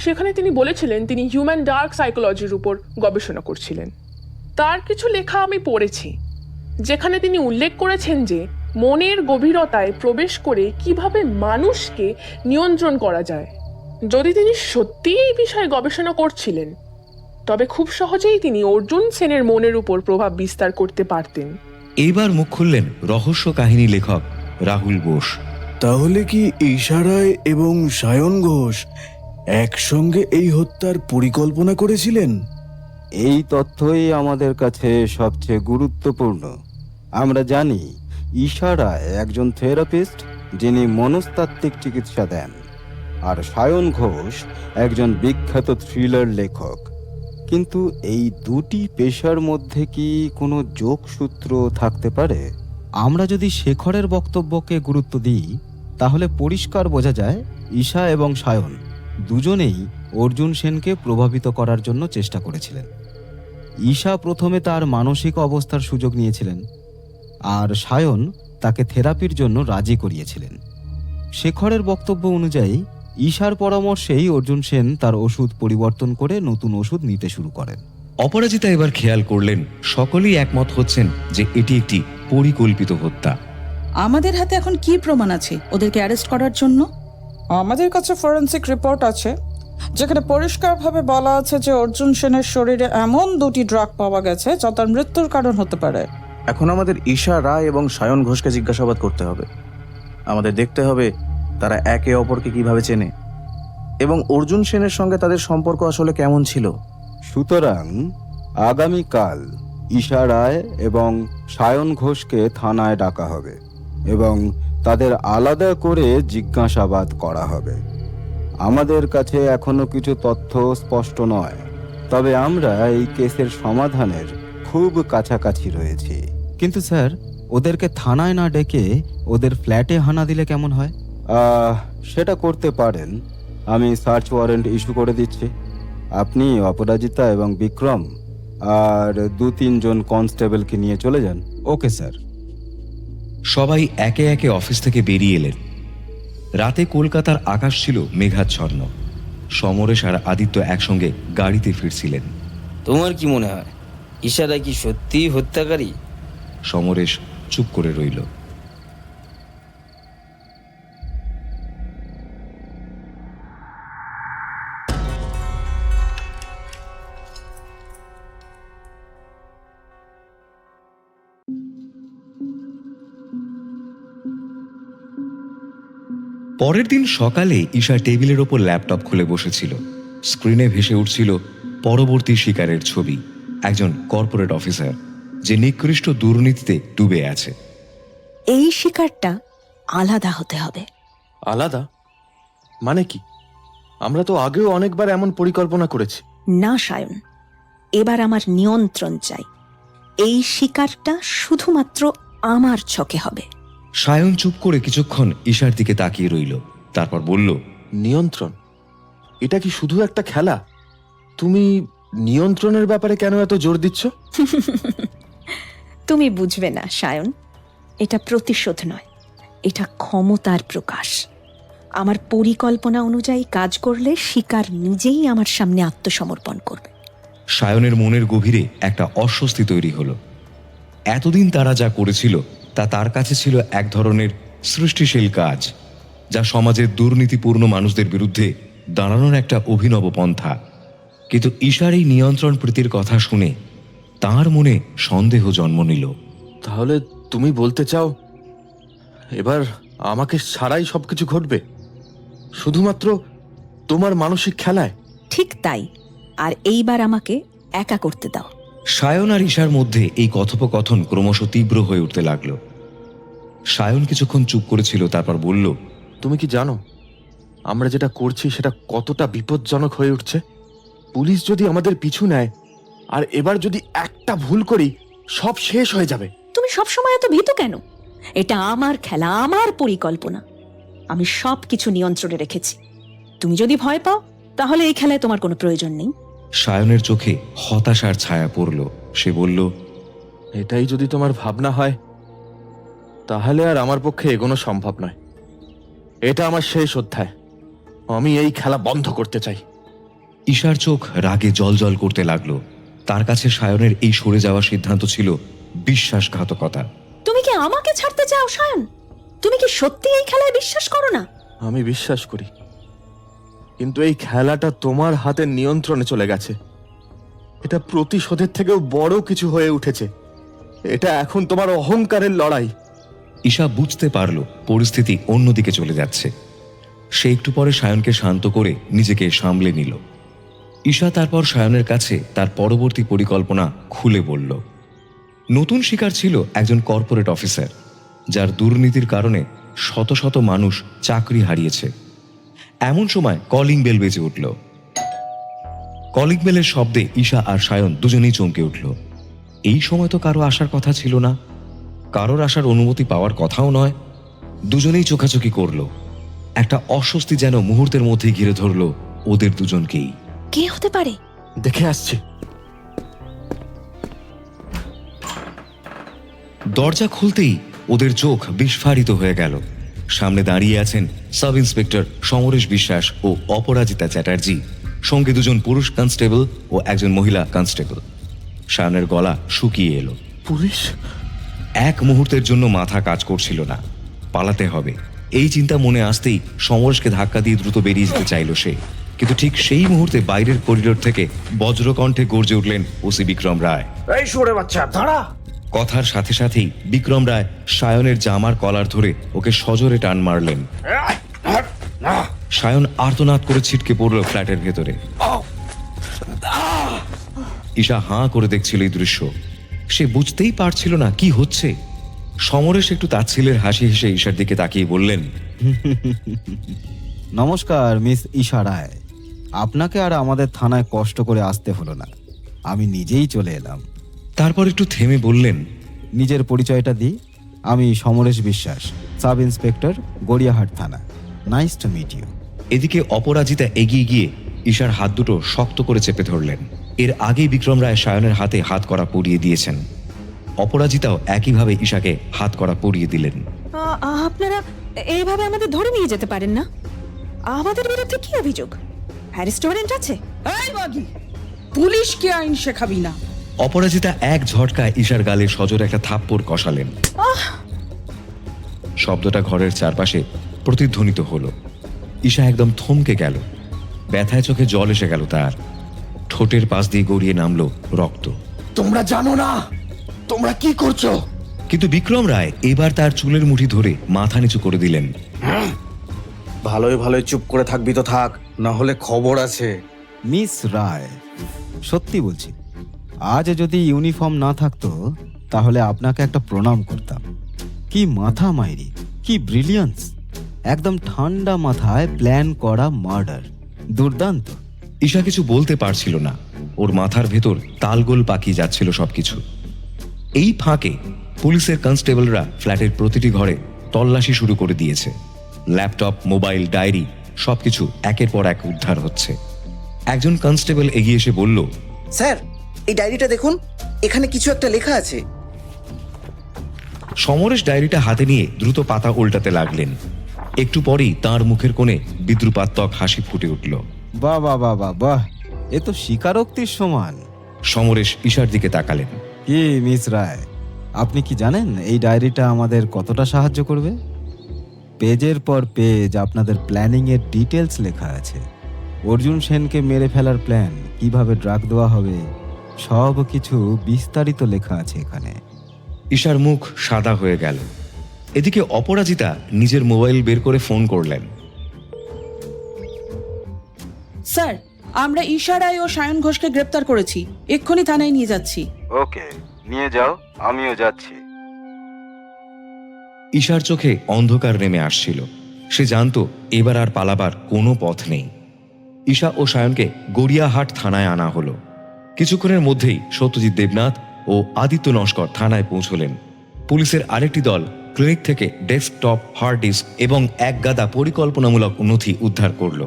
সেখানে তিনি বলেছিলেন তিনি হিউম্যান ডার্ক সাইকোলজির উপর গবেষণা করছিলেন। তার কিছু লেখা আমি পড়েছি, যেখানে তিনি উল্লেখ করেছেন যে মনের গভীরতায় প্রবেশ করে কিভাবে মানুষকে নিয়ন্ত্রণ করা যায়। যদি তিনি সত্যিই এই বিষয়ে গবেষণা করছিলেন তবে খুব সহজেই তিনি অর্জুন সেনের মনের উপর প্রভাব বিস্তার করতে পারতেন। এইবার মুখ খুললেন রহস্য কাহিনী লেখক রাহুল বোস। তাহলে কি ঈশা রায় এবং সায়ন ঘোষ একসঙ্গে এই হত্যার পরিকল্পনা করেছিলেন? এই তথ্যই আমাদের কাছে সবচেয়ে গুরুত্বপূর্ণ। আমরা জানি ঈশা রায় একজন থেরাপিস্ট যিনি মনস্তাত্ত্বিক চিকিৎসা দেন, আর সায়ন ঘোষ একজন বিখ্যাত থ্রিলার লেখক। কিন্তু এই দুটি পেশার মধ্যে কি কোনো যোগসূত্র থাকতে পারে? আমরা যদি শেখরের বক্তব্যকে গুরুত্ব দিই তাহলে পরিষ্কার বোঝা যায় ঈশা এবং সায়ন দুজনেই অর্জুন সেনকে প্রভাবিত করার জন্য চেষ্টা করেছিলেন। ঈশা প্রথমে তার মানসিক অবস্থার সুযোগ নিয়েছিলেন, আর সায়ন তাকে থেরাপির জন্য রাজি করিয়েছিলেন। শেখরের বক্তব্য অনুযায়ী ঈশার পরামর্শেই অর্জুন সেন তার ওষুধ পরিবর্তন করে নতুন ওষুধ নিতে শুরু করেন। অপরাজিতা এবার খেয়াল করলেন সকলেই একমত হচ্ছেন যে এটি একটি পরিকল্পিত হত্যা। আমাদের হাতে এখন কি প্রমাণ আছে ওদেরকে অ্যারেস্ট করার জন্য? আমাদের কাছে ফরেনসিক রিপোর্ট আছে যেখানে পরিষ্কারভাবে বলা আছে যে অর্জুন সেনের শরীরে এমন দুটি ড্রাগ পাওয়া গেছে যা তার মৃত্যুর কারণ হতে পারে। এখন আমাদের ঈশা রায় এবং সায়ন ঘোষকে জিজ্ঞাসাবাদ করতে হবে। আমাদের দেখতে হবে তারা একে অপরকে কিভাবে চেনে এবং অর্জুন সেনের সঙ্গে তাদের সম্পর্ক আসলে কেমন ছিল। সুতরাং আগামীকাল ঈশা রায় এবং সায়ন ঘোষকে থানায় ডাকা হবে এবং তাদের আলাদা করে জিজ্ঞাসাবাদ করা হবে। আমাদের কাছে এখনো কিছু তথ্য স্পষ্ট নয়, তবে আমরা এই কেসের সমাধানের খুব কাছাকাছি রয়েছি। কিন্তু স্যার, ওদেরকে থানায় না ডেকে ওদের ফ্ল্যাটে হানা দিলে কেমন হয়? সেটা করতে পারেন। আমি সার্চ ওয়ারেন্ট ইস্যু করে দিচ্ছি। আপনি অপরাজিতা এবং বিক্রম আর 2-3 জন কনস্টেবলকে নিয়ে চলে যান। Okay sir. সবাই একে একে অফিস থেকে বেরিয়ে এলেন। রাতে কলকাতার আকাশ ছিল মেঘাচ্ছন্ন। সমরেশ আর আদিত্য একসঙ্গে গাড়িতে ফিরছিলেন। তোমার কি মনে হয় ঈশা রায় কি সত্যিই হত্যাকারী? সমরেশ চুপ করে রইল। পরের দিন সকালে ঈশা টেবিলের ওপর ল্যাপটপ খুলে বসেছিল। স্ক্রিনে ভেসে উঠছিল পরবর্তী শিকারের ছবি, একজন কর্পোরেট অফিসার যে নিকৃষ্ট দুর্নীতিতে ডুবে আছে। এই শিকারটা আলাদা হতে হবে। আলাদা মানে কি? আমরা তো আগেও অনেকবার এমন পরিকল্পনা করেছি। না সায়ন, এবার আমার নিয়ন্ত্রণ চাই। এই শিকারটা শুধুমাত্র আমার ছকে হবে। সায়ন চুপ করে কিছুক্ষণ ঈশার দিকে তাকিয়ে রইল, তারপর বলল, নিয়ন্ত্রণ? এটা কি শুধু একটা খেলা? তুমি নিয়ন্ত্রণের ব্যাপারে কেন এত জোর দিচ্ছ? তুমি বুঝবে না সায়ন, এটা প্রতিশোধ নয়, এটা ক্ষমতার প্রকাশ। আমার পরিকল্পনা অনুযায়ী কাজ করলে শিকার নিজেই আমার সামনে আত্মসমর্পণ করবে। সায়নের মনের গভীরে একটা অস্বস্তি তৈরি হলো। এতদিন তারা যা করেছিল তা তার কাছে ছিল এক ধরনের সৃষ্টিশীল কাজ, যা সমাজের দুর্নীতিপূর্ণ মানুষদের বিরুদ্ধে দাঁড়ানোর একটা অভিনব পন্থা। কিন্তু ঈশার এই নিয়ন্ত্রণ প্রীতির কথা শুনে তার মনে সন্দেহ জন্ম নিল। তাহলে তুমি বলতে চাও এবার আমাকে ছাড়াই সবকিছু ঘটবে, শুধুমাত্র তোমার মানসিক খেলায়? ঠিক তাই, আর এইবার আমাকে একা করতে দাও। সায়ন আর ঈশার মধ্যে এই কথোপকথন ক্রমশ তীব্র হয়ে উঠতে লাগলো। সায়ন কিছুক্ষণ চুপ করেছিল, তারপর বলল, তুমি কি জানো আমরা যেটা করছি সেটা কতটা বিপজ্জনক হয়ে উঠছে? পুলিশ যদি আমাদের পিছু নেয় আর এবার যদি একটা ভুল করি, সব শেষ হয়ে যাবে। তুমি সবসময় এত ভীত কেন? এটা আমার খেলা, আমার পরিকল্পনা। আমি সব কিছু নিয়ন্ত্রণে রেখেছি। তুমি যদি ভয় পাও তাহলে এই খেলায় তোমার কোনো প্রয়োজন নেই। সায়নের চোখে হতাশার ছায়া পড়ল। সে বলল, এটাই যদি তোমার ভাবনা হয় তাহলে আর আমার পক্ষে এগোনো সম্ভব নয়। এটা আমার শেষ অধ্যায়। আমি এই খেলা বন্ধ করতে চাই। ঈশার চোখ রাগে জ্বলজ্বল করতে লাগলো। তার কাছে সায়নের এই সরে যাওয়ার সিদ্ধান্ত ছিল বিশ্বাসঘাতকতা। তুমি কি আমাকে ছাড়তে চাও সায়ন? তুমি কি সত্যি এই খেলায় বিশ্বাস করো না? আমি বিশ্বাস করি, কিন্তু এই খেলাটা তোমার হাতের নিয়ন্ত্রণে চলে গেছে। এটা প্রতিশোধের থেকেও বড় কিছু হয়ে উঠেছে। এটা এখন তোমার অহংকারের লড়াই। ঈশা বুঝতে পারল পরিস্থিতি অন্যদিকে চলে যাচ্ছে। সে একটু পরে সায়নকে শান্ত করে নিজেকে সামলে নিল। ঈশা তারপর সায়নের কাছে তার পরবর্তী পরিকল্পনা খুলে বলল। নতুন শিকার ছিল একজন কর্পোরেট অফিসার, যার দুর্নীতির কারণে শত শত মানুষ চাকরি হারিয়েছে। এমন সময় কলিং বেল বেজে উঠল। কলিং বেলের শব্দে ঈশা আর সায়ন দুজনেই চমকে উঠল। এই সময় তো কারো আসার কথা ছিল না, কারোর আসার অনুমতি পাওয়ার কথাও নয়। দুজনেই চোখাচোখি করলো। একটা অস্বস্তি যেন মুহূর্তের মধ্যেই ঘিরে ধরলো ওদের দুজনকেই। কে হতে পারে? দেখে আসছে। দরজা খুলতেই ওদের চোখ বিস্ফারিত হয়ে গেল। সামনে দাঁড়িয়ে আছেন সাব ইন্সপেক্টর সমরেশ বিশ্বাস ও অপরাজিতা চ্যাটার্জি, সঙ্গে দুজন পুরুষ কনস্টেবল ও একজন মহিলা কনস্টেবল। সায়নের গলা শুকিয়ে এলো। পুলিশ? এক মুহূর্তের জন্য মাথা কাজ করছিল না। পালাতে হবে এই চিন্তা মনে আসতেই সমরেশকে ধাক্কা দিয়ে দ্রুত বেরিয়ে যেতে চাইল সে। কিন্তু ঠিক সেই মুহূর্তে বাইরের করিডোর থেকে বজ্রকণ্ঠে গর্জে উঠলেন ওসি বিক্রম রায়। এই শুয়োরের বাচ্চা, দাঁড়া! কথার সাথে সাথেই বিক্রম রায় সায়নের জামার কলার ধরে ওকে সজোরে টান মারলেন। সায়ন আর্তনাদ করে ছিটকে পড়ল ফ্ল্যাটের ভেতরে। ঈশা হাঁ করে দেখছিল এই দৃশ্য। সে বুঝতেই পারছিল না কি হচ্ছে। সমরেশ একটু তাচ্ছিলের হাসি হেসে ঈশার দিকে তাকিয়ে বললেন, নমস্কার মিস ঈশা রায়। আপনাকে আর আমাদের থানায় কষ্ট করে আসতে হলো না, আমি নিজেই চলে এলাম। তারপর একটু থেমে বললেন, নিজের পরিচয়টা দিই, আমি সমরেশ বিশ্বাস, সাব ইন্সপেক্টর, গড়িয়াহাট থানা। Nice to meet you. এদিকে অপরাজিতা এগিয়ে গিয়ে ঈশার হাত দুটো শক্ত করে চেপে ধরলেন। এর আগেই বিক্রম রায় সায়নের হাতে হাত করা পরিয়ে দিয়েছেন। অপরাজিতাও একইভাবে ঈশাকে হাত করা পরিয়ে দিলেন। আপনারা এইভাবে আমাদের ধরে নিয়ে যেতে পারেন না। আমাদের বিরুদ্ধে কি অভিযোগ? অ্যারেস্ট ওয়ারেন্ট আছে? এই মাগি, পুলিশকে আইন শেখাবি না। অপরাজিতা এক ঝটকায় ঈশার গালে সজোর একটা থাপ্পড় কষালেন। শব্দটা ঘরের চারপাশে প্রতিধ্বনিত হলো। ঈশা একদম থমকে গেল। ব্যথায় চোখে জল এসে গেল তার। ঠোঁটের পাশ দিয়ে গড়িয়ে নামলো রক্ত। তোমরা জানো না তোমরা কি করছো? কিন্তু বিক্রম রায় এবার তার চুলের মুঠি ধরে মাথা নিচু করে দিলেন। ভালোই ভালোই চুপ করে থাকবি তো থাক, না হলে খবর আছে। মিস রায়, সত্যি বলছি, আজ যদি ইউনিফর্ম না থাকতো তাহলে আপনাকে একটা প্রণাম করতাম। কি মাথা মাইরি, কি ব্রিলিয়ান্স! একদম ঠান্ডা মাথায় প্ল্যান করা মার্ডার, দুর্দান্ত। ঈশা কিছু বলতে পারছিল না। ওর মাথার ভেতর তালগোল পাকিয়ে যাচ্ছিল সবকিছু। এই ফাঁকে পুলিশের কনস্টেবলরা ফ্ল্যাটের প্রতিটি ঘরে তল্লাশি শুরু করে দিয়েছে। ল্যাপটপ, মোবাইল, ডায়েরি সবকিছু একের পর এক উদ্ধার হচ্ছে। একজন কনস্টেবল এগিয়ে এসে বলল, স্যার, এই ডায়েরিটা দেখুন, এখানে কিছু একটা লেখা আছে। সমরেশ ডায়েরিটা হাতে নিয়ে দ্রুত পাতা উল্টাতে লাগলেন। একটু পরেই তাঁর মুখের কোণে বিদ্রুপাত্মক হাসি ফুটে উঠল। বাহ বাহ বাহ বাহ বাহ, এ তো স্বীকারোক্তির সমান। সমরেশ ঈশার দিকে তাকালেন। কি মিস রায়, আপনি কি জানেন এই ডায়েরিটা আমাদের কতটা সাহায্য করবে? পেজের পর পেজ আপনাদের প্ল্যানিং এর ডিটেলস লেখা আছে। অর্জুন সেনকে মেরে ফেলার প্ল্যান, কিভাবে ড্রাগ দেওয়া হবে, সব কিছু বিস্তারিত লেখা আছে এখানে। ঈশার মুখ সাদা হয়ে গেল। এদিকে অপরাজিতা নিজের মোবাইল বের করে ফোন করলেন। স্যার, আমরা ঈশা রায় ও সায়ন ঘোষকে গ্রেপ্তার করেছি, এক্ষুনি থানায় নিয়ে যাচ্ছি। ওকে, নিয়ে যাও, আমিও যাচ্ছি। ঈশার চোখে অন্ধকার নেমে আসছিল। সে জানতো এবার আর পালাবার কোনো পথ নেই। ঈশা ও সায়নকে গড়িয়াহাট থানায় আনা হলো। কিছুক্ষণের মধ্যেই সত্যজিৎ দেবনাথ ও আদিত্য নস্কর থানায় পৌঁছলেন। পুলিশের আরেকটি দল ক্লিনিক থেকে ডেস্কটপ, হার্ড ডিস্ক এবং এক গাদা পরিকল্পনামূলক নথি উদ্ধার করল।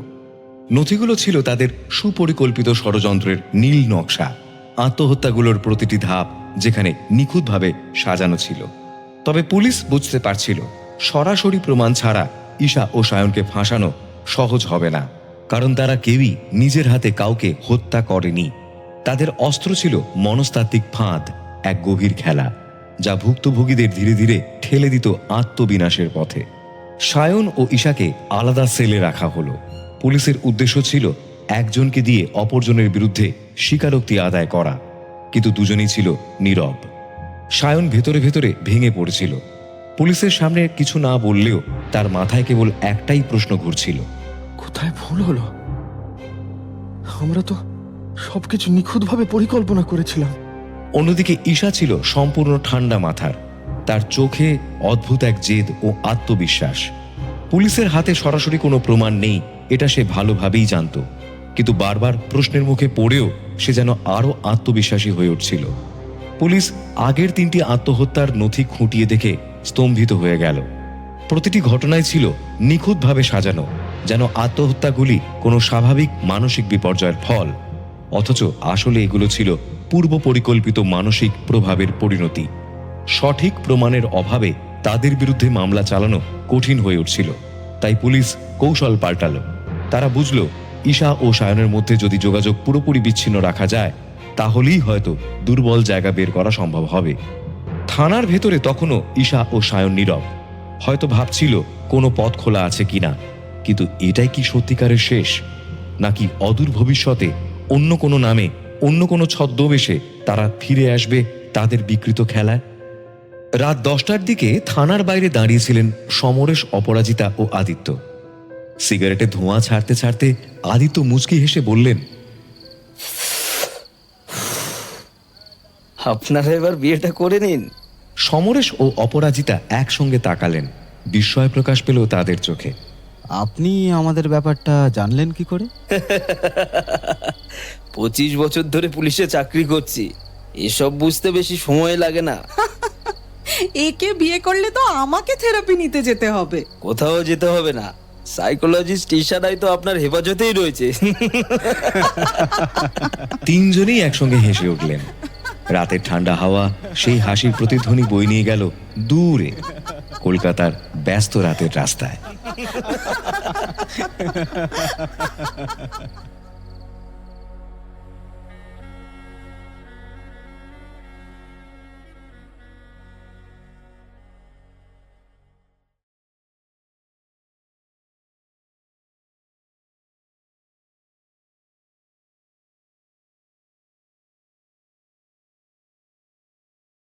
নথিগুলো ছিল তাদের সুপরিকল্পিত ষড়যন্ত্রের নীল নকশা। আত্মহত্যাগুলোর প্রতিটি ধাপ যেখানে নিখুঁতভাবে সাজানো ছিল। তবে পুলিশ বুঝতে পারছিল সরাসরি প্রমাণ ছাড়া ঈশা ও সায়নকে ফাঁসানো সহজ হবে না, কারণ তারা কেউই নিজের হাতে কাউকে হত্যা করেনি। তাদের অস্ত্র ছিল মনস্তাত্ত্বিক ফাঁদ, এক গভীর খেলা যা ভুক্তভোগীদের ধীরে ধীরে ঠেলে দিত আত্মবিনাশের পথে। সায়ন ও ঈশাকে আলাদা সেলে রাখা হলো। পুলিশের উদ্দেশ্য ছিল একজনকে দিয়ে অপরজনের বিরুদ্ধে স্বীকারোক্তি আদায় করা, কিন্তু দুজনেই ছিল নীরব। সায়ন ভেতরে ভেতরে ভেঙে পড়েছিল। পুলিশের সামনে কিছু না বললেও তার মাথায় কেবল একটাই প্রশ্ন ঘুরছিল, কোথায় ভুল হলো? আমরা তো সবকিছু নিখুঁতভাবে পরিকল্পনা করেছিলাম। অন্যদিকে ঈশা ছিল সম্পূর্ণ ঠান্ডা মাথার। তার চোখে অদ্ভুত এক জেদ ও আত্মবিশ্বাস। পুলিশের হাতে সরাসরি কোনো প্রমাণ নেই, এটা সে ভালোভাবেই জানত। কিন্তু বারবার প্রশ্নের মুখে পড়েও সে যেন আরো আত্মবিশ্বাসী হয়ে উঠছিল। পুলিশ আগের 3টি আত্মহত্যার নথি খুঁটিয়ে দেখে স্তম্ভিত হয়ে গেল। প্রতিটি ঘটনায় ছিল নিখুঁতভাবে সাজানো, যেন আত্মহত্যাগুলি কোনো স্বাভাবিক মানসিক বিপর্যয়ের ফল, অথচ আসলে এগুলো ছিল পূর্ব পরিকল্পিত মানসিক প্রভাবের পরিণতি। সঠিক প্রমাণের অভাবে তাদের বিরুদ্ধে মামলা চালানো কঠিন হয়ে উঠছিল। তাই পুলিশ কৌশল পাল্টালো। তারা বুঝল ঈশা ও সায়নের মধ্যে যদি যোগাযোগ পুরোপুরি বিচ্ছিন্ন রাখা যায়, তাহলেই হয়তো দুর্বল জায়গা বের করা সম্ভব হবে। থানার ভেতরে তখনও ঈশা ও সায়ন নীরব, হয়তো ভাবছিল কোনো পথ খোলা আছে কিনা। কিন্তু এটাই কি সত্যিকারের শেষ, নাকি অদূর ভবিষ্যতে অন্য কোনো নামে, অন্য কোনো ছদ্মবেশে তারা ফিরে আসবে তাদের বিকৃত খেলায়? রাত 10টার দিকে থানার বাইরে দাঁড়িয়েছিলেন সমরেশ, অপরাজিতা ও আদিত্য। সিগারেটে ধোঁয়া ছাড়তে ছাড়তে আদিত্য মুচকি হেসে বললেন, আপনারা এবার বিয়েটা করে নিন। সমরেশ ও অপরাজিতা একসঙ্গে তাকালেন। বিস্ময় প্রকাশ পেল তাদের চোখে। আপনি আমাদের ব্যাপারটা জানলেন কি করে? 25 বছর ধরে পুলিশে চাকরি করছি, এসব বুঝতে বেশি সময় লাগে না। একে বিয়ে করলে তো আমাকে থেরাপি নিতে যেতে হবে। কোথাও যেতে হবে না, সাইকোলজিস্ট ইশারাই তো আপনার হেফাজতেই রয়েছে। তিনজনেই একসঙ্গে হেসে উঠলেন। রাতের ঠান্ডা হাওয়া সেই হাসির প্রতিধ্বনি বয়ে নিয়ে গেল দূরে কলকাতার ব্যস্ত রাতের রাস্তায়।